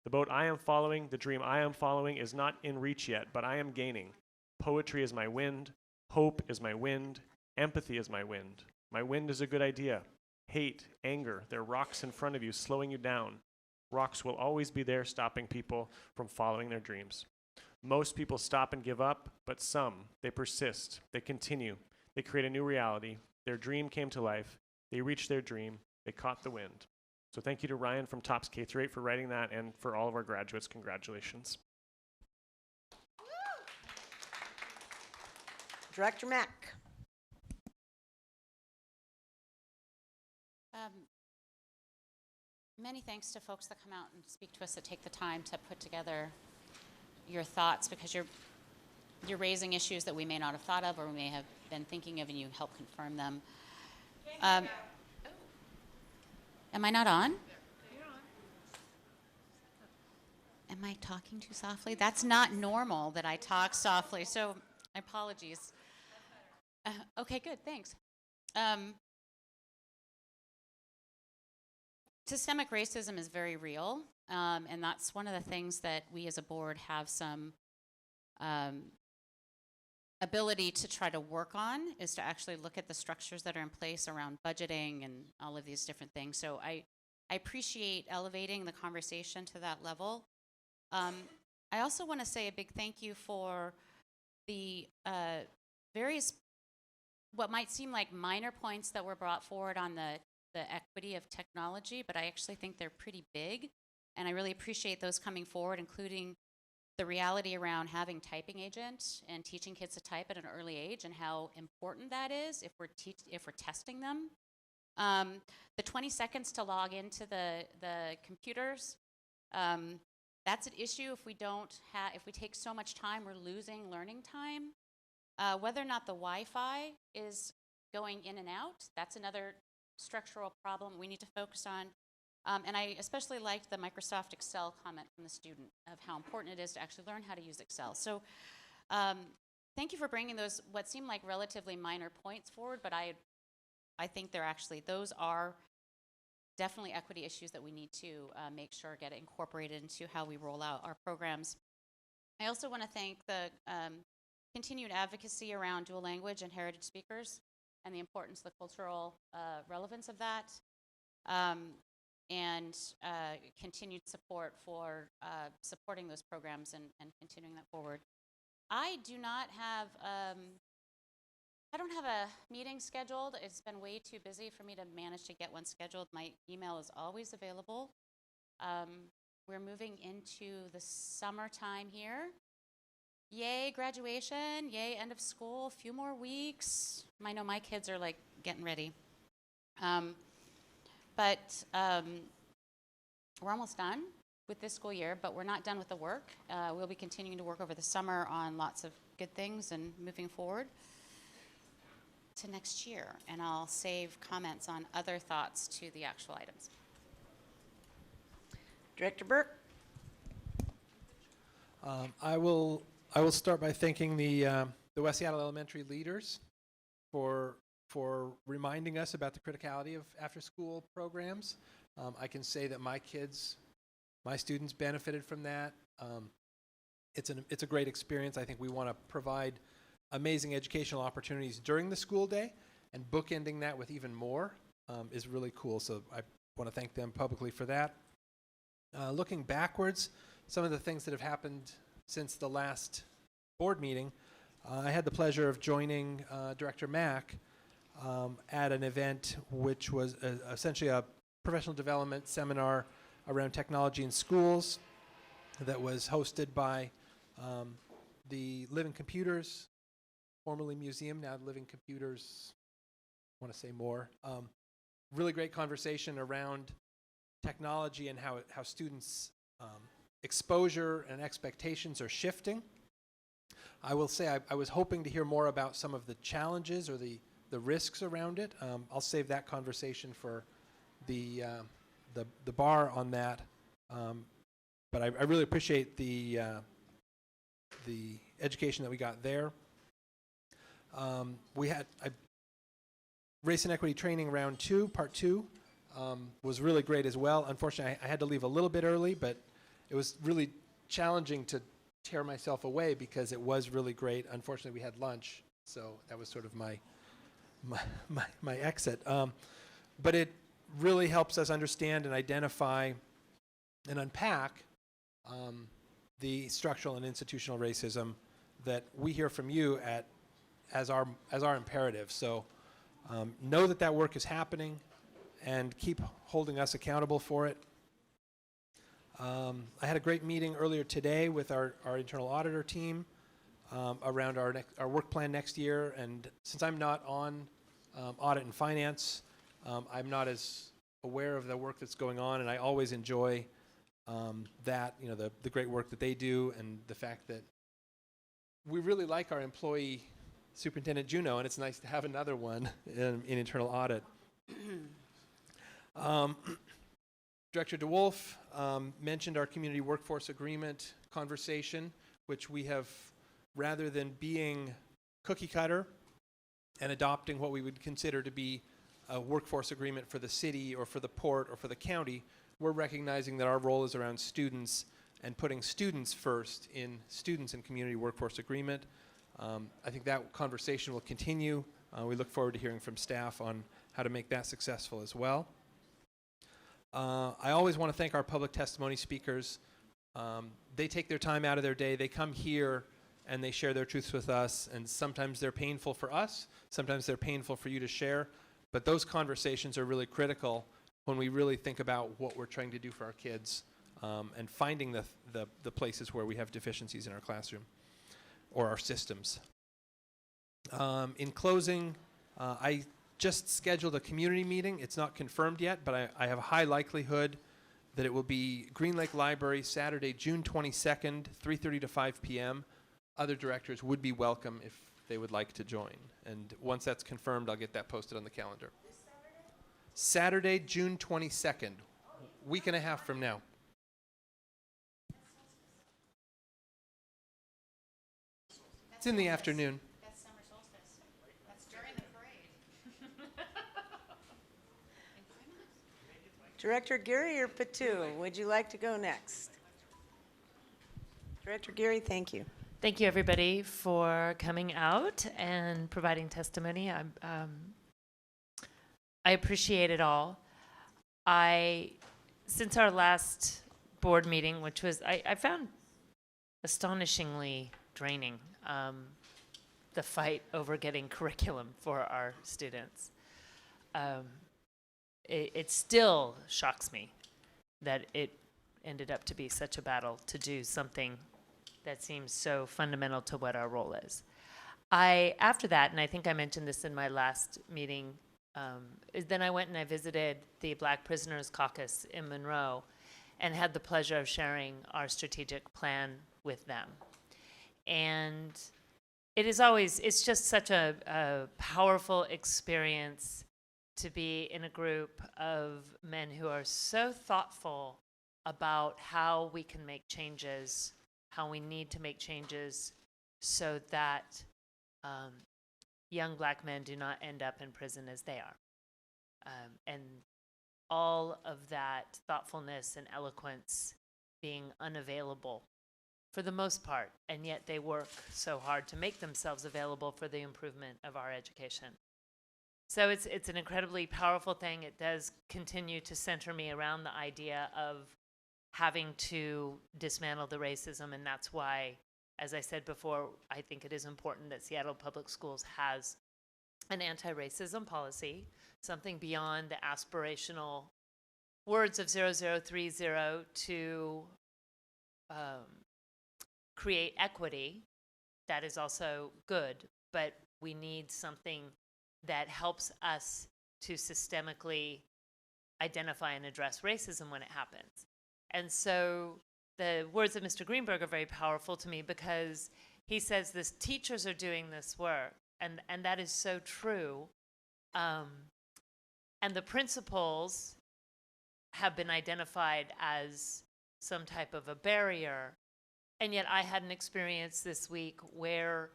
S23: The boat I am following, the dream I am following is not in reach yet, but I am gaining. Poetry is my wind, hope is my wind, empathy is my wind. My wind is a good idea. Hate, anger, they're rocks in front of you, slowing you down. Rocks will always be there, stopping people from following their dreams. Most people stop and give up, but some, they persist, they continue, they create a new reality. Their dream came to life, they reached their dream, they caught the wind. So thank you to Ryan from TOPS K-8 for writing that, and for all of our graduates, congratulations.
S1: Director Mack.
S21: Many thanks to folks that come out and speak to us, that take the time to put together your thoughts, because you're raising issues that we may not have thought of or we may have been thinking of, and you help confirm them. Am I not on? Am I talking too softly? That's not normal that I talk softly, so apologies. Okay, good, thanks. Systemic racism is very real, and that's one of the things that we as a board have some ability to try to work on, is to actually look at the structures that are in place around budgeting and all of these different things. So I appreciate elevating the conversation to that level. I also want to say a big thank you for the various, what might seem like minor points that were brought forward on the equity of technology, but I actually think they're pretty big, and I really appreciate those coming forward, including the reality around having typing agent and teaching kids to type at an early age, and how important that is if we're testing them. The 20 seconds to log into the computers, that's an issue. If we take so much time, we're losing learning time. Whether or not the Wi-Fi is going in and out, that's another structural problem we need to focus on. And I especially liked the Microsoft Excel comment from the student of how important it is to actually learn how to use Excel. So thank you for bringing those, what seem like relatively minor points forward, but I think those are definitely equity issues that we need to make sure get incorporated into how we roll out our programs. I also want to thank the continued advocacy around dual language and heritage speakers and the importance, the cultural relevance of that, and continued support for supporting those programs and continuing that forward. I don't have a meeting scheduled. It's been way too busy for me to manage to get one scheduled. My email is always available. We're moving into the summertime here. Yay, graduation. Yay, end of school. A few more weeks. I know my kids are like getting ready. But we're almost done with this school year, but we're not done with the work. We'll be continuing to work over the summer on lots of good things and moving forward to next year. And I'll save comments on other thoughts to the actual items.
S1: Director Burke?
S15: I will start by thanking the West Seattle Elementary leaders for reminding us about the criticality of after-school programs. I can say that my students benefited from that. It's a great experience. I think we want to provide amazing educational opportunities during the school day, and bookending that with even more is really cool. So I want to thank them publicly for that. Looking backwards, some of the things that have happened since the last board meeting, I had the pleasure of joining Director Mack at an event which was essentially a professional development seminar around technology in schools that was hosted by the Living Computers, formerly museum, now Living Computers, I want to say more. Really great conversation around technology and how students' exposure and expectations are shifting. I will say I was hoping to hear more about some of the challenges or the risks around it. I'll save that conversation for the bar on that. But I really appreciate the education that we got there. We had Race and Equity Training Round 2, Part 2, was really great as well. Unfortunately, I had to leave a little bit early, but it was really challenging to tear myself away because it was really great. Unfortunately, we had lunch, so that was sort of my exit. But it really helps us understand and identify and unpack the structural and institutional racism that we hear from you as our imperative. So know that work is happening and keep holding us accountable for it. I had a great meeting earlier today with our internal auditor team around our work plan next year. And since I'm not on Audit and Finance, I'm not as aware of the work that's going on, and I always enjoy that, the great work that they do, and the fact that we really like our employee Superintendent Juno, and it's nice to have another one in internal audit. Director DeWolf mentioned our community workforce agreement conversation, which we have, rather than being cookie cutter and adopting what we would consider to be a workforce agreement for the city or for the port or for the county, we're recognizing that our role is around students and putting students first in students and community workforce agreement. I think that conversation will continue. We look forward to hearing from staff on how to make that successful as well. I always want to thank our public testimony speakers. They take their time out of their day. They come here and they share their truths with us, and sometimes they're painful for us, sometimes they're painful for you to share, but those conversations are really critical when we really think about what we're trying to do for our kids and finding the places where we have deficiencies in our classroom or our systems. In closing, I just scheduled a community meeting. It's not confirmed yet, but I have a high likelihood that it will be Green Lake Library, Saturday, June 22nd, 3:30 to 5 p.m. Other directors would be welcome if they would like to join. And once that's confirmed, I'll get that posted on the calendar. Saturday, June 22nd, week and a half from now. It's in the afternoon.
S21: That's summer solstice. That's during the parade.
S1: Director Geary or Patu, would you like to go next? Director Geary, thank you.
S5: Thank you, everybody, for coming out and providing testimony. I appreciate it all. Since our last board meeting, which was, I found astonishingly draining, the fight over getting curriculum for our students. It still shocks me that it ended up to be such a battle to do something that seems so fundamental to what our role is. After that, and I think I mentioned this in my last meeting, then I went and I visited the Black Prisoners Caucus in Monroe and had the pleasure of sharing our strategic plan with them. And it's just such a powerful experience to be in a group of men who are so thoughtful about how we can make changes, how we need to make changes so that young Black men do not end up in prison as they are. And all of that thoughtfulness and eloquence being unavailable for the most part, and yet they work so hard to make themselves available for the improvement of our education. So it's an incredibly powerful thing. It does continue to center me around the idea of having to dismantle the racism, and that's why, as I said before, I think it is important that Seattle Public Schools has an anti-racism policy, something beyond the aspirational words of 0030 to create equity. That is also good, but we need something that helps us to systemically identify and address racism when it happens. And so the words of Mr. Greenberg are very powerful to me because he says this teachers are doing this work, and that is so true. And the principals have been identified as some type of a barrier, and yet I had an experience this week where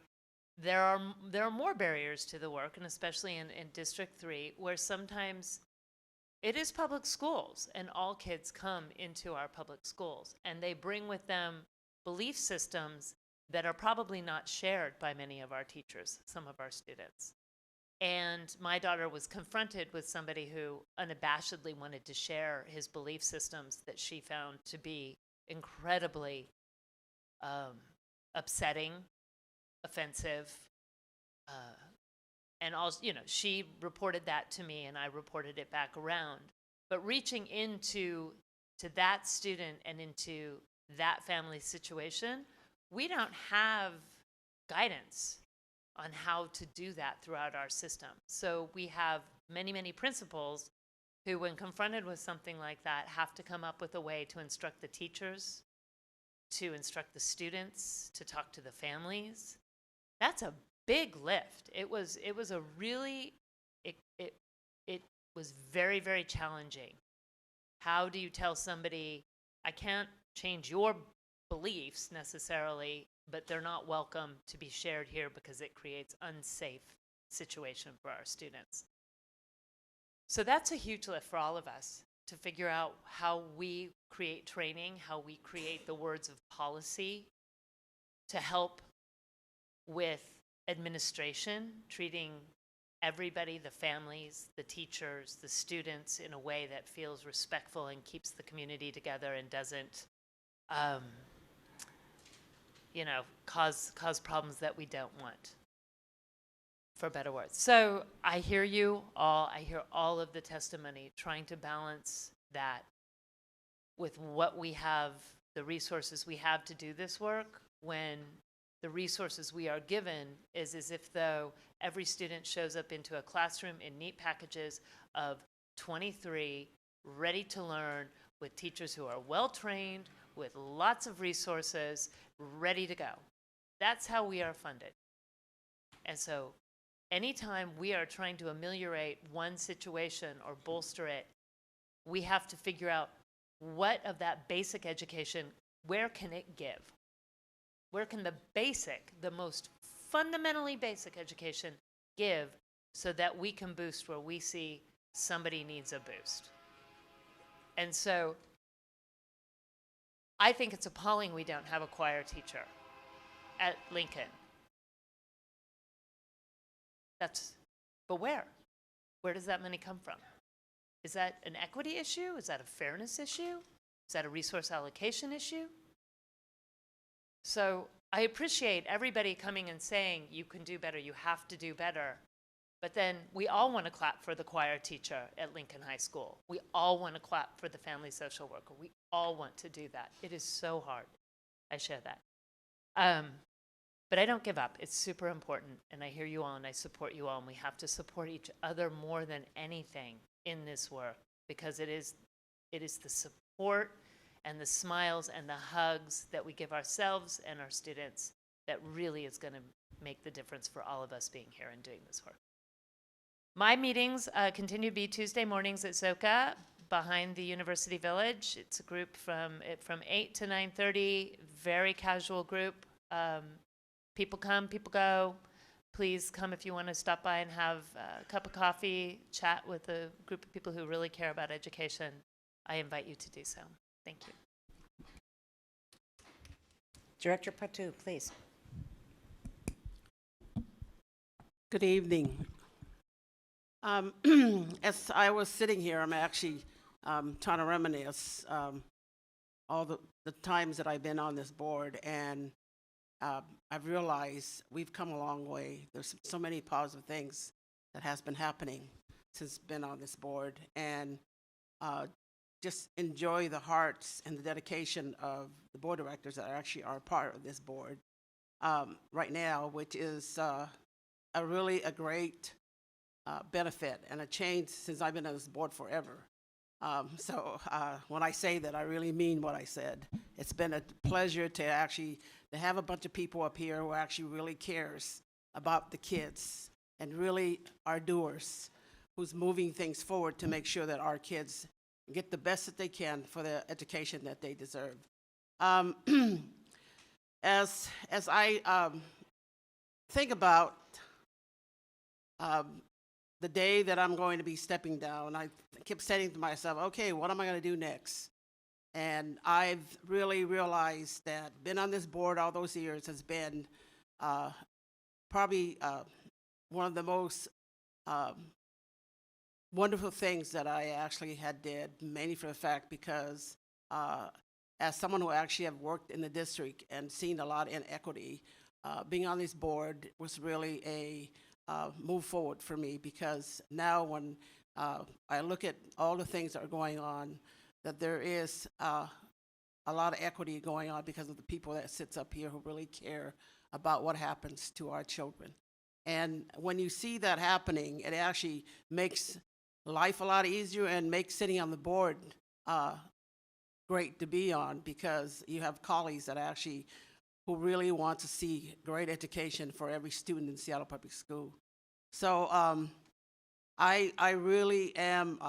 S5: there are more barriers to the work, and especially in District 3, where sometimes it is public schools, and all kids come into our public schools, and they bring with them belief systems that are probably not shared by many of our teachers, some of our students. And my daughter was confronted with somebody who unabashedly wanted to share his belief systems that she found to be incredibly upsetting, offensive, and also, she reported that to me and I reported it back around. But reaching into that student and into that family situation, we don't have guidance on how to do that throughout our system. So we have many, many principals who, when confronted with something like that, have to come up with a way to instruct the teachers, to instruct the students, to talk to the families. That's a big lift. It was a really, it was very, very challenging. How do you tell somebody, I can't change your beliefs necessarily, but they're not welcome to be shared here because it creates unsafe situation for our students. So that's a huge lift for all of us to figure out how we create training, how we create the words of policy to help with administration, treating everybody, the families, the teachers, the students in a way that feels respectful and keeps the community together and doesn't cause problems that we don't want, for better words. So I hear you all. I hear all of the testimony, trying to balance that with what we have, the resources we have to do this work, when the resources we are given is as if though every student shows up into a classroom in neat packages of 23, ready to learn, with teachers who are well-trained, with lots of resources, ready to go. That's how we are funded. And so anytime we are trying to ameliorate one situation or bolster it, we have to figure out what of that basic education, where can it give? Where can the basic, the most fundamentally basic education give so that we can boost where we see somebody needs a boost? And so I think it's appalling we don't have a choir teacher at Lincoln. But where? Where does that money come from? Is that an equity issue? Is that a fairness issue? Is that a resource allocation issue? So I appreciate everybody coming and saying, you can do better, you have to do better. But then we all want to clap for the choir teacher at Lincoln High School. We all want to clap for the family social worker. We all want to do that. It is so hard. I share that. But I don't give up. It's super important. And I hear you all and I support you all. And we have to support each other more than anything in this work, because it is the support and the smiles and the hugs that we give ourselves and our students that really is going to make the difference for all of us being here and doing this work. My meetings continue to be Tuesday mornings at Zoka behind the University Village. It's a group from 8 to 9:30, very casual group. People come, people go. Please come if you want to stop by and have a cup of coffee, chat with a group of people who really care about education. I invite you to do so. Thank you.
S1: Director Patu, please.
S3: Good evening. As I was sitting here, I'm actually trying to reminisce all the times that I've been on this board, and I've realized we've come a long way. There's so many positive things that has been happening since been on this board, and just enjoy the hearts and the dedication of the board directors that actually are part of this board right now, which is a great benefit and a change since I've been on this board forever. So when I say that, I really mean what I said. It's been a pleasure to have a bunch of people up here who actually really cares about the kids and really are doers, who's moving things forward to make sure that our kids get the best that they can for the education that they deserve. As I think about the day that I'm going to be stepping down, I kept saying to myself, okay, what am I going to do next? And I've really realized that being on this board all those years has been probably one of the most wonderful things that I actually did, mainly for the fact because as someone who actually have worked in the district and seen a lot of inequity, being on this board was really a move forward for me, because now when I look at all the things that are going on, that there is a lot of equity going on because of the people that sits up here who really care about what happens to our children. And when you see that happening, it actually makes life a lot easier and makes sitting on the board great to be on, because you have colleagues that actually who really want to see great education for every student in Seattle Public School. So I really am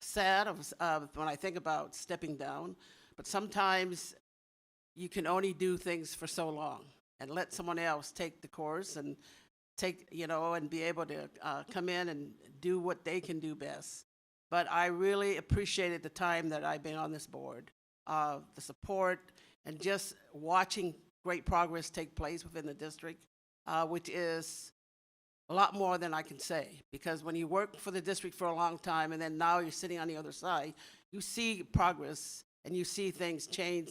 S3: sad when I think about stepping down, but sometimes you can only do things for so long and let someone else take the course and and be able to come in and do what they can do best. But I really appreciated the time that I've been on this board, the support, and just watching great progress take place within the district, which is a lot more than I can say, because when you work for the district for a long time and then now you're sitting on the other side, you see progress and you see things change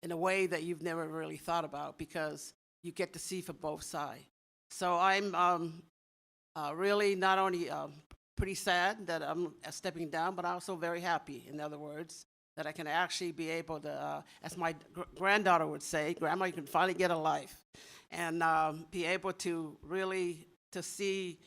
S3: in a way that you've never really thought about, because you get to see from both sides. So I'm really not only pretty sad that I'm stepping down, but also very happy, in other words, that I can actually be able to, as my granddaughter would say, Grandma, you can finally get a life, and be able to really to see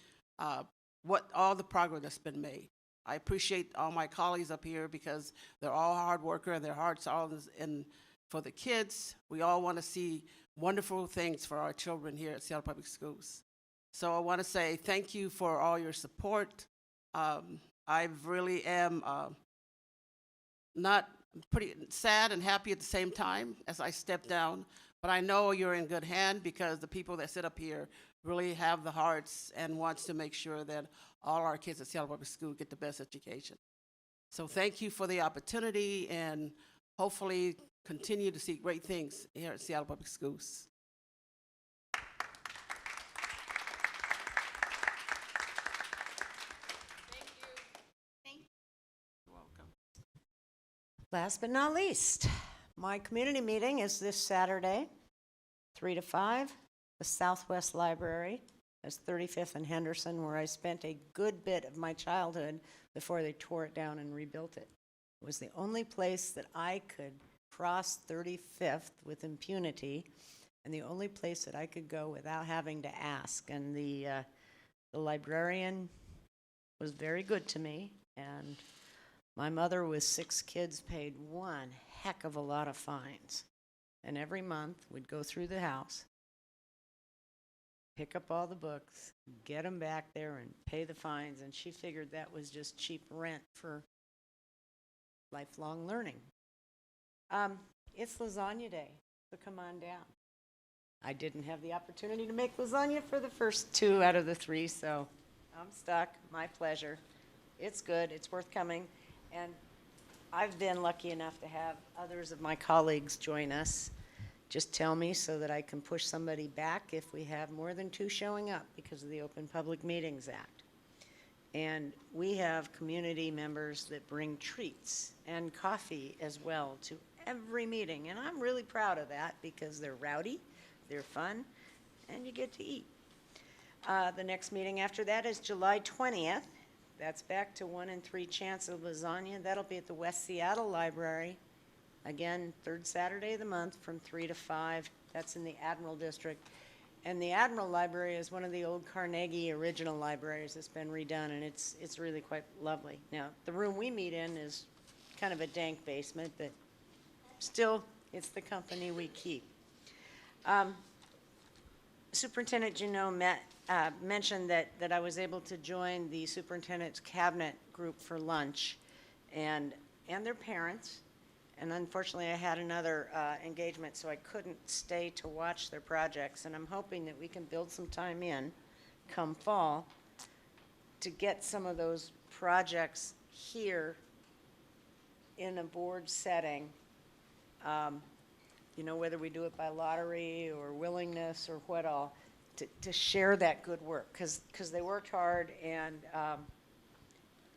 S3: what all the progress that's been made. I appreciate all my colleagues up here because they're all hard workers and their hearts are all in for the kids. We all want to see wonderful things for our children here at Seattle Public Schools. So I want to say thank you for all your support. I really am not pretty sad and happy at the same time as I step down, but I know you're in good hand because the people that sit up here really have the hearts and wants to make sure that all our kids at Seattle Public School get the best education. So thank you for the opportunity, and hopefully continue to see great things here at Seattle Public Schools.
S1: Last but not least, my community meeting is this Saturday, 3 to 5, the Southwest Library. That's 35th and Henderson, where I spent a good bit of my childhood before they tore it down and rebuilt it. It was the only place that I could cross 35th with impunity, and the only place that I could go without having to ask. And the librarian was very good to me, and my mother with 6 kids paid one heck of a lot of fines. And every month we'd go through the house, pick up all the books, get them back there and pay the fines. And she figured that was just cheap rent for lifelong learning. It's lasagna day, so come on down. I didn't have the opportunity to make lasagna for the first 2 out of the 3, so I'm stuck. My pleasure. It's good. It's worth coming. And I've been lucky enough to have others of my colleagues join us. Just tell me so that I can push somebody back if we have more than 2 showing up because of the Open Public Meetings Act. And we have community members that bring treats and coffee as well to every meeting. And I'm really proud of that because they're rowdy, they're fun, and you get to eat. The next meeting after that is July 20th. That's back to 1 in 3 chance of lasagna. That'll be at the West Seattle Library. Again, 3rd Saturday of the month from 3 to 5. That's in the Admiral District. And the Admiral Library is one of the old Carnegie original libraries that's been redone, and it's really quite lovely. Now, the room we meet in is kind of a dank basement, but still, it's the company we keep. Superintendent Juneau mentioned that I was able to join the superintendent's cabinet group for lunch, and their parents. And unfortunately, I had another engagement, so I couldn't stay to watch their projects. And I'm hoping that we can build some time in, come fall, to get some of those projects here in a board setting. You know, whether we do it by lottery or willingness or what all, to share that good work, because they worked hard, and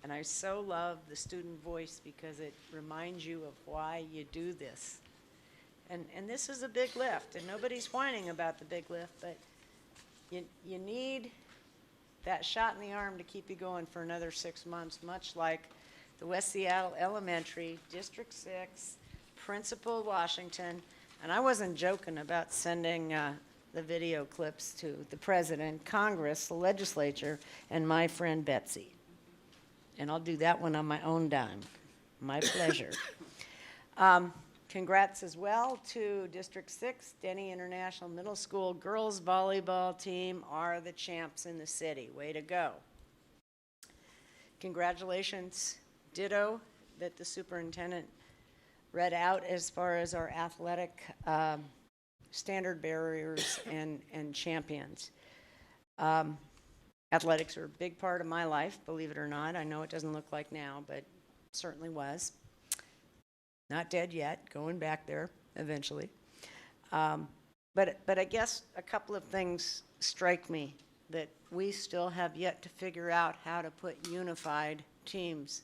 S1: I so love the student voice because it reminds you of why you do this. And this is a big lift, and nobody's whining about the big lift, but you need that shot in the arm to keep you going for another 6 months, much like the West Seattle Elementary, District 6, Principal Washington. And I wasn't joking about sending the video clips to the president, Congress, the legislature, and my friend Betsy. And I'll do that one on my own dime. My pleasure. Congrats as well to District 6, Denny International Middle School girls volleyball team are the champs in the city. Way to go. Congratulations, ditto, that the superintendent read out as far as our athletic standard bearers and champions. Athletics are a big part of my life, believe it or not. I know it doesn't look like now, but it certainly was. Not dead yet, going back there eventually. But I guess a couple of things strike me that we still have yet to figure out how to put unified teams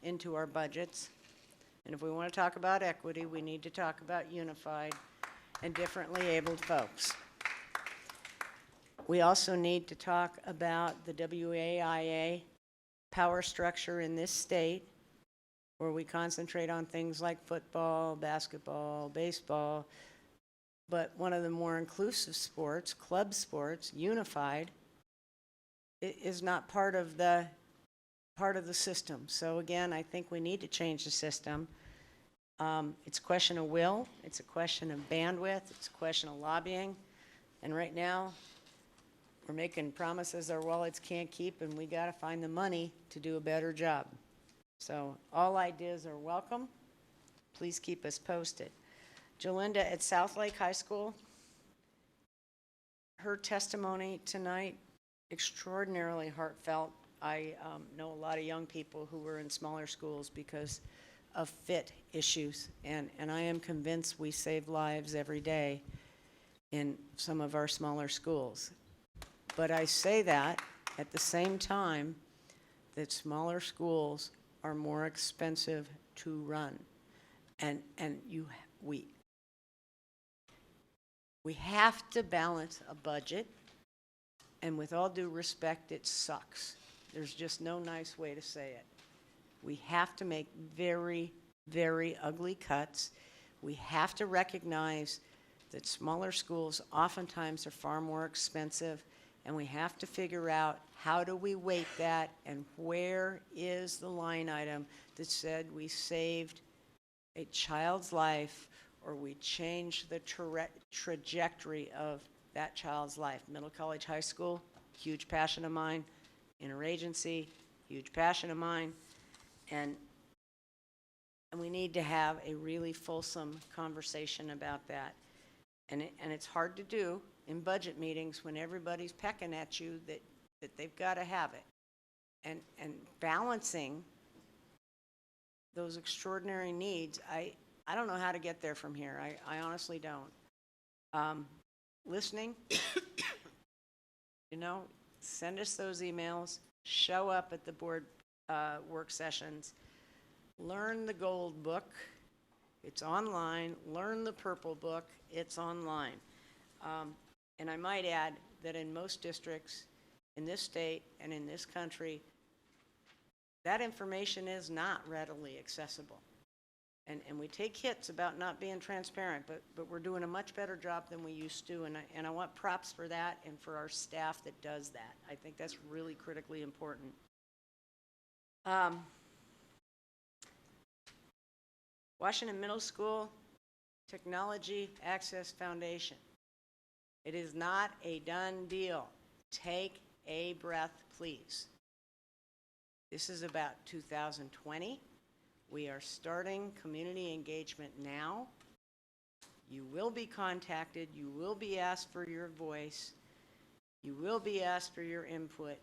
S1: into our budgets. And if we want to talk about equity, we need to talk about unified and differently abled folks. We also need to talk about the WAIA power structure in this state where we concentrate on things like football, basketball, baseball, but one of the more inclusive sports, club sports, unified, is not part of the system. So again, I think we need to change the system. It's a question of will, it's a question of bandwidth, it's a question of lobbying, and right now we're making promises our wallets can't keep, and we got to find the money to do a better job. So all ideas are welcome. Please keep us posted. Jolinda at South Lake High School, her testimony tonight, extraordinarily heartfelt. I know a lot of young people who were in smaller schools because of fit issues, and I am convinced we save lives every day in some of our smaller schools. But I say that at the same time that smaller schools are more expensive to run, and we have to balance a budget, and with all due respect, it sucks. There's just no nice way to say it. We have to make very, very ugly cuts. We have to recognize that smaller schools oftentimes are far more expensive, and we have to figure out how do we weight that, and where is the line item that said we saved a child's life or we changed the trajectory of that child's life. Middle College High School, huge passion of mine. Interagency, huge passion of mine. And we need to have a really fulsome conversation about that. And it's hard to do in budget meetings when everybody's pecking at you that they've got to have it. And balancing those extraordinary needs, I don't know how to get there from here. I honestly don't. Listening, send us those emails, show up at the board work sessions, learn the gold book, it's online, learn the purple book, it's online. And I might add that in most districts in this state and in this country, that information is not readily accessible. And we take hits about not being transparent, but we're doing a much better job than we used to, and I want props for that and for our staff that does that. I think that's really critically important. Washington Middle School Technology Access Foundation. It is not a done deal. Take a breath, please. This is about 2020. We are starting community engagement now. You will be contacted. You will be asked for your voice. You will be asked for your input.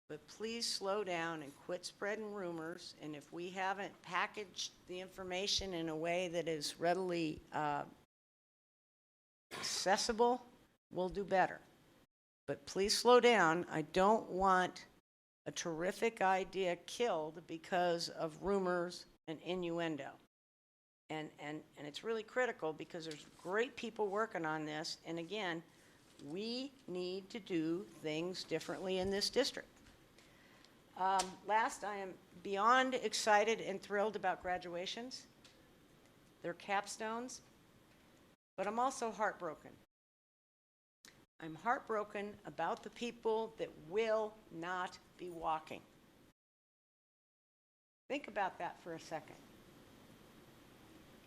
S1: But please slow down and quit spreading rumors. And if we haven't packaged the information in a way that is readily accessible, we'll do better. But please slow down. I don't want a terrific idea killed because of rumors and innuendo. And it's really critical because there's great people working on this. And again, we need to do things differently in this district. Last, I am beyond excited and thrilled about graduations. They're capstones, but I'm also heartbroken. I'm heartbroken about the people that will not be walking. Think about that for a second.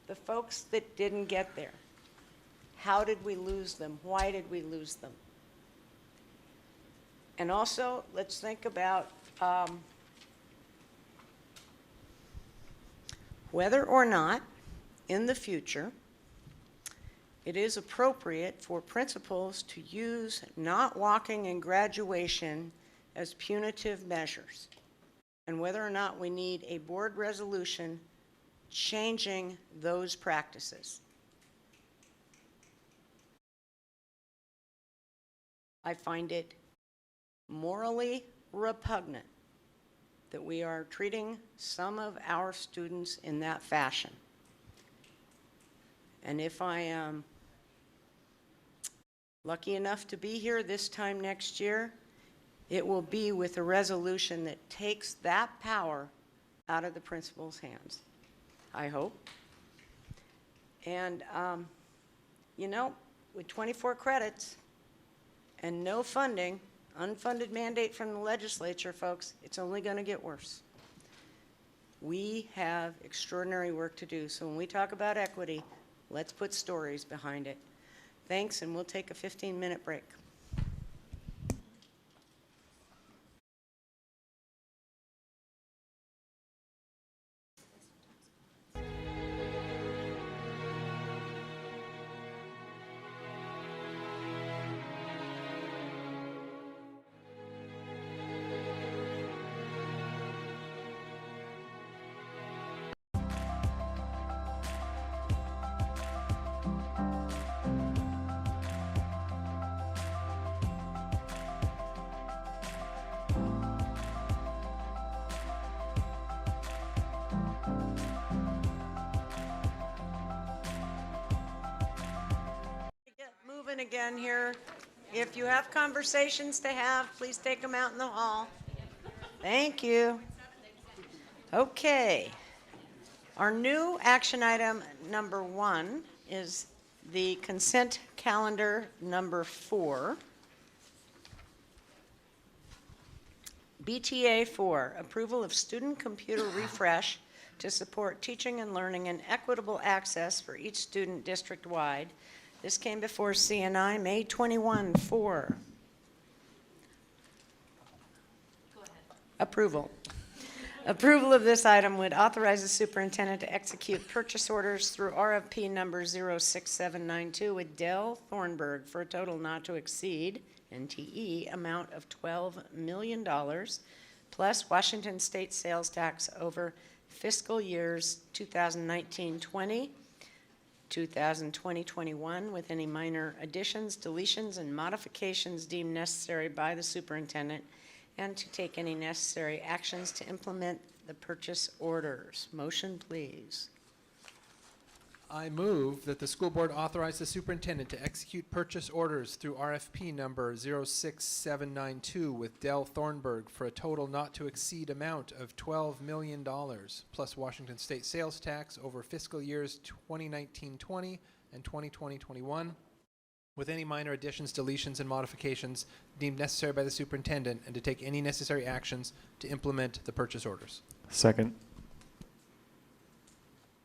S1: The folks that didn't get there. How did we lose them? Why did we lose them? And also, let's think about whether or not in the future it is appropriate for principals to use not walking in graduation as punitive measures, and whether or not we need a board resolution changing those practices. I find it morally repugnant that we are treating some of our students in that fashion. And if I am lucky enough to be here this time next year, it will be with a resolution that takes that power out of the principal's hands. I hope. And, you know, with 24 credits and no funding, unfunded mandate from the legislature, folks, it's only going to get worse. We have extraordinary work to do. So when we talk about equity, let's put stories behind it. Thanks, and we'll take a 15-minute break. Get moving again here. If you have conversations to have, please take them out in the hall. Thank you. Okay. Our new action item number 1 is the consent calendar number 4. BTA 4, approval of student computer refresh to support teaching and learning and equitable access for each student district-wide. This came before CNI May 21, 4. Go ahead. Approval. Approval of this item would authorize the superintendent to execute purchase orders through RFP number 06792 with Dell Thornburg for a total not to exceed NTE amount of $12 million plus Washington State sales tax over fiscal years 2019-20, 2020-21 with any minor additions, deletions, and modifications deemed necessary by the superintendent, and to take any necessary actions to implement the purchase orders. Motion, please.
S15: I move that the school board authorize the superintendent to execute purchase orders through RFP number 06792 with Dell Thornburg for a total not to exceed amount of $12 million plus Washington State sales tax over fiscal years 2019-20 and 2020-21 with any minor additions, deletions, and modifications deemed necessary by the superintendent, and to take any necessary actions to implement the purchase orders.
S23: Second.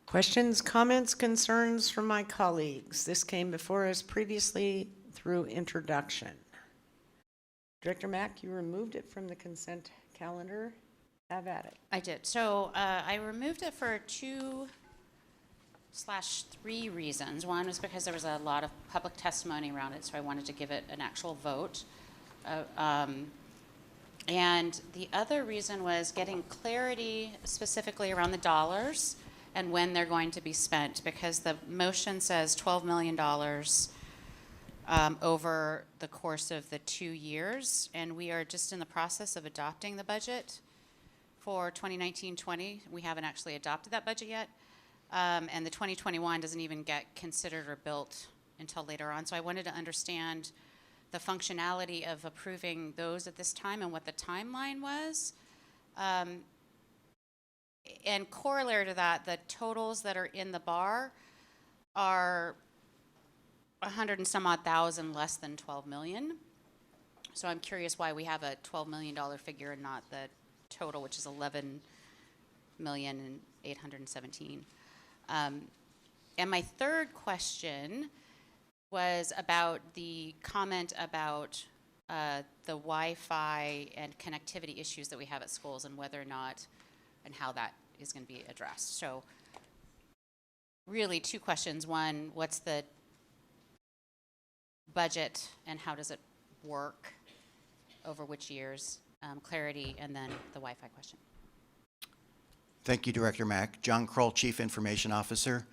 S1: Questions, comments, concerns from my colleagues? This came before us previously through introduction. Director Mack, you removed it from the consent calendar. Have at it.
S21: I did. So I removed it for 2/3 reasons. One was because there was a lot of public testimony around it, so I wanted to give it an actual vote. And the other reason was getting clarity specifically around the dollars and when they're going to be spent, because the motion says $12 million over the course of the 2 years, and we are just in the process of adopting the budget for 2019-20. We haven't actually adopted that budget yet, and the 2021 doesn't even get considered or built until later on. So I wanted to understand the functionality of approving those at this time and what the timeline was. And corollary to that, the totals that are in the bar are 100 and some odd thousand less than 12 million. So I'm curious why we have a $12 million figure and not the total, which is 11,817,000. And my third question was about the comment about the Wi-Fi and connectivity issues that we have at schools and whether or not and how that is going to be addressed. So really 2 questions. One, what's the budget and how does it work over which years? Clarity, and then the Wi-Fi question.
S6: Thank you, Director Mack. John Kroll, Chief Information Officer.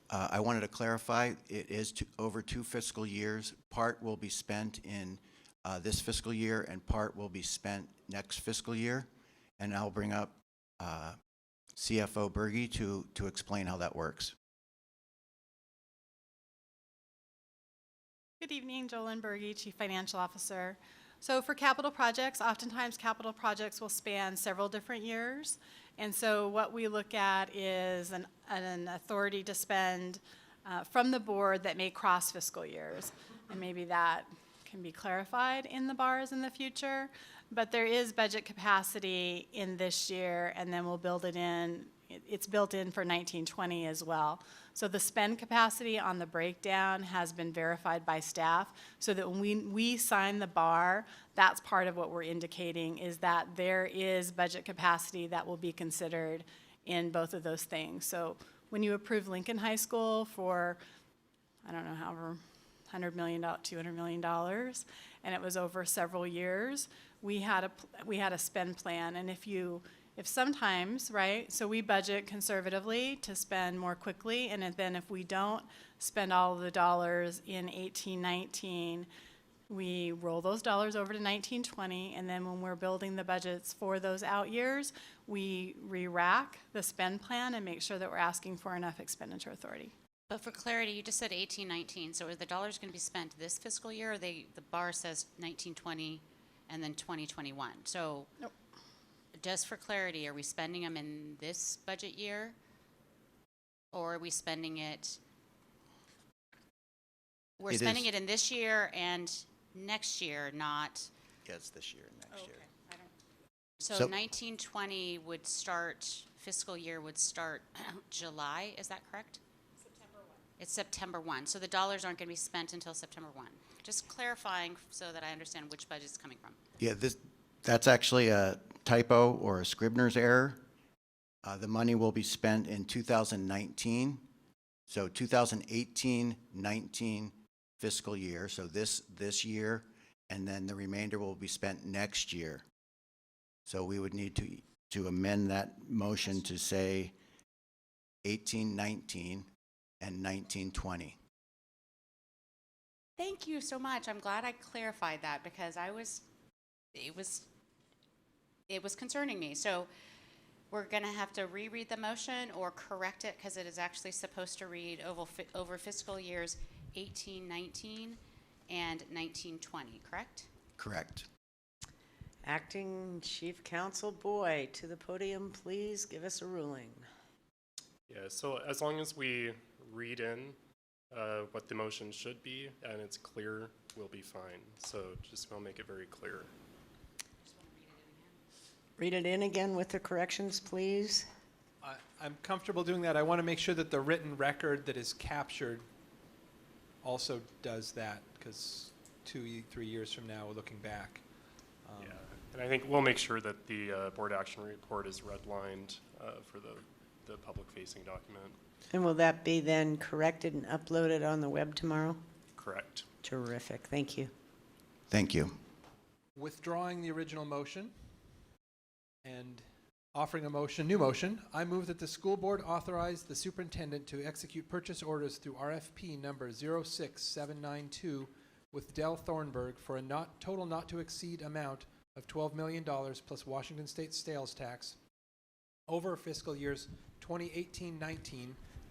S6: I wanted to clarify, it is over 2 fiscal years. Part will be spent in this fiscal year and part will be spent next fiscal year. And I'll bring up CFO Berge to explain how that works.
S8: Good evening, Jolyn Berge, Chief Financial Officer. So for capital projects, oftentimes capital projects will span several different years. And so what we look at is an authority to spend from the board that may cross fiscal years. And maybe that can be clarified in the bars in the future. But there is budget capacity in this year, and then we'll build it in. It's built in for 1920 as well. So the spend capacity on the breakdown has been verified by staff, so that when we sign the bar, that's part of what we're indicating, is that there is budget capacity that will be considered in both of those things. So when you approve Lincoln High School for, I don't know, however, $100 million, $200 million, and it was over several years, we had a spend plan. And if sometimes, right, so we budget conservatively to spend more quickly, and then if we don't spend all of the dollars in 18-19, we roll those dollars over to 19-20, and then when we're building the budgets for those out years, we re-rack the spend plan and make sure that we're asking for enough expenditure authority.
S21: But for clarity, you just said 18-19, so are the dollars going to be spent this fiscal year, or the bar says 19-20 and then 20-21? So.
S8: Nope.
S21: Just for clarity, are we spending them in this budget year, or are we spending it? We're spending it in this year and next year, not.
S6: Yeah, it's this year and next year.
S21: I don't. So 19-20 would start, fiscal year would start July, is that correct? September 1. It's September 1, so the dollars aren't going to be spent until September 1. Just clarifying so that I understand which budget it's coming from.
S6: Yeah, that's actually a typo or a Scribner's error. The money will be spent in 2019, so 2018-19 fiscal year, so this year, and then the remainder will be spent next year. So we would need to amend that motion to say 18-19 and 19-20.
S21: Thank you so much. I'm glad I clarified that, because it was concerning me. So we're going to have to reread the motion or correct it, because it is actually supposed to read over fiscal years 18-19 and 19-20, correct?
S6: Correct.
S1: Acting Chief Counsel Boy, to the podium, please give us a ruling.
S10: Yeah, so as long as we read in what the motion should be and it's clear, we'll be fine. So just want to make it very clear.
S1: Read it in again with the corrections, please.
S15: I'm comfortable doing that. I want to make sure that the written record that is captured also does that, because 2-3 years from now, we're looking back.
S10: Yeah, and I think we'll make sure that the board action report is redlined for the public-facing document.
S1: And will that be then corrected and uploaded on the web tomorrow?
S10: Correct.
S1: Terrific. Thank you.
S6: Thank you.
S15: Withdrawing the original motion and offering a new motion, I move that the school board authorize the superintendent to execute purchase orders through RFP number 06792 with Dell Thornburg for a total not to exceed amount of $12 million plus Washington State sales tax over fiscal years 2018-19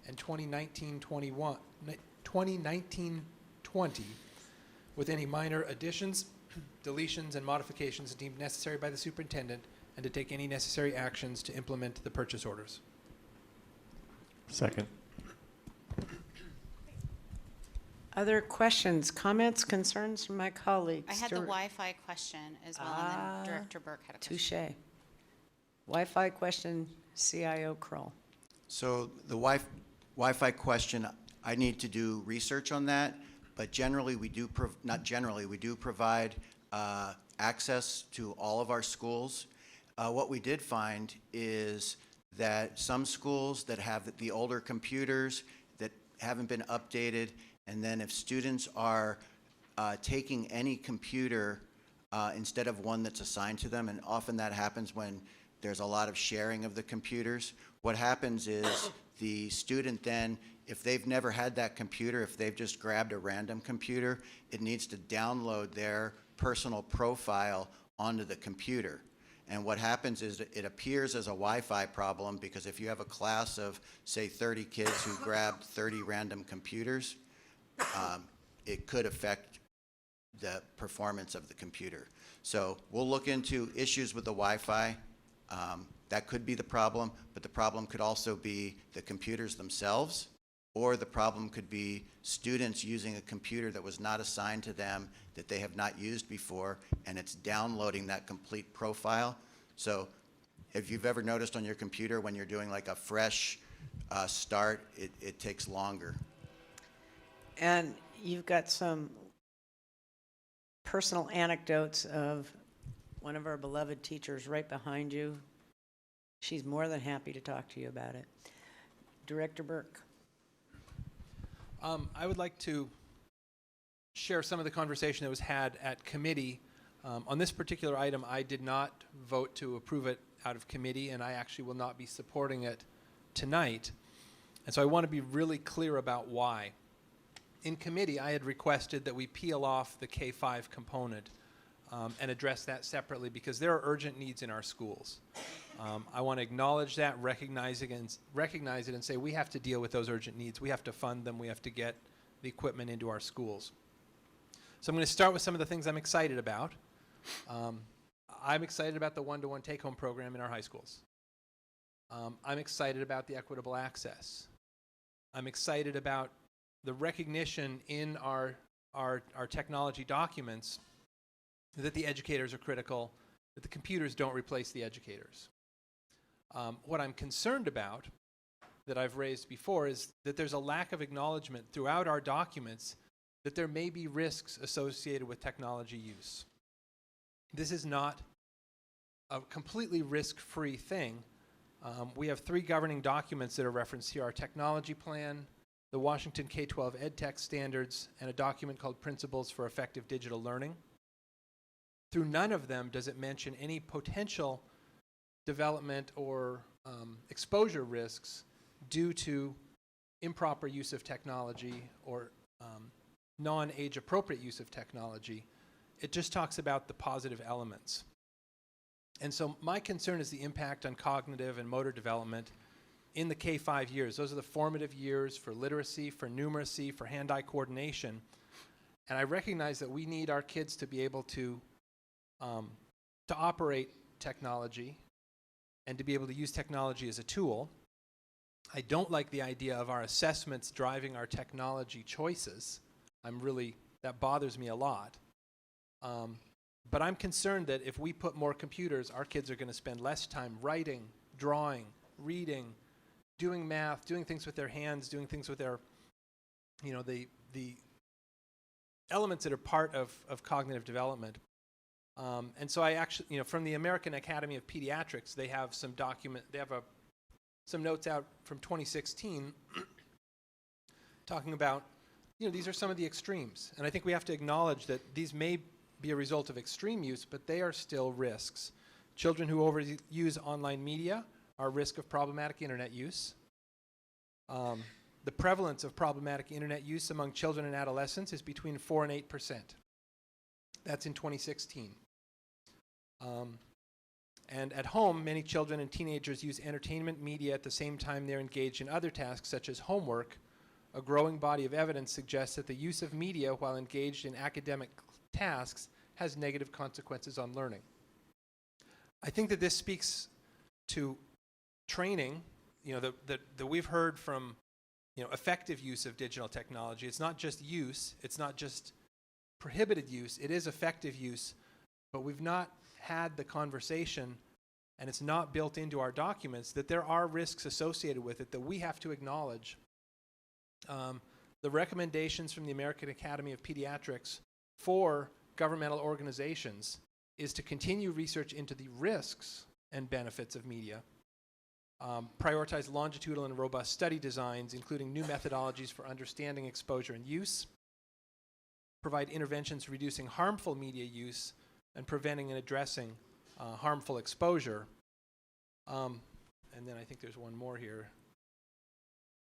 S15: and 2019-20, with any minor additions, deletions, and modifications deemed necessary by the superintendent, and to take any necessary actions to implement the purchase orders.
S23: Second.
S1: Other questions, comments, concerns from my colleagues?
S21: I had the Wi-Fi question as well, and then Director Burke had a question.
S1: Touche. Wi-Fi question, CIO Kroll.
S6: So the Wi-Fi question, I need to do research on that, but generally we do, we do provide access to all of our schools. What we did find is that some schools that have the older computers that haven't been updated, and then if students are taking any computer instead of one that's assigned to them, and often that happens when there's a lot of sharing of the computers, what happens is the student then, if they've never had that computer, if they've just grabbed a random computer, it needs to download their personal profile onto the computer. And what happens is it appears as a Wi-Fi problem, because if you have a class of, say, 30 kids who grabbed 30 random computers, it could affect the performance of the computer. So we'll look into issues with the Wi-Fi. That could be the problem, but the problem could also be the computers themselves, or the problem could be students using a computer that was not assigned to them, that they have not used before, and it's downloading that complete profile. So if you've ever noticed on your computer when you're doing like a fresh start, it takes longer.
S1: And you've got some personal anecdotes of one of our beloved teachers right behind you. She's more than happy to talk to you about it. Director Burke.
S15: I would like to share some of the conversation that was had at committee. On this particular item, I did not vote to approve it out of committee, and I actually will not be supporting it tonight. And so I want to be really clear about why. In committee, I had requested that we peel off the K-5 component and address that separately because there are urgent needs in our schools. I want to acknowledge that, recognize it, and say we have to deal with those urgent needs. We have to fund them. We have to get the equipment into our schools. So I'm going to start with some of the things I'm excited about. I'm excited about the one-to-one take-home program in our high schools. I'm excited about the equitable access. I'm excited about the recognition in our technology documents that the educators are critical, that the computers don't replace the educators. What I'm concerned about, that I've raised before, is that there's a lack of acknowledgement throughout our documents that there may be risks associated with technology use. This is not a completely risk-free thing. We have 3 governing documents that are referenced here: our technology plan, the Washington K-12 EdTech standards, and a document called Principles for Effective Digital Learning. Through none of them does it mention any potential development or exposure risks due to improper use of technology or non-age appropriate use of technology. It just talks about the positive elements. And so my concern is the impact on cognitive and motor development in the K-5 years. Those are the formative years for literacy, for numeracy, for hand-eye coordination. And I recognize that we need our kids to be able to operate technology and to be able to use technology as a tool. I don't like the idea of our assessments driving our technology choices. That bothers me a lot. But I'm concerned that if we put more computers, our kids are going to spend less time writing, drawing, reading, doing math, doing things with their hands, doing things with their, the elements that are part of cognitive development. And so I actually, from the American Academy of Pediatrics, they have some some notes out from 2016 talking about, these are some of the extremes. And I think we have to acknowledge that these may be a result of extreme use, but they are still risks. Children who overuse online media are at risk of problematic internet use. The prevalence of problematic internet use among children and adolescents is between 4 and 8%. That's in 2016. And at home, many children and teenagers use entertainment media at the same time they're engaged in other tasks such as homework. A growing body of evidence suggests that the use of media while engaged in academic tasks has negative consequences on learning. I think that this speaks to training, that we've heard from, effective use of digital technology. It's not just use, it's not just prohibited use, it is effective use, but we've not had the conversation, and it's not built into our documents, that there are risks associated with it that we have to acknowledge. The recommendations from the American Academy of Pediatrics for governmental organizations is to continue research into the risks and benefits of media, prioritize longitudinal and robust study designs, including new methodologies for understanding exposure and use, provide interventions reducing harmful media use and preventing and addressing harmful exposure. And then I think there's one more here.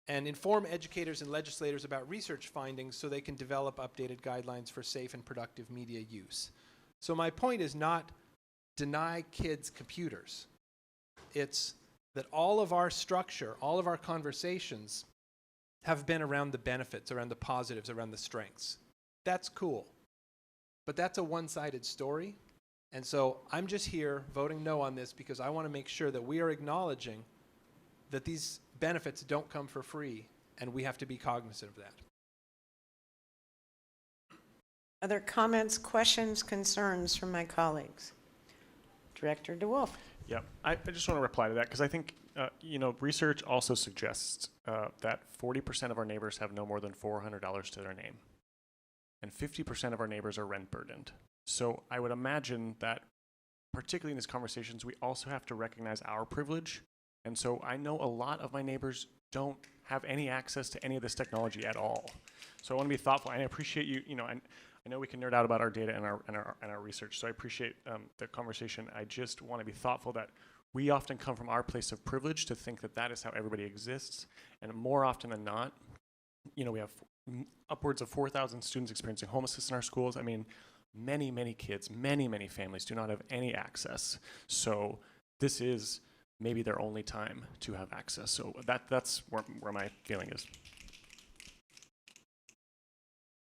S15: And inform educators and legislators about research findings so they can develop updated guidelines for safe and productive media use. So my point is not deny kids computers. It's that all of our structure, all of our conversations have been around the benefits, around the positives, around the strengths. That's cool. But that's a one-sided story. And so I'm just here voting no on this because I want to make sure that we are acknowledging that these benefits don't come for free, and we have to be cognizant of that.
S1: Other comments, questions, concerns from my colleagues? Director DeWolf.
S23: Yep, I just want to reply to that because I think, research also suggests that 40% of our neighbors have no more than $400 to their name. And 50% of our neighbors are rent burdened. So I would imagine that, particularly in these conversations, we also have to recognize our privilege. And so I know a lot of my neighbors don't have any access to any of this technology at all. So I want to be thoughtful, and I appreciate you, I know we can nerd out about our data and our research, so I appreciate the conversation. I just want to be thoughtful that we often come from our place of privilege to think that that is how everybody exists, and more often than not, we have upwards of 4,000 students experiencing homelessness in our schools. I mean, many kids, many families do not have any access. So this is maybe their only time to have access. So that's where my feeling is.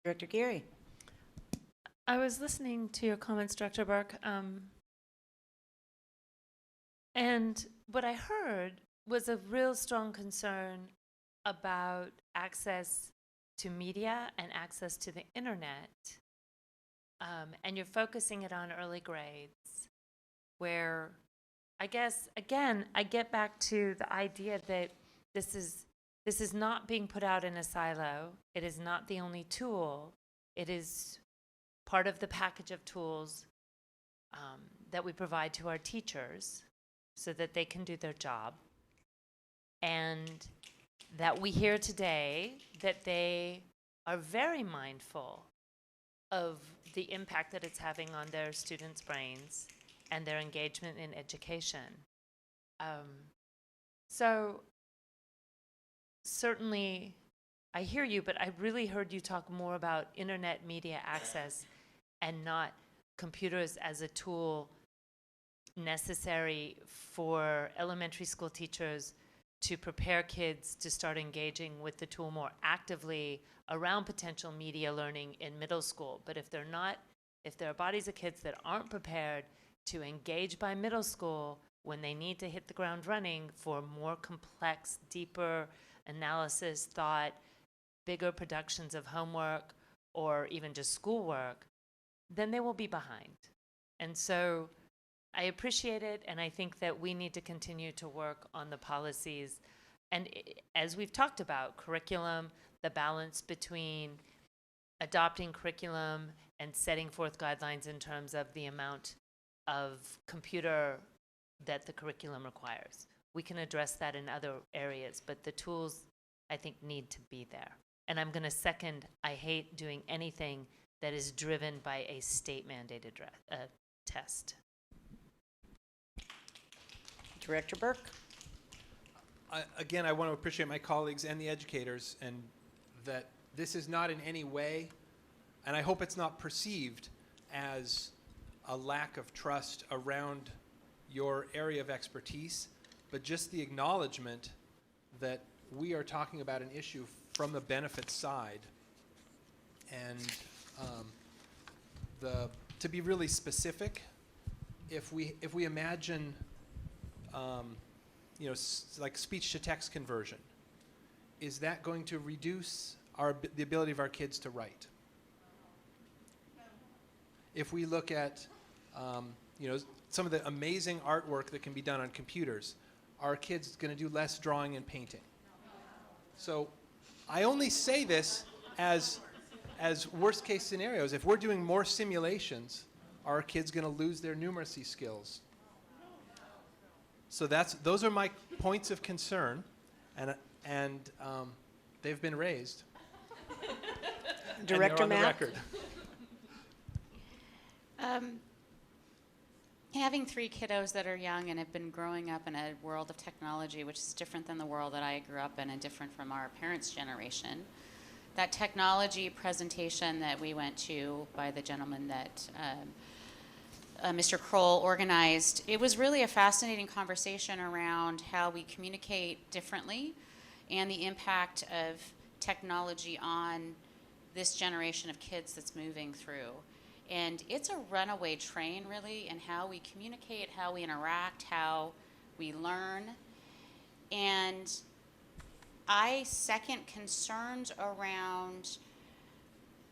S1: Director Geary.
S5: I was listening to your comments, Dr. Burke, and what I heard was a real strong concern about access to media and access to the internet. And you're focusing it on early grades, where I guess, again, I get back to the idea that this is not being put out in a silo. It is not the only tool. It is part of the package of tools that we provide to our teachers so that they can do their job. And that we hear today that they are very mindful of the impact that it's having on their students' brains and their engagement in education. So certainly I hear you, but I really heard you talk more about internet media access and not computers as a tool necessary for elementary school teachers to prepare kids to start engaging with the tool more actively around potential media learning in middle school. But if there are bodies of kids that aren't prepared to engage by middle school when they need to hit the ground running for more complex, deeper analysis, thought, bigger productions of homework, or even just schoolwork, then they will be behind. And so I appreciate it, and I think that we need to continue to work on the policies. And as we've talked about, curriculum, the balance between adopting curriculum and setting forth guidelines in terms of the amount of computer that the curriculum requires. We can address that in other areas, but the tools, I think, need to be there. And I'm going to second, I hate doing anything that is driven by a state-mandated test.
S1: Director Burke.
S15: Again, I want to appreciate my colleagues and the educators, and that this is not in any way, and I hope it's not perceived as a lack of trust around your area of expertise, but just the acknowledgement that we are talking about an issue from the benefit side. And to be really specific, if we imagine like speech-to-text conversion, is that going to reduce the ability of our kids to write? If we look at some of the amazing artwork that can be done on computers, are kids going to do less drawing and painting? So I only say this as worst-case scenarios. If we're doing more simulations, are our kids going to lose their numeracy skills? So those are my points of concern, and they've been raised.
S1: Director
S15: and they're on
S1: Mack.
S15: the record.
S21: Having 3 kiddos that are young and have been growing up in a world of technology, which is different than the world that I grew up in and different from our parents' generation, that technology presentation that we went to by the gentleman that Mr. Kroll organized, it was really a fascinating conversation around how we communicate differently and the impact of technology on this generation of kids that's moving through. And it's a runaway train, really, in how we communicate, how we interact, how we learn. And I second concerns around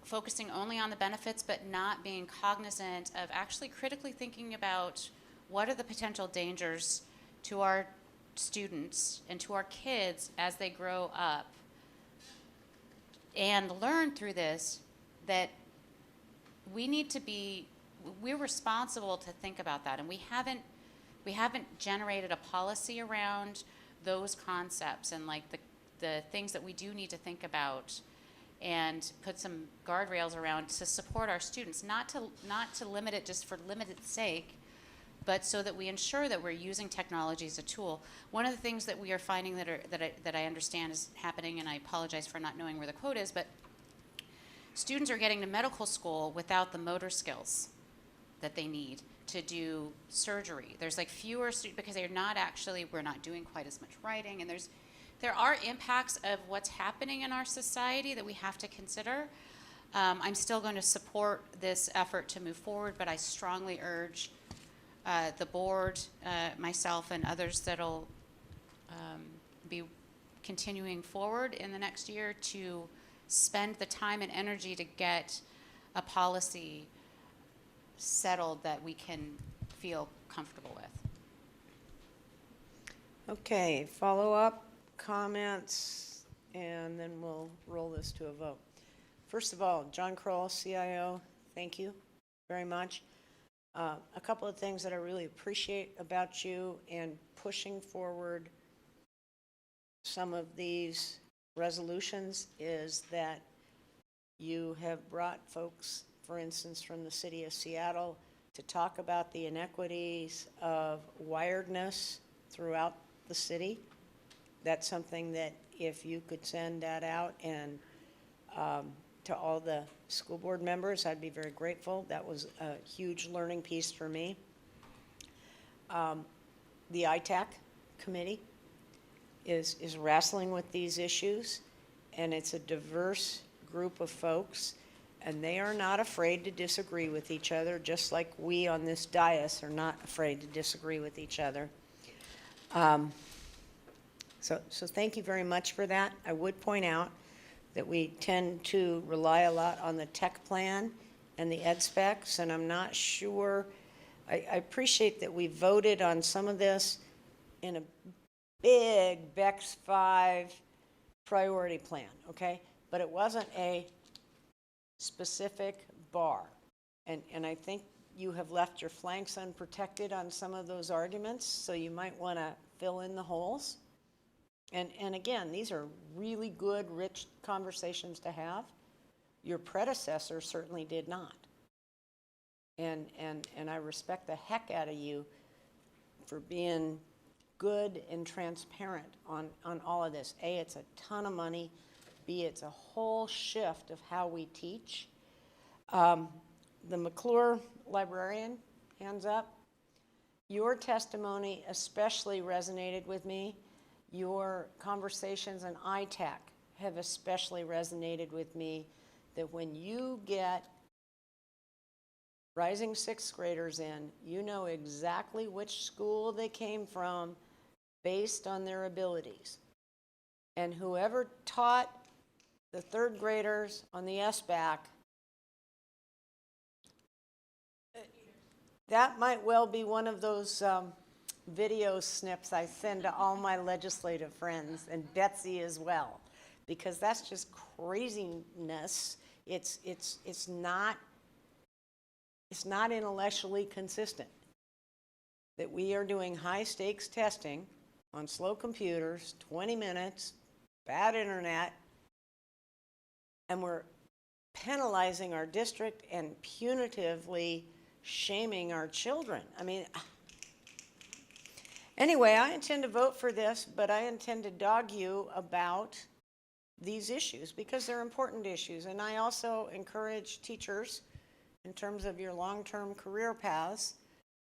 S21: focusing only on the benefits but not being cognizant of actually critically thinking about what are the potential dangers to our students and to our kids as they grow up, and learn through this that we're responsible to think about that, and we haven't generated a policy around those concepts and like the things that we do need to think about and put some guardrails around to support our students, not to limit it just for limited's sake, but so that we ensure that we're using technology as a tool. One of the things that we are finding that I understand is happening, and I apologize for not knowing where the quote is, but students are getting to medical school without the motor skills that they need to do surgery. There's like fewer students because we're not doing quite as much writing, and there are impacts of what's happening in our society that we have to consider. I'm still going to support this effort to move forward, but I strongly urge the board, myself, and others that'll be continuing forward in the next year to spend the time and energy to get a policy settled that we can feel comfortable with.
S1: Okay, follow-up comments, and then we'll roll this to a vote. First of all, John Kroll, CIO, thank you very much. A couple of things that I really appreciate about you and pushing forward some of these resolutions is that you have brought folks, for instance, from the city of Seattle to talk about the inequities of wiredness throughout the city. That's something that if you could send that out and to all the school board members, I'd be very grateful. That was a huge learning piece for me. The ITAC committee is wrestling with these issues, and it's a diverse group of folks, and they are not afraid to disagree with each other, just like we on this dais are not afraid to disagree with each other. So thank you very much for that. I would point out that we tend to rely a lot on the tech plan and the ed specs, and I'm not sure, I appreciate that we voted on some of this in a big BEX 5 priority plan, okay? But it wasn't a specific bar. And I think you have left your flanks unprotected on some of those arguments, so you might want to fill in the holes. And again, these are really good, rich conversations to have. Your predecessor certainly did not. And I respect the heck out of you for being good and transparent on all of this. A, it's a ton of money. B, it's a whole shift of how we teach. The McClure librarian, hands up. Your testimony especially resonated with me. Your conversations on ITAC have especially resonated with me, that when you get rising sixth graders in, you know exactly which school they came from based on their abilities. And whoever taught the third graders on the SBAC, that might well be one of those video snips I send to all my legislative friends, and Betsy as well, because that's just craziness. It's not intellectually consistent that we are doing high stakes testing on slow computers, 20 minutes, bad internet, and we're penalizing our district and punitively shaming our children. I mean, anyway, I intend to vote for this, but I intend to dog you about these issues because they're important issues. And I also encourage teachers, in terms of your long-term career paths,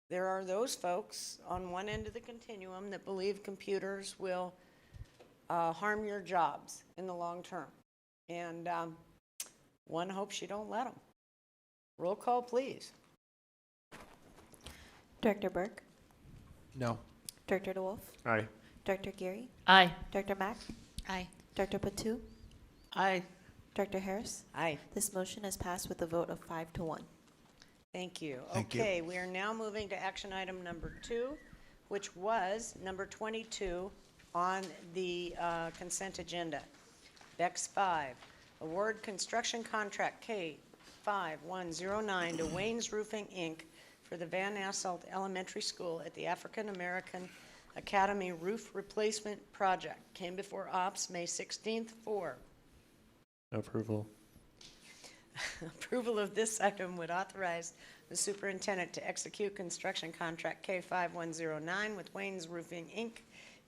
S1: there are those folks on one end of the continuum that believe computers will harm your jobs in the long term. And one hopes you don't let them. Roll call, please.
S20: Director Burke,
S15: No.
S20: Director DeWolf,
S23: Aye.
S20: Director Geary,
S5: Aye.
S20: Director Mack,
S21: Aye.
S20: Director Patu,
S3: Aye.
S20: Director Harris.
S1: Aye.
S20: This motion is passed with a vote of 5 to 1.
S1: Thank you.
S6: Thank you.
S1: Okay, we are now moving to action item number 2, which was number 22 on the consent agenda. Bex 5, award construction contract K5109 to Wayne's Roofing, Inc. for the Van Asselt Elementary School at the African American Academy Roof Replacement Project. Came before Ops May 16th for
S23: Approval.
S1: approval of this item would authorize the superintendent to execute construction contract K5109 with Wayne's Roofing, Inc.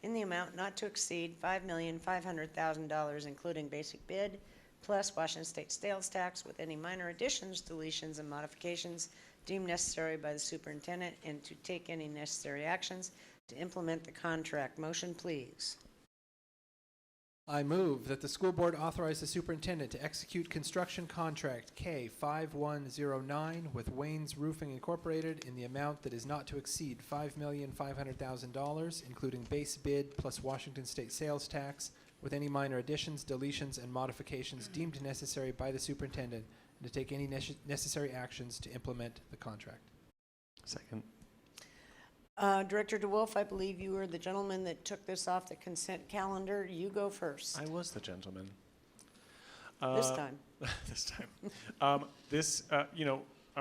S1: in the amount not to exceed $5,500,000, including basic bid, plus Washington State sales tax, with any minor additions, deletions, and modifications deemed necessary by the superintendent, and to take any necessary actions to implement the contract. Motion, please.
S15: I move that the school board authorize the superintendent to execute construction contract K5109 with Wayne's Roofing Incorporated in the amount that is not to exceed $5,500,000, including base bid plus Washington State sales tax, with any minor additions, deletions, and modifications deemed necessary by the superintendent, and to take any necessary actions to implement the contract.
S23: Second.
S1: Director DeWolf, I believe you were the gentleman that took this off the consent calendar. You go first.
S23: I was the gentleman.
S1: This time.
S23: This time. I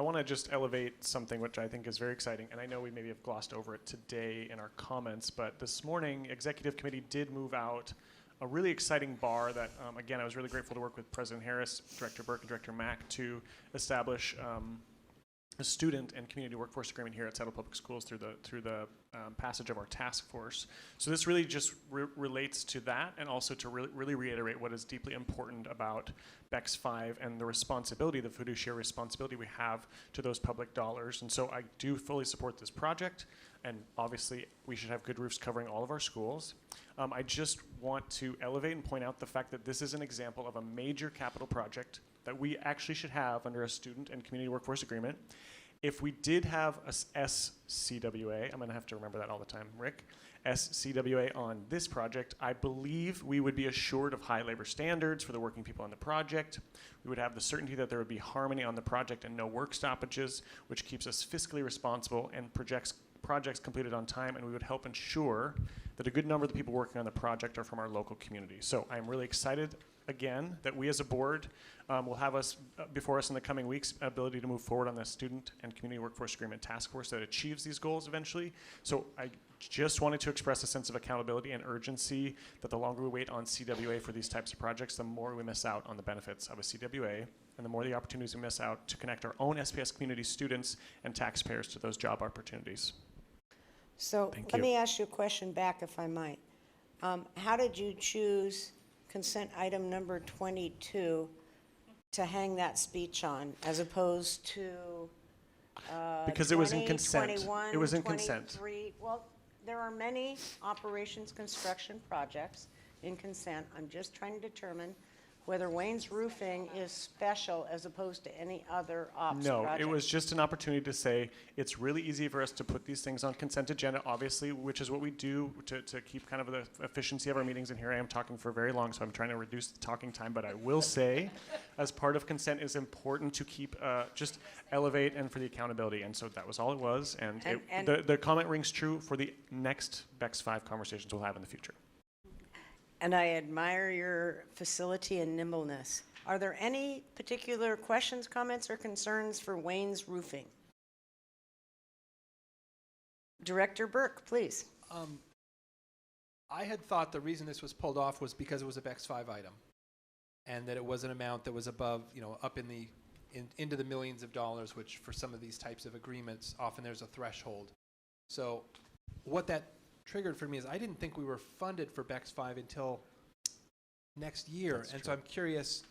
S23: want to just elevate something which I think is very exciting, and I know we maybe have glossed over it today in our comments, but this morning, Executive Committee did move out a really exciting bar that, again, I was really grateful to work with President Harris, Director Burke, and Director Mack to establish a student and community workforce agreement here at Seattle Public Schools through the passage of our task force. So this really just relates to that, and also to really reiterate what is deeply important about BEX 5 and the responsibility, the fiduciary responsibility we have to those public dollars. And so I do fully support this project, and obviously we should have good roofs covering all of our schools. I just want to elevate and point out the fact that this is an example of a major capital project that we actually should have under a student and community workforce agreement. If we did have a SCWA, I'm going to have to remember that all the time, Rick, SCWA on this project, I believe we would be assured of high labor standards for the working people on the project. We would have the certainty that there would be harmony on the project and no work stoppages, which keeps us fiscally responsible and projects completed on time, and we would help ensure that a good number of the people working on the project are from our local community. So I'm really excited, again, that we as a board will have before us in the coming weeks ability to move forward on the Student and Community Workforce Agreement Task Force that achieves these goals eventually. So I just wanted to express a sense of accountability and urgency that the longer we wait on CWA for these types of projects, the more we miss out on the benefits of a CWA, and the more the opportunities we miss out to connect our own SPS community students and taxpayers to those job opportunities.
S1: So let me ask you a question back, if I might. How did you choose consent item number 22 to hang that speech on, as opposed to
S23: because it was in
S1: 20,
S23: consent.
S1: 21,
S23: It was in consent.
S1: 23? Well, there are many operations construction projects in consent. I'm just trying to determine whether Wayne's Roofing is special as opposed to any other ops
S23: No,
S1: project.
S23: it was just an opportunity to say it's really easy for us to put these things on consent agenda, obviously, which is what we do to keep kind of the efficiency of our meetings. And here I am talking for very long, so I'm trying to reduce the talking time. But I will say, as part of consent, it's important to keep just elevate and for the accountability. And so that was all it was. And the comment rings true for the next BEX 5 conversations we'll have in the future.
S1: And I admire your facility and nimbleness. Are there any particular questions, comments, or concerns for Wayne's Roofing? Director Burke, please.
S15: I had thought the reason this was pulled off was because it was a BEX 5 item, and that it was an amount that was above, up into the millions of dollars, which for some of these types of agreements, often there's a threshold. So what that triggered for me is I didn't think we were funded for BEX 5 until next year.
S23: That's
S15: and
S23: true.
S15: So I'm curious,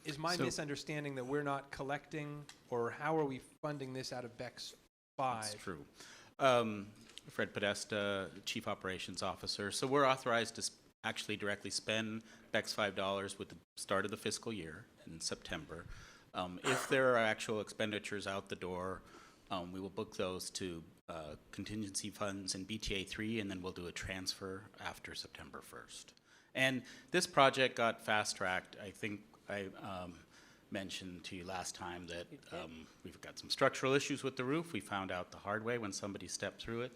S15: is my misunderstanding that we're not collecting, or how are we funding this out of BEX 5?
S11: That's true. Fred Podesta, Chief Operations Officer. So we're authorized to actually directly spend BEX $5 with the start of the fiscal year in September. If there are actual expenditures out the door, we will book those to contingency funds in BTA 3, and then we'll do a transfer after September 1st. And this project got fast-tracked. I think I mentioned to you last time that we've got some structural issues with the roof. We found out the hard way when somebody stepped through it.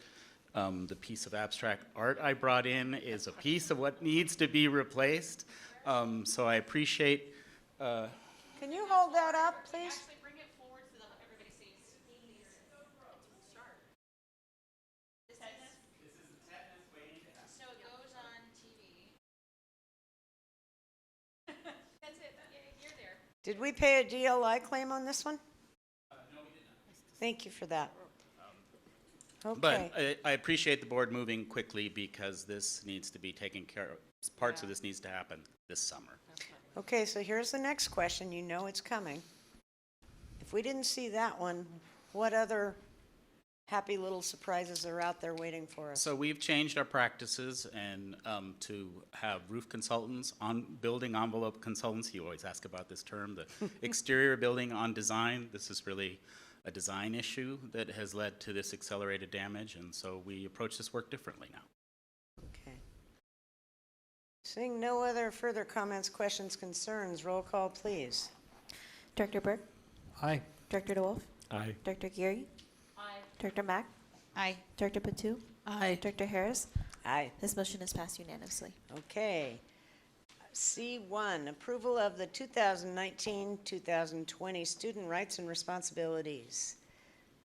S11: The piece of abstract art I brought in is a piece of what needs to be replaced. So I appreciate.
S1: Can you hold that up, please?
S21: Actually, bring it forward so that everybody sees. This is the tetanus waiting to happen. So it goes on TV. That's it. Yeah, you're there.
S1: Did we pay a DLI claim on this one?
S11: No, we did not.
S1: Thank you for that. Okay.
S11: But I appreciate the board moving quickly because this needs to be taken care of. Parts of this needs to happen this summer.
S1: Okay, so here's the next question. You know it's coming. If we didn't see that one, what other happy little surprises are out there waiting for us?
S11: So we've changed our practices and to have roof consultants, on building envelope consultants. You always ask about this term, the exterior building on design. This is really a design issue that has led to this accelerated damage, and so we approach this work differently now.
S1: Okay. Seeing no other further comments, questions, concerns, roll call, please.
S20: Director Burke?
S15: Aye.
S20: Director DeWolf?
S15: Aye.
S20: Director Geary?
S21: Aye.
S20: Director Mack?
S21: Aye.
S20: Director Patu?
S3: Aye.
S20: Director Harris?
S1: Aye.
S20: This motion is passed unanimously.
S1: Okay. C1, approval of the 2019-2020 student rights and responsibilities.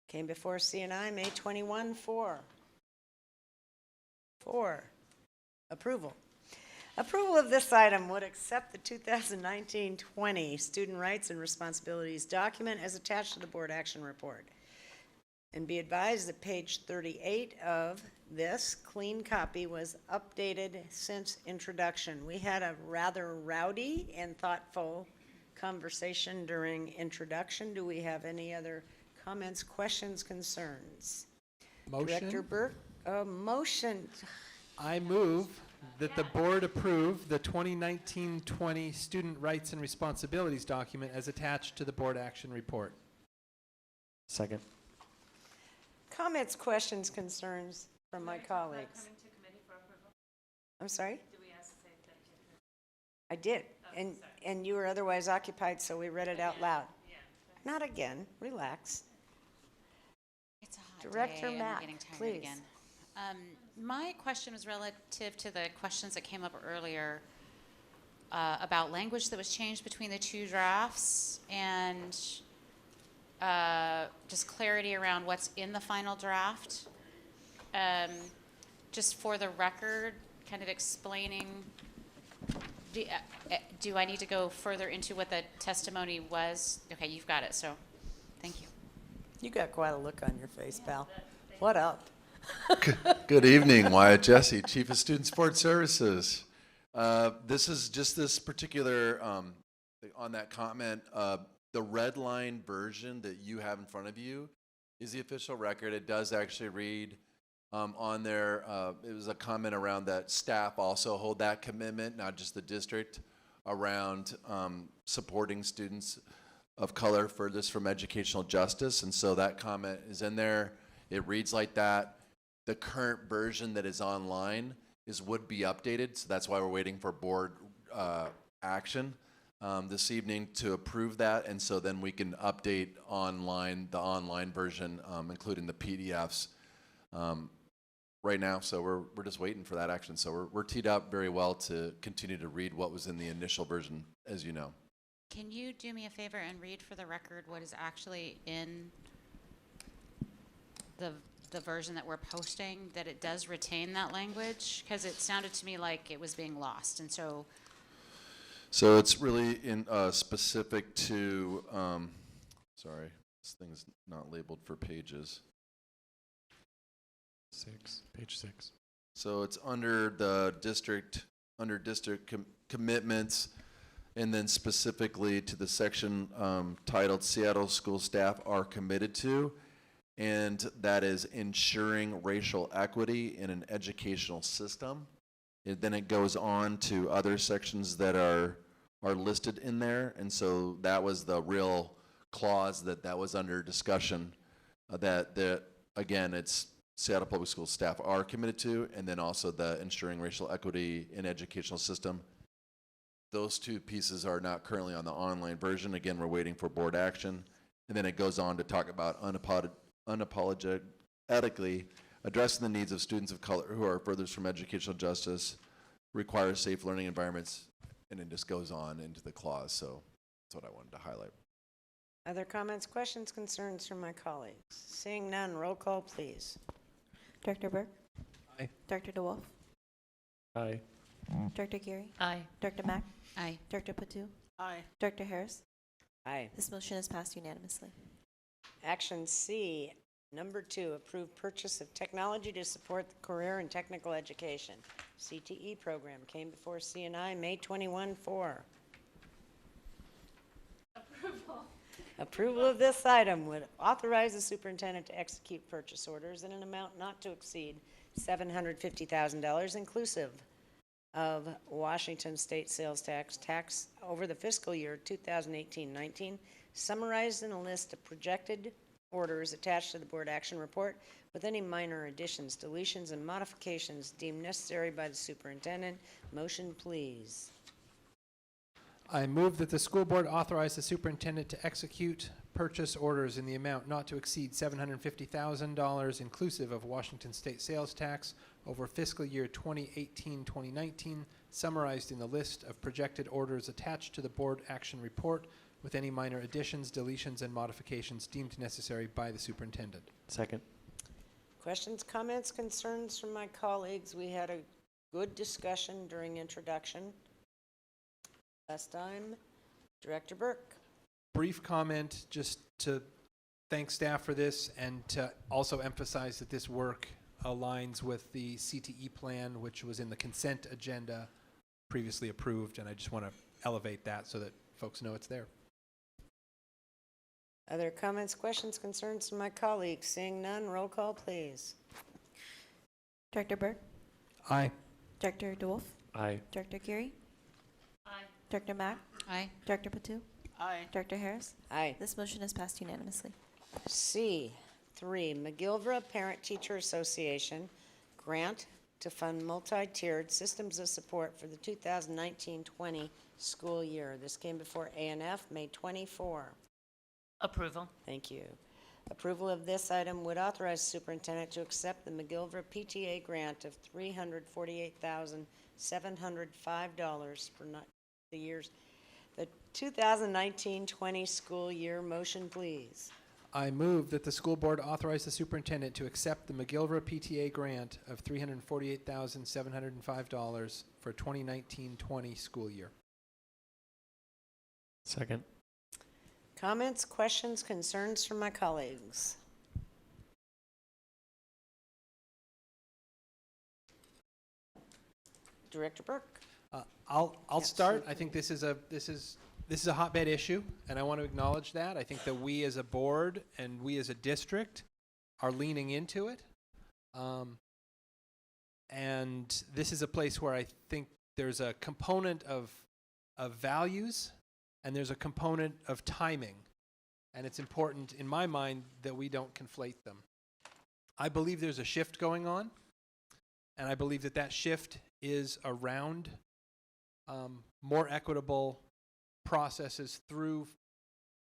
S1: Came before CNI May 21, 4. Approval. Approval of this item would accept the 2019-20 student rights and responsibilities document as attached to the board action report. And be advised that page 38 of this clean copy was updated since introduction. We had a rather rowdy and thoughtful conversation during introduction. Do we have any other comments, questions, concerns?
S15: Motion?
S1: Director Burke, motion.
S15: I move that the board approve the 2019-20 Student Rights and Responsibilities document as attached to the board action report.
S14: Second.
S1: Comments, questions, concerns from my colleagues? I'm sorry?
S5: Did we ask the same thing?
S1: I did, and you were otherwise occupied, so we read it out loud. Not again, relax.
S21: It's a hot
S1: Director
S21: day and I'm
S1: Mack,
S21: getting tired
S1: please.
S21: again. My question was relative to the questions that came up earlier about language that was changed between the two drafts and just clarity around what's in the final draft. Just for the record, kind of explaining, do I need to go further into what the testimony was? Okay, you've got it, so thank you.
S1: You got quite a look on your face, pal. What up?
S13: Good evening, Wyatt Jesse, Chief of Student Support Services. This is just this particular, on that comment, the red line version that you have in front of you is the official record. It does actually read on there, it was a comment around that staff also hold that commitment, not just the district, around supporting students of color furthest from educational justice. And so that comment is in there. It reads like that. The current version that is online would be updated, so that's why we're waiting for board action this evening to approve that, and so then we can update online, the online version, including the PDFs right now. So we're just waiting for that action. So we're teed up very well to continue to read what was in the initial version, as you know.
S21: Can you do me a favor and read for the record what is actually in the version that we're posting, that it does retain that language? Because it sounded to me like it was being lost, and so.
S13: So it's really in specific to, sorry, this thing's not labeled for pages.
S15: Page 6.
S13: So it's under the district, commitments, and then specifically to the section titled Seattle School Staff Are Committed To, and that is ensuring racial equity in an educational system. Then it goes on to other sections that are are listed in there. And so that was the real clause that was under discussion, that again, it's Seattle Public Schools staff are committed to, and then also the ensuring racial equity in educational system. Those two pieces are not currently on the online version. Again, we're waiting for board action. And then it goes on to talk about unapologetically addressing the needs of students of color who are furthest from educational justice, require safe learning environments, and it just goes on into the clause. So that's what I wanted to highlight.
S1: Other comments, questions, concerns from my colleagues? Seeing none, roll call, please.
S20: Director Burke?
S15: Aye.
S20: Director DeWolf?
S14: Aye.
S20: Director Geary?
S5: Aye.
S20: Director Mack?
S21: Aye.
S20: Director Patu?
S3: Aye.
S20: Director Harris?
S1: Aye.
S20: This motion is passed unanimously.
S1: Action C, number 2, approve purchase of technology to support the career and technical education. CTE program came before C&I May 21-4. Approval of this item would authorize the superintendent to execute purchase orders in an amount not to exceed $750,000 inclusive of Washington state sales tax over the fiscal year 2018-19, summarized in a list of projected orders attached to the board action report with any minor additions, deletions, and modifications deemed necessary by the superintendent. Motion, please.
S15: I move that the school board authorize the superintendent to execute purchase orders in the amount not to exceed $750,000 inclusive of Washington state sales tax over fiscal year 2018-2019, summarized in the list of projected orders attached to the board action report with any minor additions, deletions, and modifications deemed necessary by the superintendent.
S14: Second.
S1: Questions, comments, concerns from my colleagues? We had a good discussion during introduction. Last time, Director Burke.
S15: Brief comment just to thank staff for this and to also emphasize that this work aligns with the CTE plan, which was in the consent agenda previously approved, and I just want to elevate that so that folks know it's there.
S1: Other comments, questions, concerns from my colleagues? Seeing none, roll call, please.
S20: Director Burke?
S15: Aye.
S20: Director DeWolf?
S14: Aye.
S20: Director Geary?
S5: Aye.
S20: Director Mack?
S21: Aye.
S20: Director Patu?
S3: Aye.
S20: Director Harris?
S1: Aye.
S20: This motion is passed unanimously.
S1: C, 3, McGillivray Parent-Teacher Association grant to fund multi-tiered systems of support for the 2019-20 school year. This came before A&F May 24.
S5: Approval.
S1: Thank you. Approval of this item would authorize the superintendent to accept the McGillivray PTA grant of $348,705 for the years, the 2019-20 school year. Motion, please.
S15: I move that the school board authorize the superintendent to accept the McGillivray PTA grant of $348,705 for 2019-20 school year.
S14: Second.
S1: Comments, questions, concerns from my colleagues? Director Burke.
S15: I'll
S1: Yes,
S15: start.
S1: sir.
S15: I think this is a hotbed issue, and I want to acknowledge that. I think that we as a board and we as a district are leaning into it. And this is a place where I think there's a component of values and there's a component of timing. And it's important, in my mind, that we don't conflate them. I believe there's a shift going on, and I believe that that shift is around more equitable processes through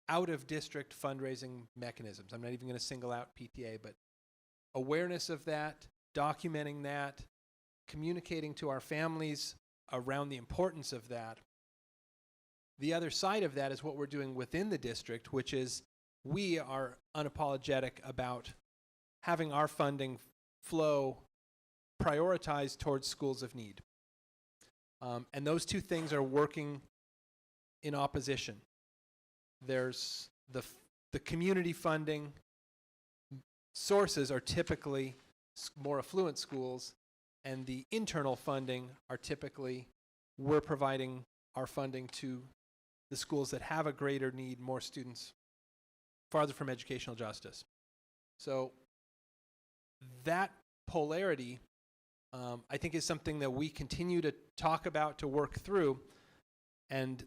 S15: out-of-district fundraising mechanisms. I'm not even going to single out PTA, but awareness of that, documenting that, communicating to our families around the importance of that. The other side of that is what we're doing within the district, which is we are unapologetic about having our funding flow prioritized towards schools of need. And those two things are working in opposition. There's the community funding sources are typically more affluent schools, and the internal funding are typically we're providing our funding to the schools that have a greater need, more students farther from educational justice. So that polarity, I think, is something that we continue to talk about, to work through. And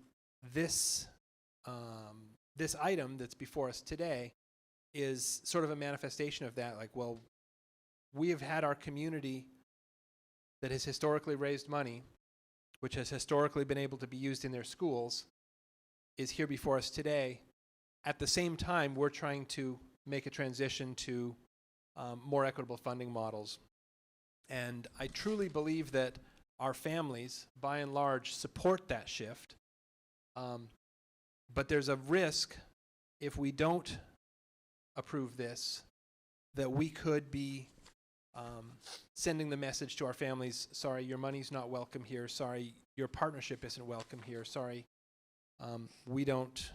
S15: this this item that's before us today is sort of a manifestation of that. Like, well, we have had our community that has historically raised money, which has historically been able to be used in their schools, is here before us today. At the same time, we're trying to make a transition to more equitable funding models. And I truly believe that our families, by and large, support that shift. But there's a risk, if we don't approve this, that we could be sending the message to our families, sorry, your money's not welcome here, sorry, your partnership isn't welcome here, sorry, we haven't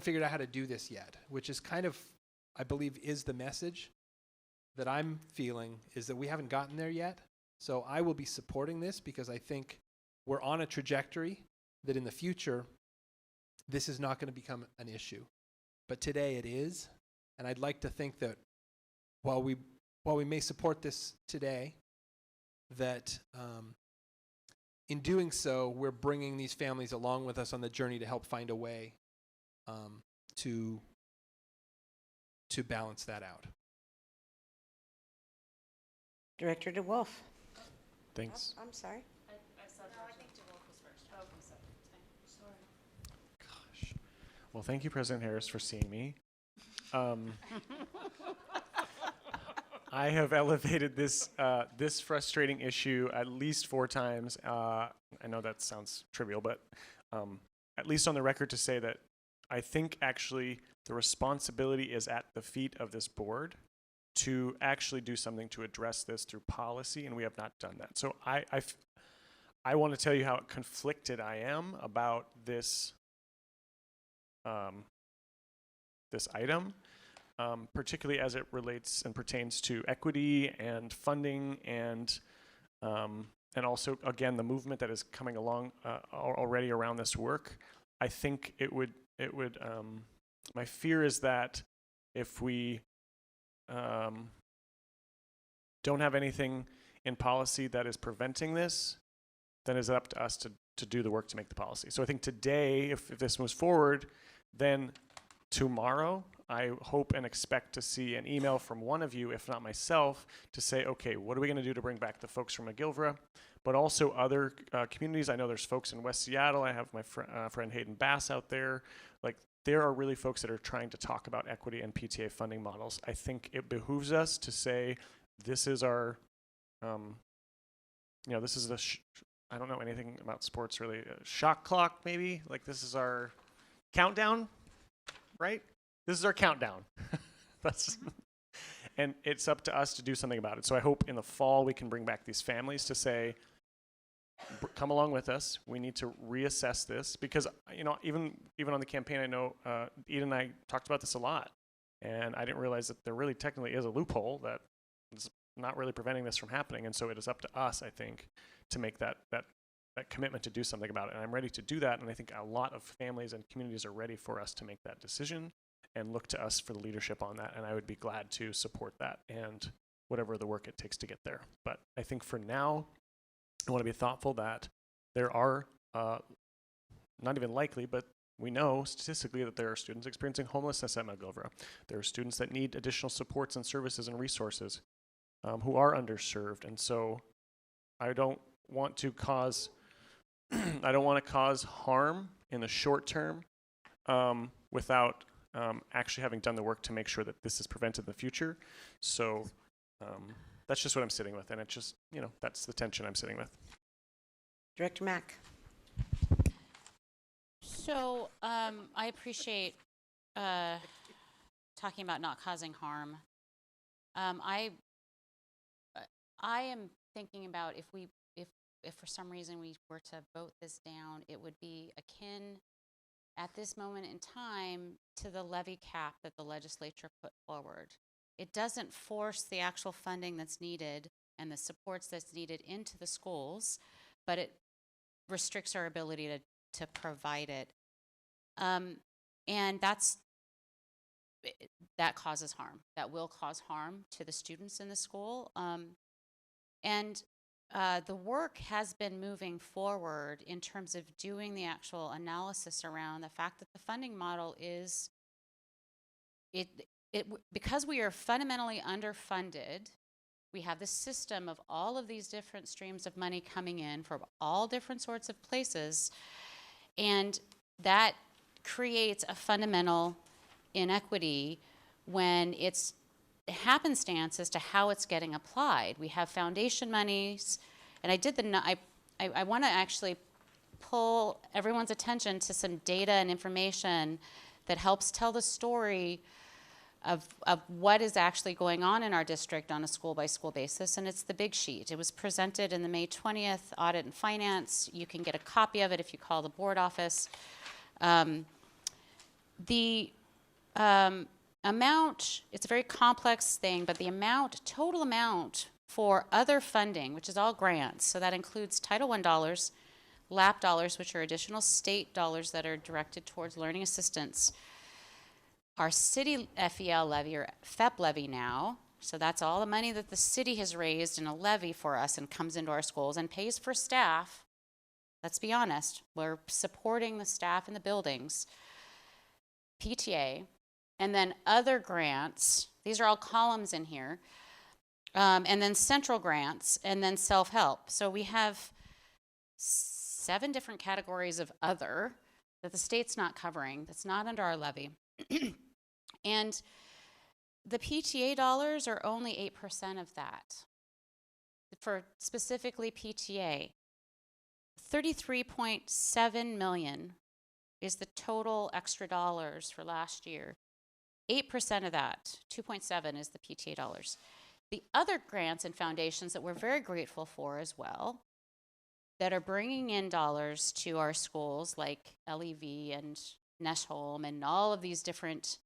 S15: figured out how to do this yet, which is kind of, I believe, is the message that I'm feeling, is that we haven't gotten there yet. So I will be supporting this because I think we're on a trajectory that in the future, this is not going to become an issue. But today it is, and I'd like to think that while we may support this today, that in doing so, we're bringing these families along with us on the journey to help find a way to balance that out.
S1: Director DeWolf.
S15: Thanks.
S1: I'm sorry.
S21: I think DeWolf was first. Oh, I'm sorry.
S23: Gosh. Well, thank you, President Harris, for seeing me. I have elevated this this frustrating issue at least 4 times. I know that sounds trivial, but at least on the record to say that I think actually the responsibility is at the feet of this board to actually do something to address this through policy, and we have not done that. So I want to tell you how conflicted I am about this this item, particularly as it relates and pertains to equity and funding and also, again, the movement that is coming along already around this work. I think it would my fear is that if we don't have anything in policy that is preventing this, then it's up to us to do the work to make the policy. So I think today, if this moves forward, then tomorrow, I hope and expect to see an email from one of you, if not myself, to say, okay, what are we going to do to bring back the folks from McGillivray, but also other communities. I know there's folks in West Seattle. I have my friend Hayden Bass out there. Like, there are really folks that are trying to talk about equity and PTA funding models. I think it behooves us to say, this is our, this is the, I don't know anything about sports really, shot clock maybe? Like, this is our countdown, right? This is our countdown. And it's up to us to do something about it. So I hope in the fall we can bring back these families to say, come along with us. We need to reassess this because, even on the campaign, I know Eden and I talked about this a lot, and I didn't realize that there really technically is a loophole that is not really preventing this from happening. And so it is up to us, I think, to make that commitment to do something about it. And I'm ready to do that. And I think a lot of families and communities are ready for us to make that decision and look to us for the leadership on that. And I would be glad to support that and whatever the work it takes to get there. But I think for now, I want to be thoughtful that there are, not even likely, but we know statistically that there are students experiencing homelessness at McGillivray. There are students that need additional supports and services and resources who are underserved. And so I don't want to cause harm in the short term without actually having done the work to make sure that this is prevented in the future. So that's just what I'm sitting with, and it's just, that's the tension I'm sitting with.
S1: Director Mack.
S21: So I appreciate talking about not causing harm. I am thinking about if for some reason we were to vote this down, it would be akin at this moment in time to the levy cap that the legislature put forward. It doesn't force the actual funding that's needed and the supports that's needed into the schools, but it restricts our ability to provide it. And that causes harm. That will cause harm to the students in the school. And the work has been moving forward in terms of doing the actual analysis around the fact that the funding model is, because we are fundamentally underfunded, we have this system of all of these different streams of money coming in from all different sorts of places, and that creates a fundamental inequity when it's happenstance as to how it's getting applied. We have foundation monies, and I want to actually pull everyone's attention to some data and information that helps tell the story of what is actually going on in our district on a school-by-school basis, and it's the big sheet. It was presented in the May 20th Audit and Finance. You can get a copy of it if you call the board office. The amount, it's a very complex thing, but the total amount for other funding, which is all grants, so that includes Title I dollars, LAP dollars, which are additional state dollars that are directed towards learning assistance, our city FEL levy or FEP levy now, so that's all the money that the city has raised in a levy for us and comes into our schools and pays for staff. Let's be honest, we're supporting the staff in the buildings, PTA, and then other grants. These are all columns in here. And then central grants, and then self-help. So we have 7 different categories of other that the state's not covering, that's not under our levy. And the PTA dollars are only 8% of that. For specifically PTA, 33.7 million is the total extra dollars for last year. 8% of that, 2.7, is the PTA dollars. The other grants and foundations that we're very grateful for as well, that are bringing in dollars to our schools, like LEV and Neshholm and all of these different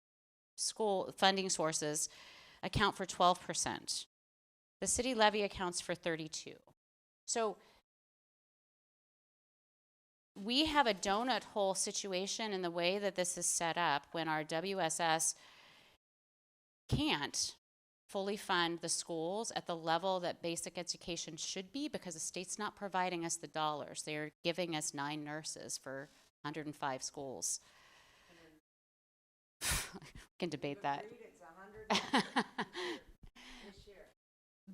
S21: school funding sources, account for 12%. The city levy accounts for 32%. So we have a donut hole situation in the way that this is set up when our WSS can't fully fund the schools at the level that basic education should be because the state's not providing us the dollars. They're giving us 9 nurses for 105 schools. We can debate that.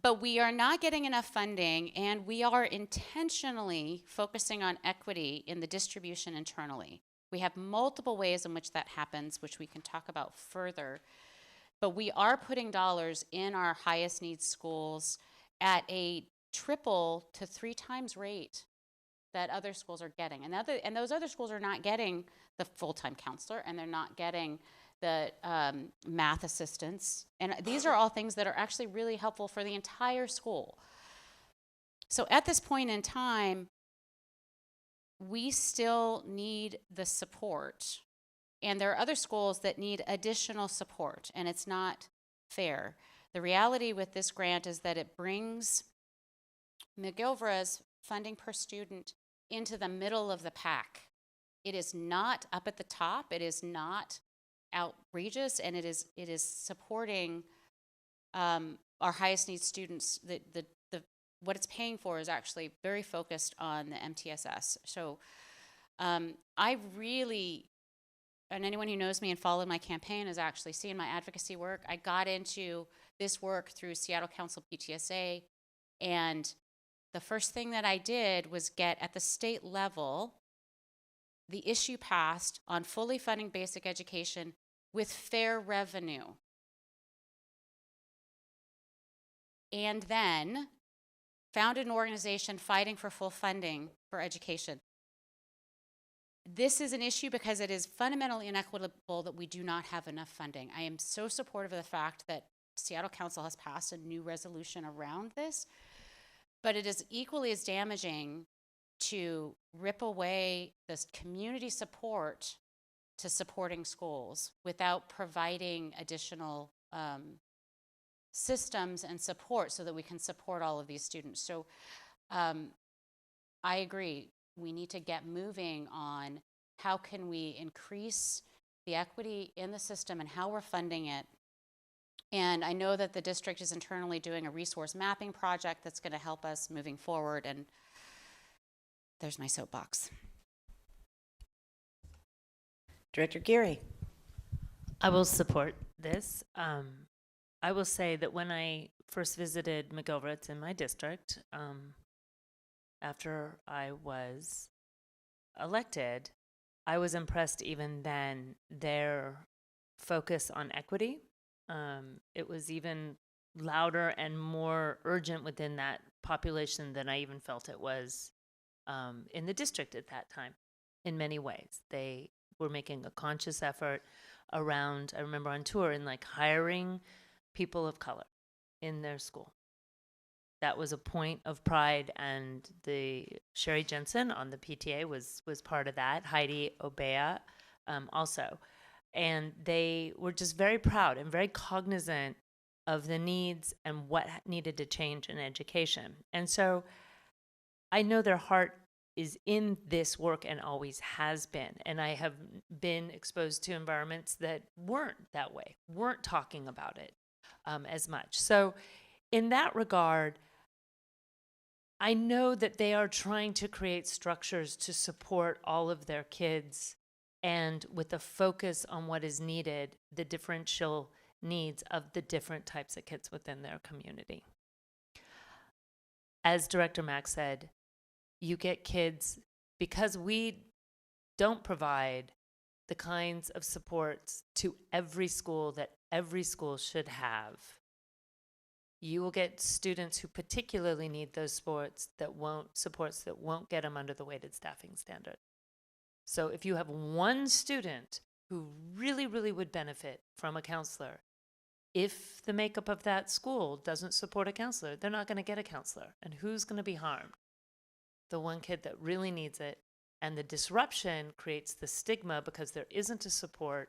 S21: But we are not getting enough funding, and we are intentionally focusing on equity in the distribution internally. We have multiple ways in which that happens, which we can talk about further. But we are putting dollars in our highest needs schools at a triple to 3 times rate that other schools are getting. And those other schools are not getting the full-time counselor, and they're not getting the math assistants. And these are all things that are actually really helpful for the entire school. So at this point in time, we still need the support. And there are other schools that need additional support, and it's not fair. The reality with this grant is that it brings McGilvra's funding per student into the middle of the pack. It is not up at the top. It is not outrageous, and it is supporting our highest needs students. What it's paying for is actually very focused on the MTSS. So I really, and anyone who knows me and followed my campaign has actually seen my advocacy work. I got into this work through Seattle Council PTSA, and the first thing that I did was get at the state level the issue passed on fully funding basic education with fair revenue. And then founded an organization fighting for full funding for education. This is an issue because it is fundamentally inequitable that we do not have enough funding. I am so supportive of the fact that Seattle Council has passed a new resolution around this, but it is equally as damaging to rip away this community support to supporting schools without providing additional systems and support so that we can support all of these students. So I agree, we need to get moving on how can we increase the equity in the system and how we're funding it And I know that the district is internally doing a resource mapping project that's going to help us moving forward. And there's my soapbox.
S1: Director Geary.
S5: I will support this. I will say that when I first visited McGilvray, it's in my district, after I was elected, I was impressed even then, their focus on equity. It was even louder and more urgent within that population than I even felt it was in the district at that time, in many ways. They were making a conscious effort around, I remember on tour, in like hiring people of color in their school. That was a point of pride, and the Sherry Jensen on the PTA was part of that. Heidi Obea also, and they were just very proud and very cognizant of the needs and what needed to change in education. And so, I know their heart is in this work and always has been. And I have been exposed to environments that weren't that way, weren't talking about it as much. So, in that regard, I know that they are trying to create structures to support all of their kids, and with a focus on what is needed, the differential needs of the different types of kids within their community. As Director Mack said, you get kids, because we don't provide the kinds of supports to every school that every school should have. You will get students who particularly need those supports that won't get them under the weighted staffing standard. So if you have one student who really, really would benefit from a counselor, if the makeup of that school doesn't support a counselor, they're not going to get a counselor. And who's going to be harmed? The one kid that really needs it. And the disruption creates the stigma because there isn't a support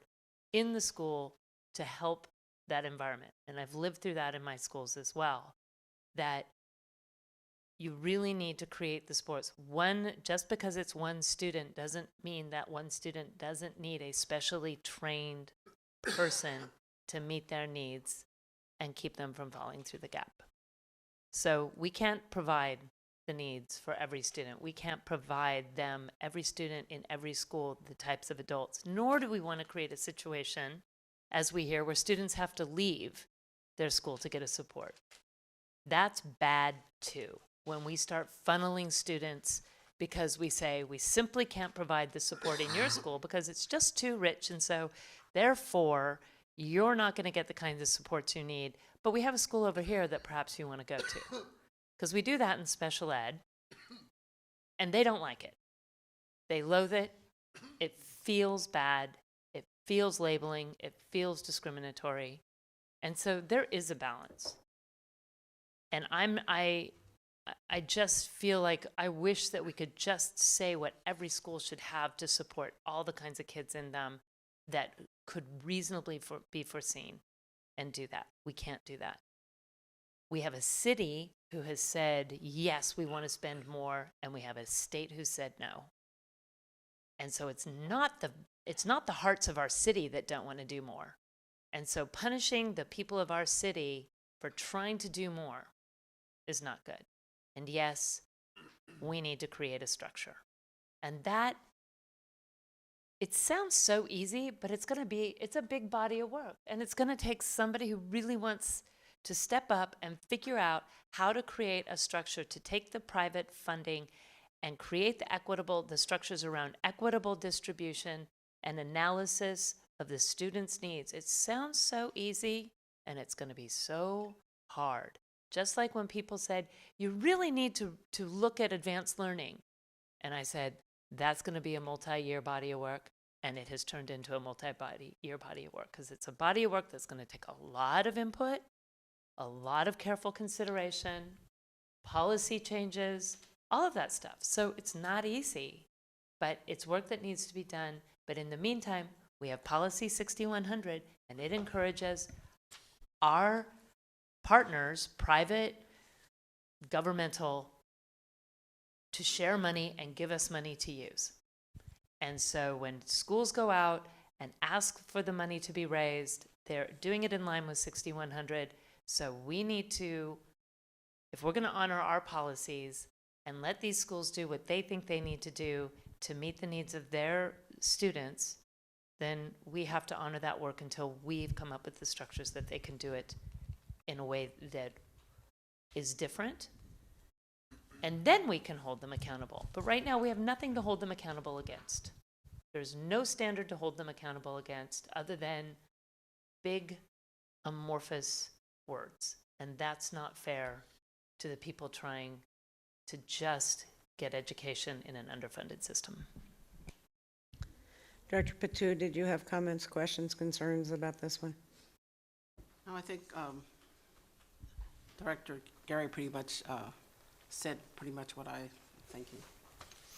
S5: in the school to help that environment. And I've lived through that in my schools as well, that you really need to create the sports. Just because it's one student doesn't mean that one student doesn't need a specially trained person to meet their needs and keep them from falling through the gap. So we can't provide the needs for every student. We can't provide them, every student in every school, the types of adults, nor do we want to create a situation, as we hear, where students have to leave their school to get a support. That's bad too. When we start funneling students because we say we simply can't provide the support in your school because it's just too rich, and so therefore you're not going to get the kinds of supports you need, but we have a school over here that perhaps you want to go to. Because we do that in special ed, and they don't like it. They loathe it. It feels bad. It feels labeling. It feels discriminatory. And so there is a balance. And I just feel like I wish that we could just say what every school should have to support all the kinds of kids in them that could reasonably be foreseen, and do that. We can't do that. We have a city who has said, yes, we want to spend more, and we have a state who said no. And so it's not the hearts of our city that don't want to do more. And so punishing the people of our city for trying to do more is not good. And yes, we need to create a structure. And that, it sounds so easy, but it's a big body of work. And it's going to take somebody who really wants to step up and figure out how to create a structure to take the private funding and create the structures around equitable distribution and analysis of the students' needs. It sounds so easy, and it's going to be so hard. Just like when people said, you really need to look at advanced learning. And I said, that's going to be a multi-year body of work, and it has turned into a multi-year body of work, because it's a body of work that's going to take a lot of input, a lot of careful consideration, policy changes, all of that stuff. So it's not easy, but it's work that needs to be done. But in the meantime, we have Policy 6100, and it encourages our partners, private, governmental, to share money and give us money to use. And so when schools go out and ask for the money to be raised, They're doing it in line with 6100. So we need to, if we're going to honor our policies and let these schools do what they think they need to do to meet the needs of their students, then we have to honor that work until we've come up with the structures that they can do it in a way that is different. And then we can hold them accountable. But right now we have nothing to hold them accountable against. There's no standard to hold them accountable against other than big amorphous words. And that's not fair to the people trying to just get education in an underfunded system.
S1: Director Patu, did you have comments, questions, concerns about this one?
S3: No, I think Director Gary pretty much said pretty much what I thinking.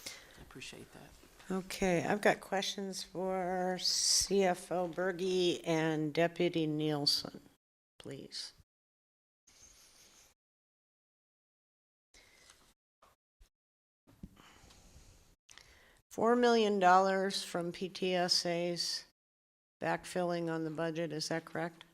S3: I appreciate that.
S1: Okay, I've got questions for CFO Berge and Deputy Nielsen, please. $4 million from PTSA's backfilling on the budget, is that correct?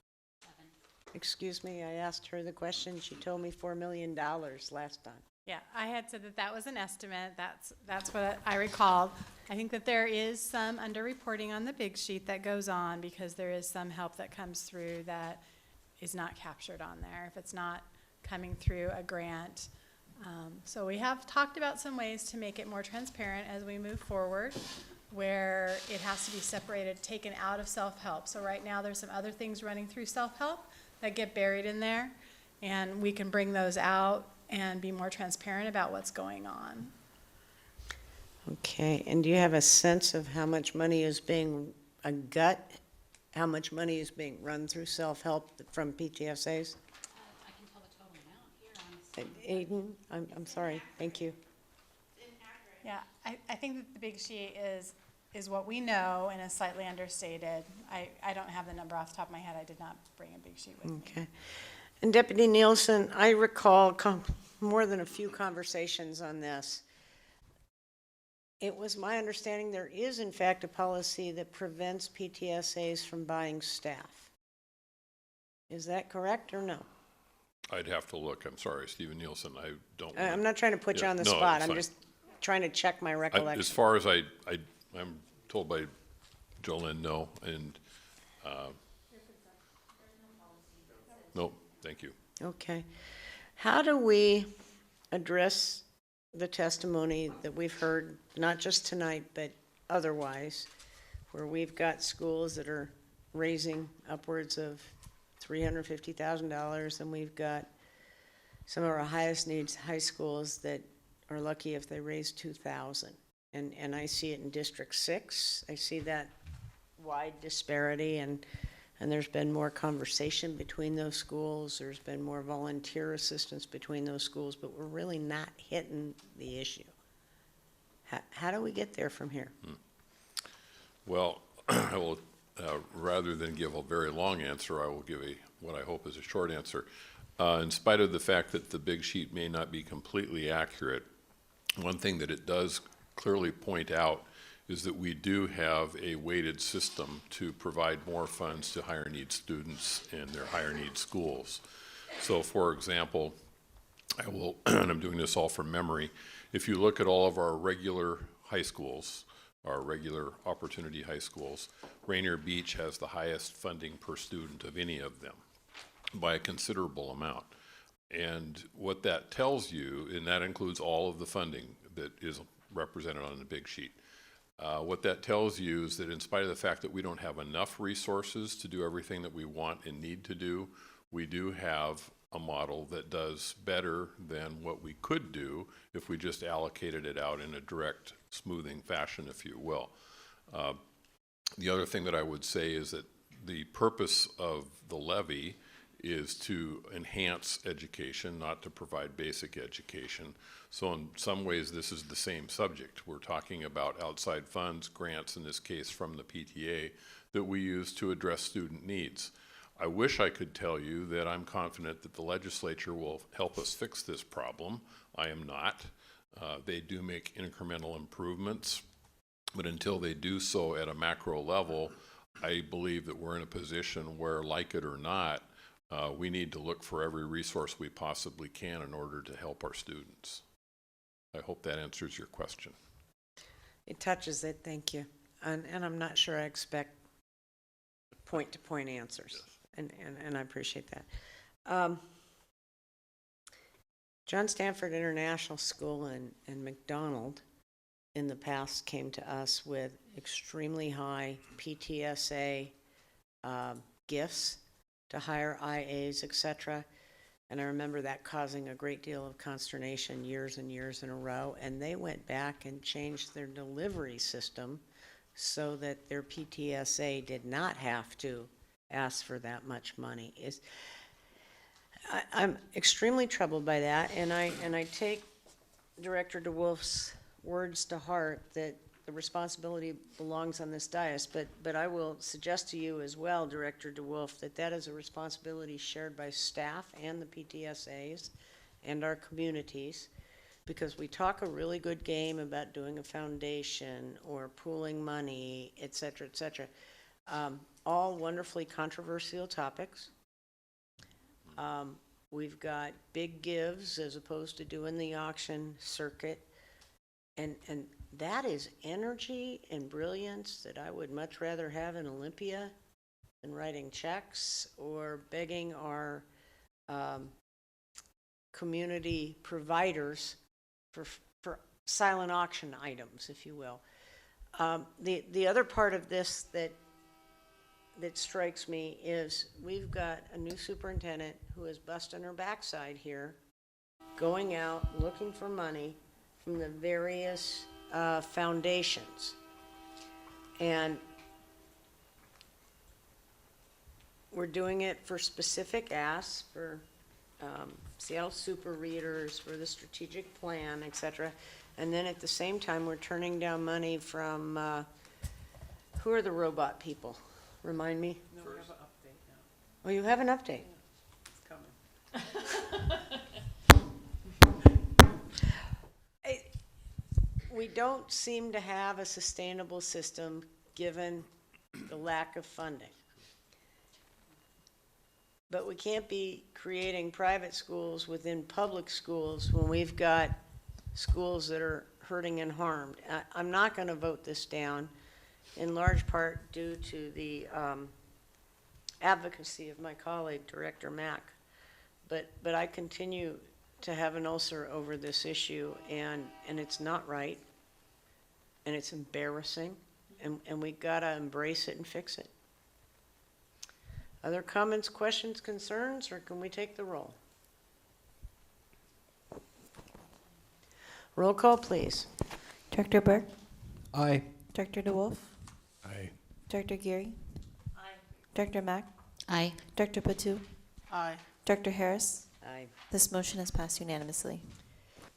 S1: Excuse me, I asked her the question. She told me $4 million last time.
S8: Yeah, I had said that that was an estimate. That's what I recalled. I think that there is some underreporting on the big sheet that goes on because there is some help that comes through that is not captured on there if it's not coming through a grant. So we have talked about some ways to make it more transparent as we move forward, where it has to be separated, taken out of self-help. So right now there's some other things running through self-help that get buried in there, and we can bring those out and be more transparent about what's going on.
S1: Okay, and do you have a sense of how much money is being how much money is being run through self-help from PTSAs?
S21: I can tell the total amount here on the
S1: Aiden, I'm sorry, thank you.
S8: Yeah, I think that the big sheet is what we know and is slightly understated. I don't have the number off the top of my head. I did not bring a big sheet with me.
S1: Okay. And Deputy Nielsen, I recall more than a few conversations on this. It was my understanding there is in fact a policy that prevents PTSAs from buying staff. Is that correct or no?
S16: I'd have to look. I'm sorry, Stephen Nielsen. I don't.
S1: I'm not trying to put you on the
S16: no,
S1: spot.
S16: it's
S1: I'm
S16: fine.
S1: just trying to check my recollection.
S16: As far as I'm told by Jolene, no, and no, thank you.
S1: Okay. How do we address the testimony that we've heard, not just tonight, but otherwise, where we've got schools that are raising upwards of $350,000, and we've got some of our highest needs high schools that are lucky if they raise $2,000. And I see it in District 6. I see that wide disparity, and there's been more conversation between those schools. There's been more volunteer assistance between those schools, but we're really not hitting the issue. How do we get there from here?
S16: Well, I will, rather than give a very long answer, I will give what I hope is a short answer. In spite of the fact that the big sheet may not be completely accurate, one thing that it does clearly point out is that we do have a weighted system to provide more funds to higher need students in their higher need schools. So for example, I will, and I'm doing this all from memory, if you look at all of our regular high schools, our regular opportunity high schools, Rainier Beach has the highest funding per student of any of them by a considerable amount. And what that tells you, and that includes all of the funding that is represented on the big sheet, what that tells you is that in spite of the fact that we don't have enough resources to do everything that we want and need to do, we do have a model that does better than what we could do if we just allocated it out in a direct, smoothing fashion, if you will. The other thing that I would say is that the purpose of the levy is to enhance education, not to provide basic education. So in some ways, this is the same subject. We're talking about outside funds, grants, in this case from the PTA, that we use to address student needs. I wish I could tell you that I'm confident that the legislature will help us fix this problem. I am not. They do make incremental improvements, but until they do so at a macro level, I believe that we're in a position where, like it or not, we need to look for every resource we possibly can in order to help our students. I hope that answers your question.
S1: It touches it, thank you. And I'm not sure I expect point-to-point answers, and I appreciate that. John Stanford International School and McDonald in the past came to us with extremely high PTSA gifts to hire IAs, etc. And I remember that causing a great deal of consternation years and years in a row. And they went back and changed their delivery system so that their PTSA did not have to ask for that much money. I'm extremely troubled by that, and I take Director DeWolf's words to heart that the responsibility belongs on this dais, but I will suggest to you as well, Director DeWolf, that is a responsibility shared by staff and the PTSAs and our communities, because we talk a really good game about doing a foundation or pooling money, et cetera, all wonderfully controversial topics. We've got big gives as opposed to doing the auction circuit. And that is energy and brilliance that I would much rather have in Olympia than writing checks or begging our community providers for silent auction items, if you will. The other part of this that strikes me is we've got a new superintendent who is busting her backside here, going out looking for money from the various foundations. And we're doing it for specific asks, for Seattle Super Readers, for the strategic plan, etc. And then at the same time, we're turning down money from, who are the robot people? Remind me?
S3: No, we have an update now.
S1: Oh, you have an update?
S3: It's coming.
S1: We don't seem to have a sustainable system given the lack of funding. But we can't be creating private schools within public schools when we've got schools that are hurting and harmed. I'm not going to vote this down, in large part due to the advocacy of my colleague, Director Mack. But I continue to have an ulcer over this issue, and it's not right, and it's embarrassing, and we've got to embrace it and fix it. Other comments, questions, concerns, or can we take the roll? Roll call, please.
S20: Director Burke?
S15: Aye.
S20: Director DeWolf?
S15: Aye.
S20: Director Geary?
S21: Aye.
S20: Director Mack?
S21: Aye.
S20: Director Patu?
S3: Aye.
S20: Director Harris?
S1: Aye.
S20: This motion is passed unanimously.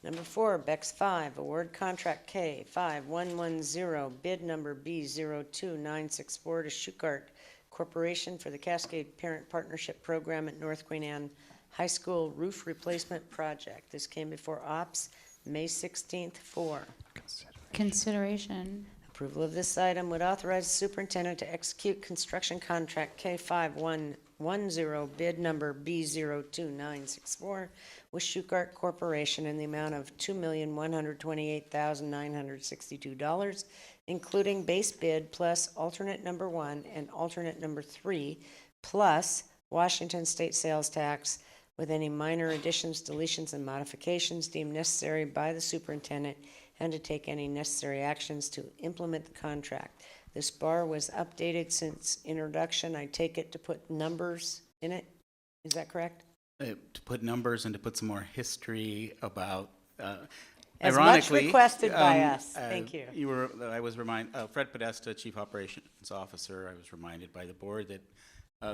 S1: Number 4, Bex 5, award contract K5110, bid number B02964 to Schuchart Corporation for the Cascade Parent Partnership Program at North Queen Anne High School Roof Replacement Project. This came before OPS May 16th for
S21: Consideration.
S1: approval of this item would authorize the superintendent to execute construction contract K5110, bid number B02964 with Schuchart Corporation in the amount of $2,128,962, including base bid plus alternate number 1 and alternate number 3, plus Washington state sales tax, with any minor additions, deletions, and modifications deemed necessary by the superintendent, and to take any necessary actions to implement the contract. This bar was updated since introduction. I take it to put numbers in it. Is that correct?
S11: To put numbers and to put some more history about.
S1: As much requested by us. Thank you.
S11: I was reminded, Fred Podesta, Chief Operations Officer, I was reminded by the board that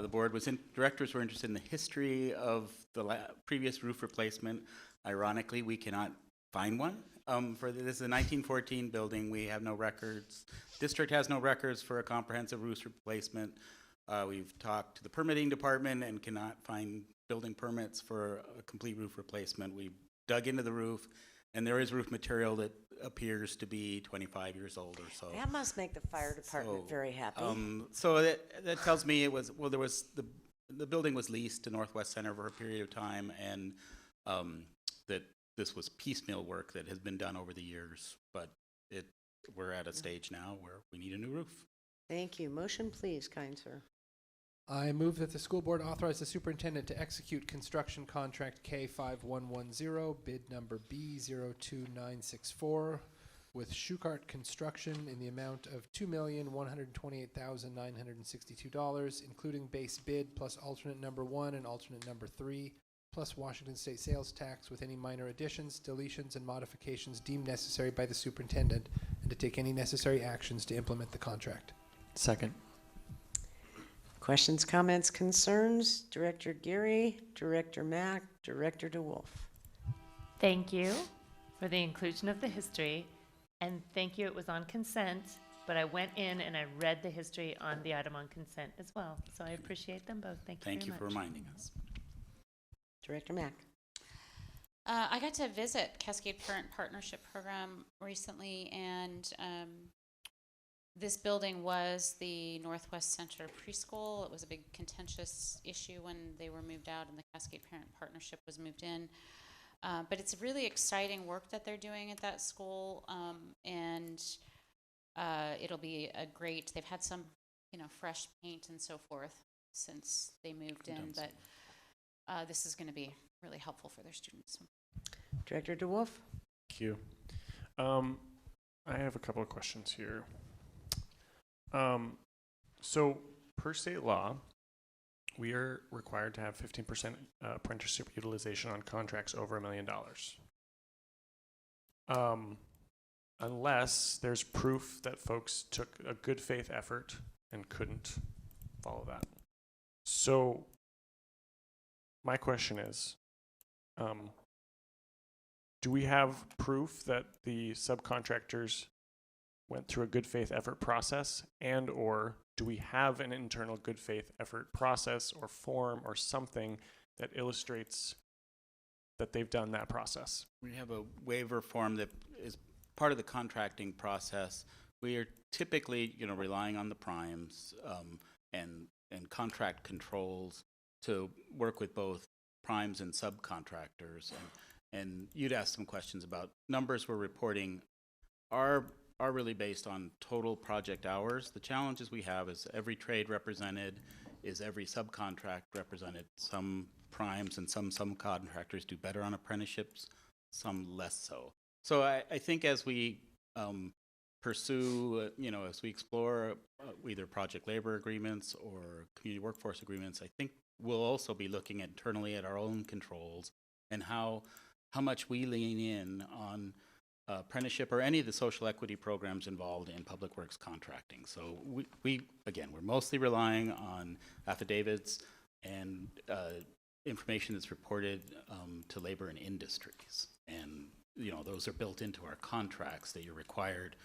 S11: the board directors were interested in the history of the previous roof replacement. Ironically, we cannot find one. This is a 1914 building. We have no records. District has no records for a comprehensive roof replacement. We've talked to the permitting department and cannot find building permits for a complete roof replacement. We dug into the roof, And there is roof material that appears to be 25 years old or so.
S1: That must make the fire department very happy.
S11: So that tells me it was, well, there was, the building was leased to Northwest Center for a period of time, and that this was piecemeal work that has been done over the years, but we're at a stage now where we need a new roof.
S1: Thank you. Motion, please, kind sir.
S15: I move that the school board authorize the superintendent to execute construction contract K5110, bid number B02964, with Shukart Construction in the amount of $2,128,962, including base bid plus alternate number 1 and alternate number 3, plus Washington State sales tax, with any minor additions, deletions, and modifications deemed necessary by the superintendent, and to take any necessary actions to implement the contract.
S14: Second.
S1: Questions, comments, concerns? Director Geary, Director Mack, Director DeWolf.
S5: Thank you for the inclusion of the history, and thank you, it was on consent, but I went in and I read the history on the item on consent as well, so I appreciate them both. Thank you very much.
S11: Thank you for reminding us.
S1: Director Mack.
S21: I got to visit Cascade Parent Partnership Program recently, and this building was the Northwest Center preschool. It was a big contentious issue when they were moved out and the Cascade Parent Partnership was moved in. But it's really exciting work that they're doing at that school, and it'll be a great, they've had some, fresh paint and so forth since they moved in, but this is going to be really helpful for their students.
S1: Director DeWolf.
S23: Thank you. I have a couple of questions here. So per state law, we are required to have 15% apprenticeship utilization on contracts over $1 million. Unless there's proof that folks took a good faith effort and couldn't follow that. So my question is, do we have proof that the subcontractors went through a good faith effort process, and or do we have an internal good faith effort process or form or something that illustrates that they've done that process?
S11: We have a waiver form that is part of the contracting process. We are typically, relying on the primes and contract controls to work with both primes and subcontractors. And you'd asked some questions about numbers we're reporting are really based on total project hours. The challenges we have is every trade represented, is every subcontract represented. Some primes and some subcontractors do better on apprenticeships, some less so. So I think as we pursue, as we explore either project labor agreements or community workforce agreements, I think we'll also be looking internally at our own controls and how much we lean in on apprenticeship or any of the social equity programs involved in public works contracting. So we're mostly relying on affidavits and information that's reported to labor and industries. And, those are built into our contracts that you're required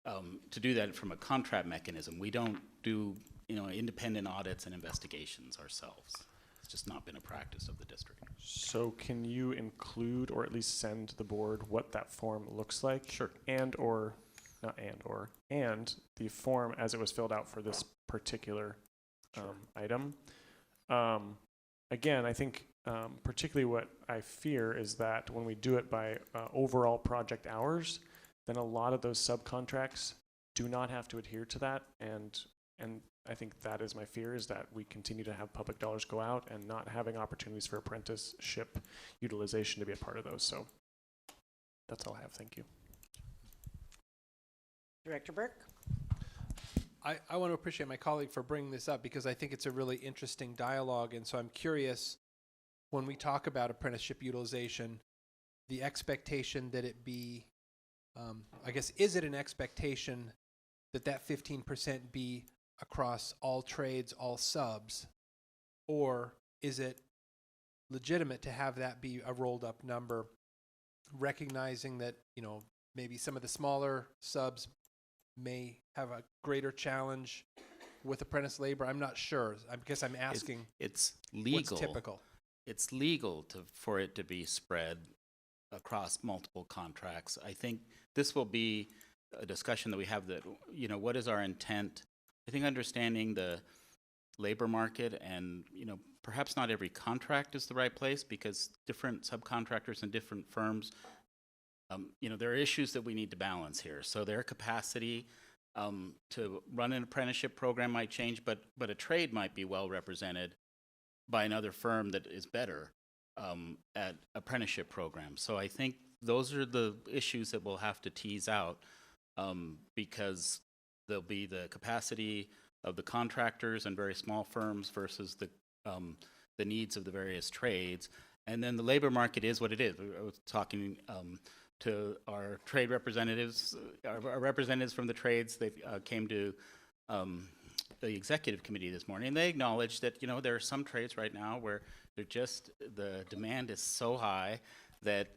S11: to do that from a contract mechanism. We don't do, independent audits and investigations ourselves. It's just not been a practice of the district.
S23: So can you include or at least send the board what that form looks like?
S11: Sure.
S23: And the form as it was filled out for this particular item. Again, I think particularly what I fear is that when we do it by overall project hours, then a lot of those subcontracts do not have to adhere to that, and I think that is my fear, is that we continue to have public dollars go out and not having opportunities for apprenticeship utilization to be a part of those. So that's all I have. Thank you.
S1: Director Burke.
S15: I want to appreciate my colleague for bringing this up because I think it's a really interesting dialogue, and so I'm curious, when we talk about apprenticeship utilization, the expectation that it be, is it an expectation that 15% be across all trades, all subs, or is it legitimate to have that be a rolled up number, recognizing that, maybe some of the smaller subs may have a greater challenge with apprentice labor? I'm not sure. I guess I'm asking.
S11: It's legal.
S15: What's typical?
S11: It's legal for it to be spread across multiple contracts. I think this will be a discussion that we have that, you know, what is our intent? I think understanding the labor market and, you know, perhaps not every contract is the right place because different subcontractors and different firms, you know, there are issues that we need to balance here. So their capacity to run an apprenticeship program might change, but a trade might be well represented by another firm that is better at apprenticeship programs. So I think those are the issues that we'll have to tease out because there'll be the capacity of the contractors and very small firms versus the needs of the various trades. And then the labor market is what it is. I was talking to our trade representatives, our representatives from the trades. They came to the executive committee this morning, and they acknowledged that, you know, there are some trades right now where they're just, the demand is so high that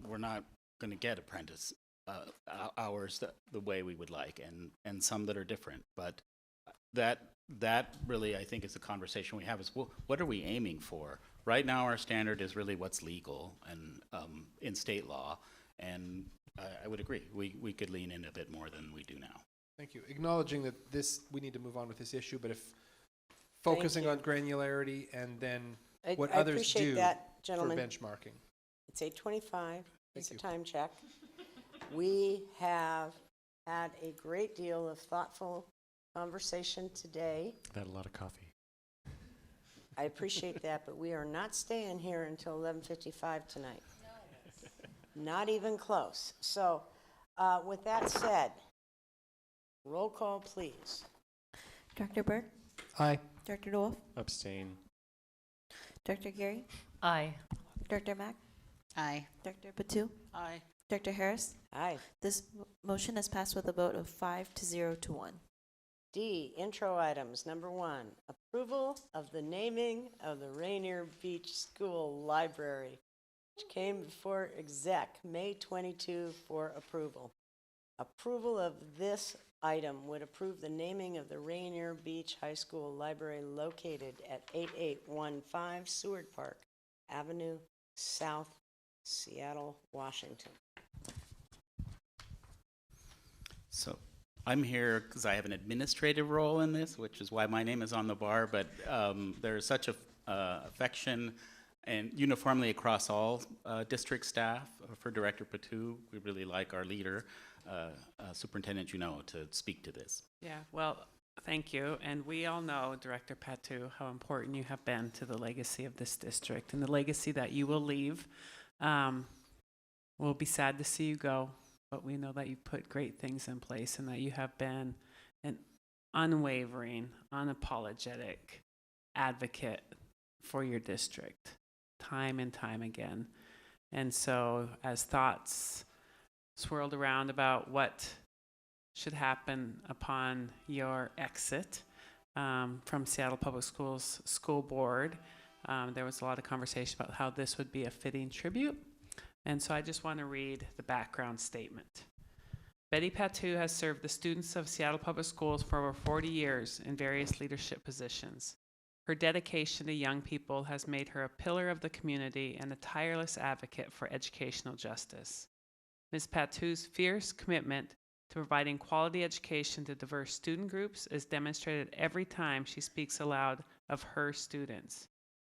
S11: we're not going to get apprentice hours the way we would like, and some that are different. But that really, I think, is the conversation we have is, well, what are we aiming for? Right now, our standard is really what's legal and in state law, and I would agree. We could lean in a bit more than we do now.
S15: Thank you. Acknowledging that we need to move on with this issue, but if focusing on granularity and then what
S1: I
S15: others
S1: appreciate
S15: do
S1: that, gentlemen.
S15: for benchmarking.
S1: It's 8:25. It's a
S15: you.
S1: time check. We have had a great deal of thoughtful conversation today.
S14: I've had a lot of coffee.
S1: I appreciate that, but we are not staying here until 11:55 tonight. Not even close. So with that said, roll call, please.
S20: Director Burke?
S15: Aye.
S20: Director Wolf?
S14: Abstain.
S20: Director Gary?
S5: Aye.
S20: Director Mack?
S21: Aye.
S20: Director Patu?
S3: Aye.
S20: Director Harris?
S1: Aye.
S20: This motion is passed with a vote of 5-0 to 1.
S1: D, intro items. Number 1, approval of the naming of the Rainier Beach School Library, which came before exec May 22 for approval. Approval of this item would approve the naming of the Rainier Beach High School Library located at 8815 Seward Park Avenue, South Seattle, Washington.
S11: So I'm here because I have an administrative role in this, which is why my name is on the bar, but there's such a affection and uniformly across all district staff for Director Patu. We really like our leader, Superintendent Juvenile, to speak to this.
S17: Yeah, well, thank you. And we all know, Director Patu, how important you have been to the legacy of this district and the legacy that you will leave. We'll be sad to see you go, but we know that you put great things in place and that you have been an unwavering, unapologetic advocate for your district time and time again. And so as thoughts swirled around about what should happen upon your exit from Seattle Public Schools School Board, there was a lot of conversation about how this would be a fitting tribute. And so I just want to read the background statement. Betty Patu has served the students of Seattle Public Schools for over 40 years in various leadership positions. Her dedication to young people has made her a pillar of the community and a tireless advocate for educational justice. Ms. Patu's fierce commitment to providing quality education to diverse student groups is demonstrated every time she speaks aloud of her students.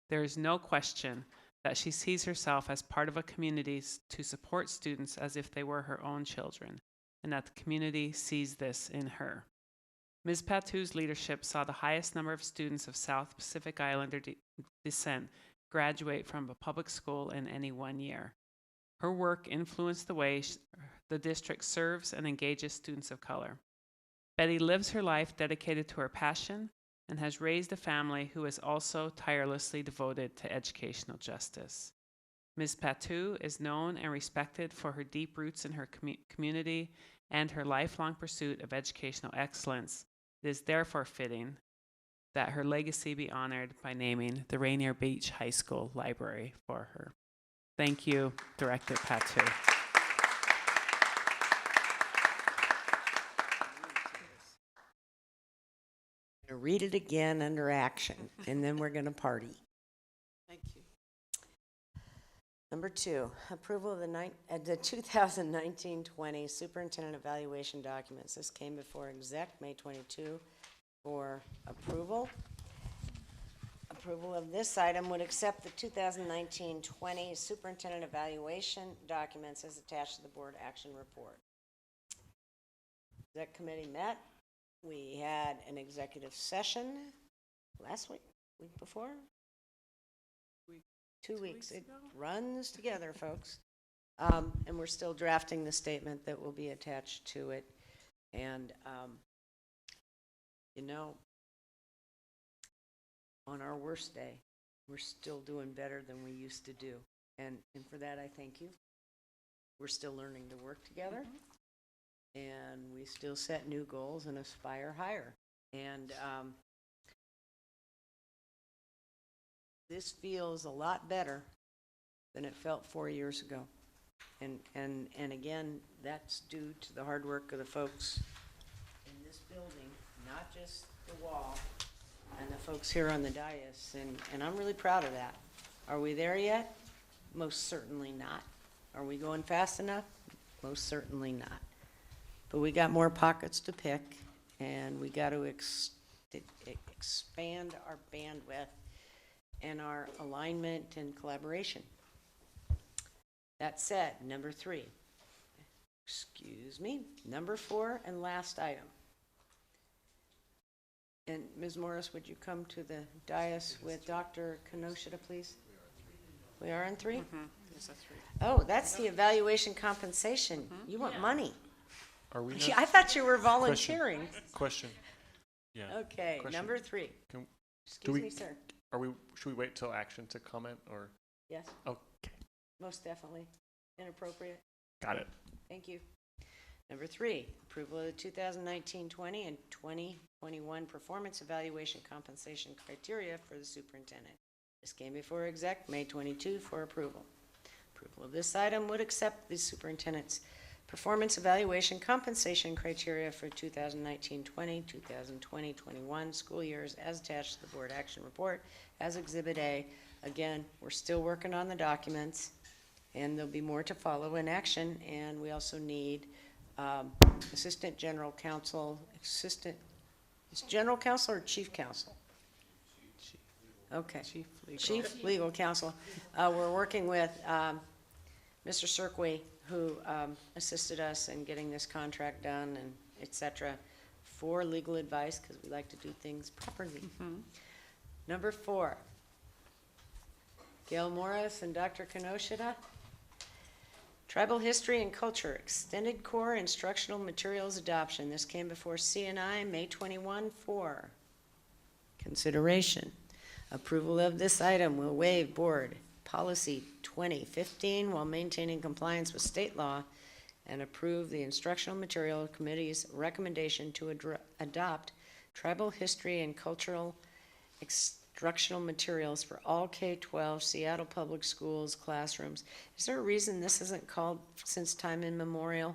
S17: There is no question that she sees herself as part of a community to support students as if they were her own children, and that the community sees this in her. Ms. Patu's leadership saw the highest number of students of South Pacific Islander descent graduate from a public school in any one year. Her work influenced the way the district serves and engages students of color. Betty lives her life dedicated to her passion and has raised a family who is also tirelessly devoted to educational justice. Ms. Patu is known and respected for her deep roots in her community and her lifelong pursuit of educational excellence. It is therefore fitting that her legacy be honored by naming the Rainier Beach High School Library for her. Thank you, Director Patu.
S1: I'm going to read it again under action, and then we're going to party.
S3: Thank you.
S1: Number 2, approval of the 2019-20 superintendent evaluation documents. This came before exec May 22 for approval. Approval of this item would accept the 2019-20 superintendent evaluation documents as attached to the board action report. Exec committee met. We had an executive session last week before? 2 weeks. It runs together, folks. And we're still drafting the statement that will be attached to it. And, you know, on our worst day, we're still doing better than we used to do. And for that, I thank you. We're still learning to work together. And we still set new goals and aspire higher. And this feels a lot better than it felt 4 years ago. And again, that's due to the hard work of the folks in this building, not just the wall, and the folks here on the dais. And I'm really proud of that. Are we there yet? Most certainly not. Are we going fast enough? Most certainly not. But we got more pockets to pick, and we got to expand our bandwidth and our alignment and collaboration. That said, number 3, number 4 and last item. And Ms. Morris, would you come to the dais with Dr. Kenoshita, please? We are on 3?
S3: Yes, that's right.
S1: Oh, that's the evaluation compensation. You want money.
S23: Are we?
S1: I thought you were volunteering.
S23: Question. Yeah.
S1: Okay,
S23: Question.
S1: number 3.
S23: Do
S1: Excuse me, sir.
S23: Should we wait till action to comment, or?
S1: Yes,
S23: Okay,
S1: most definitely. Inappropriate.
S23: got it.
S1: Thank you. Number 3, approval of the 2019-20 and 2021 performance evaluation compensation criteria for the superintendent. This came before exec May 22 for approval. Approval of this item would accept the superintendent's performance evaluation compensation criteria for 2019-20, 2020-21 school years as attached to the board action report as Exhibit A. Again, we're still working on the documents, and there'll be more to follow in action. And we also need assistant general counsel, is general counsel or chief counsel? Okay. Chief legal counsel. We're working with Mr. Cirqui, who assisted us in getting this contract done and et cetera, for legal advice, because we like to do things properly. Number 4, Gail Morris and Dr. Kenoshita. Tribal History and Culture, Extended Core Instructional Materials Adoption. This came before C&I May 21 for consideration. Approval of this item will waive board policy 2015 while maintaining compliance with state law and approve the Instructional Material Committee's recommendation to adopt tribal history and cultural instructional materials for all K-12 Seattle Public Schools classrooms. Is there a reason this isn't called since time immemorial?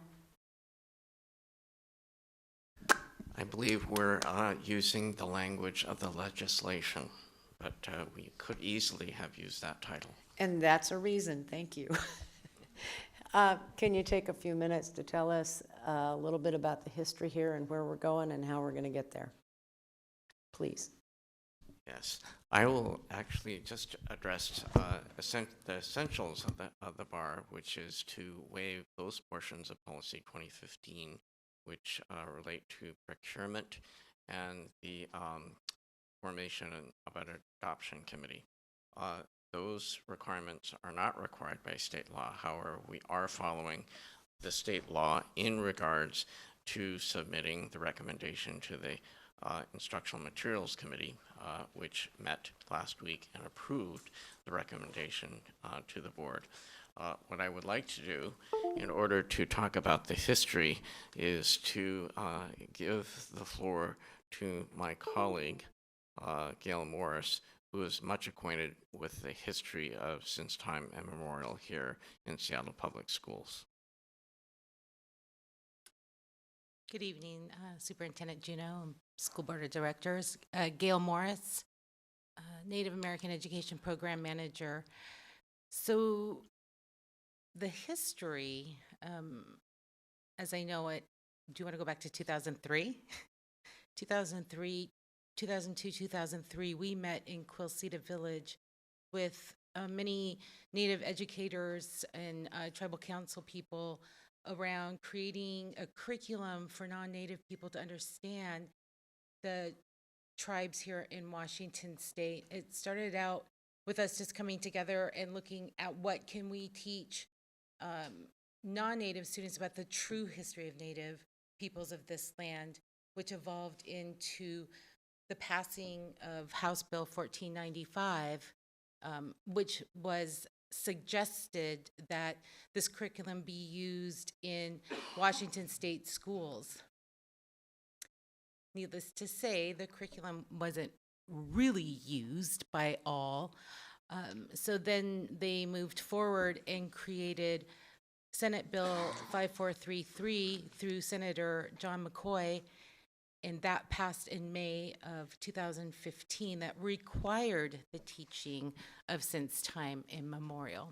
S18: I believe we're using the language of the legislation, but we could easily have used that title.
S1: And that's a reason, thank you. Can you take a few minutes to tell us a little bit about the history here and where we're going and how we're going to get there? Please.
S18: Yes, I will actually just address the essentials of the bar, which is to waive those portions of Policy 2015 which relate to procurement and the formation of an adoption committee. Those requirements are not required by state law. However, we are following the state law in regards to submitting the recommendation to the Instructional Materials Committee, which met last week and approved the recommendation to the board. What I would like to do in order to talk about the history is to give the floor to my colleague, Gail Morris, who is much acquainted with the history of since time immemorial here in Seattle Public Schools.
S19: Good evening, Superintendent Juneau and School Board of Directors. Gail Morris, Native American Education Program Manager. So
S21: the history, as I know it, do you want to go back to 2003? 2003, 2002, 2003, we met in Quilceda Village with many Native educators and tribal council people around creating a curriculum for non-Native people to understand the tribes here in Washington State. It started out with us just coming together and looking at what can we teach non-Native students about the true history of Native peoples of this land, which evolved into the passing of House Bill 1495, which was suggested that this curriculum be used in Washington State schools. Needless to say, the curriculum wasn't really used by all. So then they moved forward and created Senate Bill 5433 through Senator John McCoy, and that passed in May of 2015, that required the teaching of since time immemorial.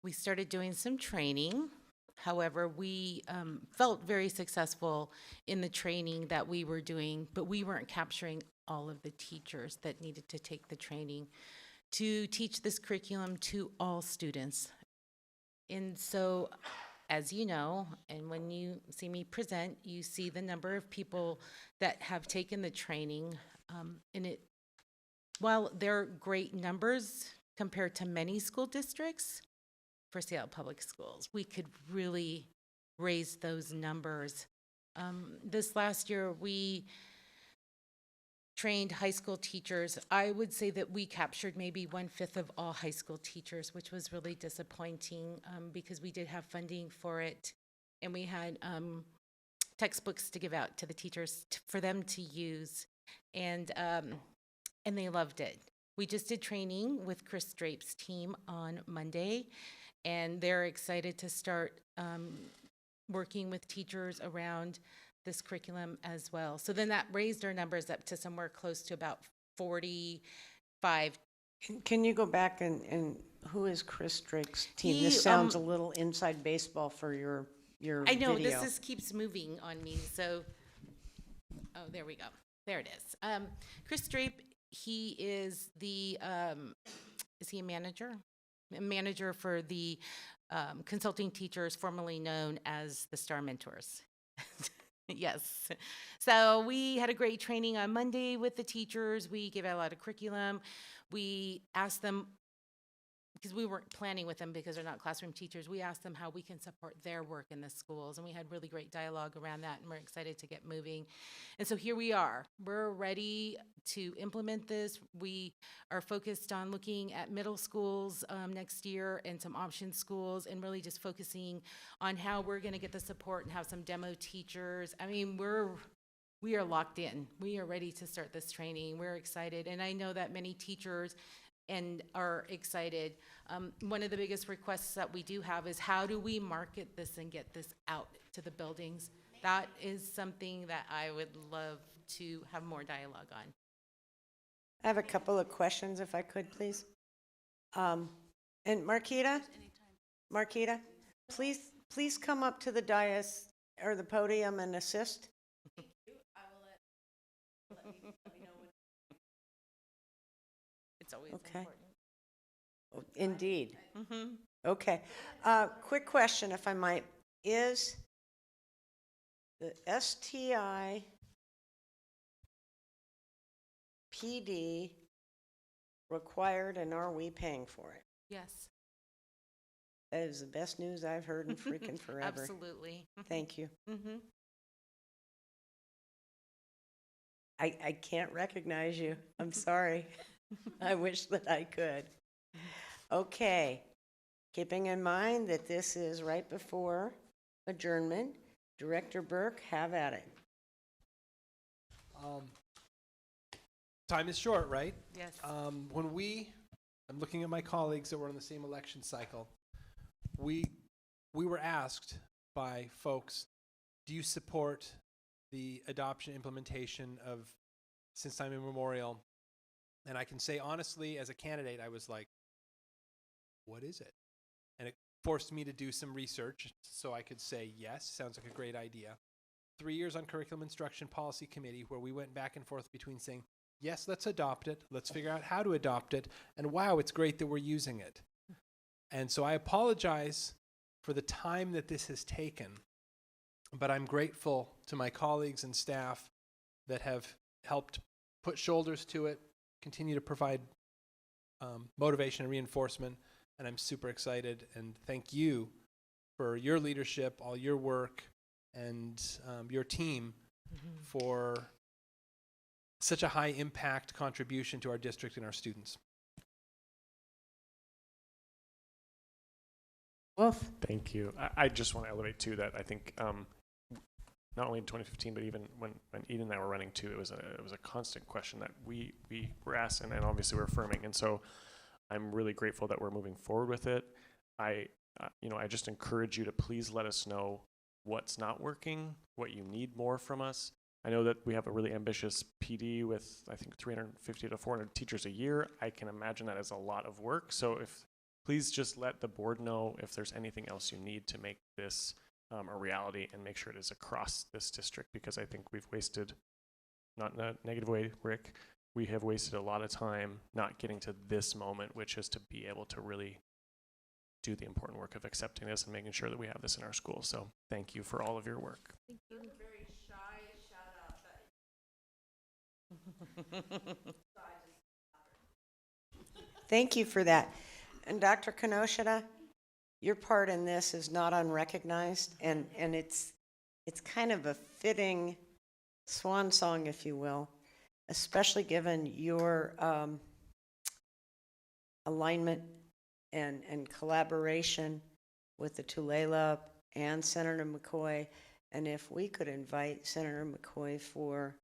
S21: We started doing some training. However, we felt very successful in the training that we were doing, but we weren't capturing all of the teachers that needed to take the training to teach this curriculum to all students. And so, as you know, and when you see me present, you see the number of people that have taken the training. And it, while they're great numbers compared to many school districts, for Seattle Public Schools, we could really raise those numbers. This last year, we trained high school teachers. I would say that we captured maybe 1/5 of all high school teachers, which was really disappointing because we did have funding for it, and we had textbooks to give out to the teachers for them to use, and they loved it. We just did training with Chris Drape's team on Monday, and they're excited to start working with teachers around this curriculum as well. So then that raised our numbers up to somewhere close to about 45.
S1: Can you go back and who is Chris Drake's team?
S21: He,
S1: This sounds a little inside baseball for your
S21: I know,
S1: video.
S21: this just keeps moving on me, so, oh, there we go. There it is. Chris Drape, he is the, is he a manager? A manager for the consulting teachers formerly known as the Star Mentors. Yes. So we had a great training on Monday with the teachers. We gave out a lot of curriculum. We asked them, because we weren't planning with them because they're not classroom teachers, we asked them how we can support their work in the schools, and we had really great dialogue around that, and we're excited to get moving. And so here we are. We're ready to implement this. We are focused on looking at middle schools next year and some option schools, and really just focusing on how we're going to get the support and have some demo teachers. I mean, we are locked in. We are ready to start this training. We're excited, and I know that many teachers and are excited. One of the biggest requests that we do have is how do we market this and get this out to the buildings? That is something that I would love to have more dialogue on.
S1: I have a couple of questions, if I could, please. And Marquita, please come up to the dais or the podium and assist.
S21: It's always
S1: Okay.
S21: important.
S1: Oh, indeed.
S21: Mm-hmm.
S1: Okay. Quick question, if I might. Is the STI PD required, and are we paying for it?
S21: Yes.
S1: That is the best news I've heard in freaking forever.
S21: Absolutely.
S1: Thank you.
S21: Mm-hmm.
S1: I can't recognize you. I'm sorry. I wish that I could. Okay. Keeping in mind that this is right before adjournment, Director Burke, have at it.
S15: Time is short, right?
S21: Yes.
S15: I'm looking at my colleagues that were on the same election cycle. We were asked by folks, do you support the adoption implementation of since time immemorial? And I can say honestly, as a candidate, I was like, what is it? and it forced me to do some research so I could say, yes, sounds like a great idea. 3 years on Curriculum Instruction Policy Committee, where we went back and forth between saying, yes, let's adopt it, let's figure out how to adopt it, and wow, it's great that we're using it. And so I apologize for the time that this has taken, but I'm grateful to my colleagues and staff that have helped put shoulders to it, continue to provide motivation and reinforcement, and I'm super excited. And thank you for your leadership, all your work, and your team for such a high impact contribution to our district and our students.
S1: Wolf.
S23: Thank you. I just want to elevate too that I think not only in 2015, but even when Eden and I were running too, it was a constant question that we were asked, and obviously we're affirming. And so I'm really grateful that we're moving forward with it. I just encourage you to please let us know what's not working, what you need more from us. I know that we have a really ambitious PD with, I think, 350 to 400 teachers a year. I can imagine that is a lot of work. So please just let the board know if there's anything else you need to make this a reality, and make sure it is across this district, because I think we've wasted, not in a negative way, Rick, we have wasted a lot of time not getting to this moment, which is to be able to really do the important work of accepting this and making sure that we have this in our school. So thank you for all of your work.
S9: Thank you. Very shy shout out.
S1: Thank you for that. And Dr. Kenoshita, your part in this is not unrecognized, and it's kind of a fitting swan song, if you will, especially given your alignment and collaboration with the Tulalip and Senator McCoy. And if we could invite Senator McCoy for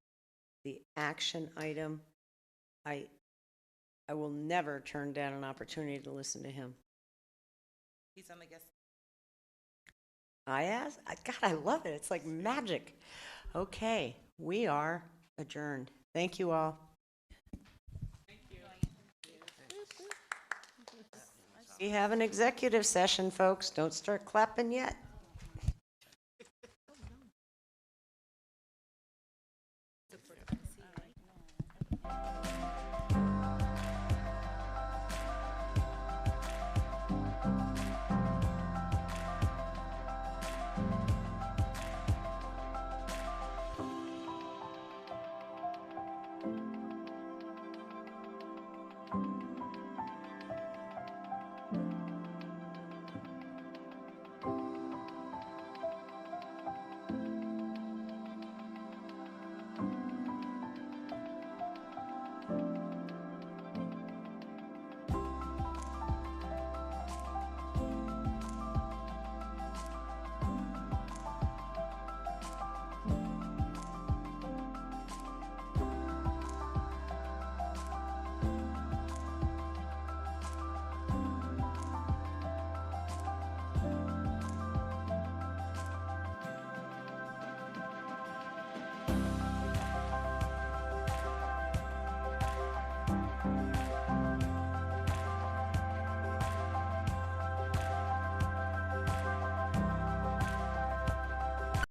S1: the action item, I will never turn down an opportunity to listen to him.
S2: He's on the guest.
S1: God, I love it. It's like magic. Okay, we are adjourned. Thank you all.
S2: Thank you.
S1: We have an executive session, folks. Don't start clapping yet.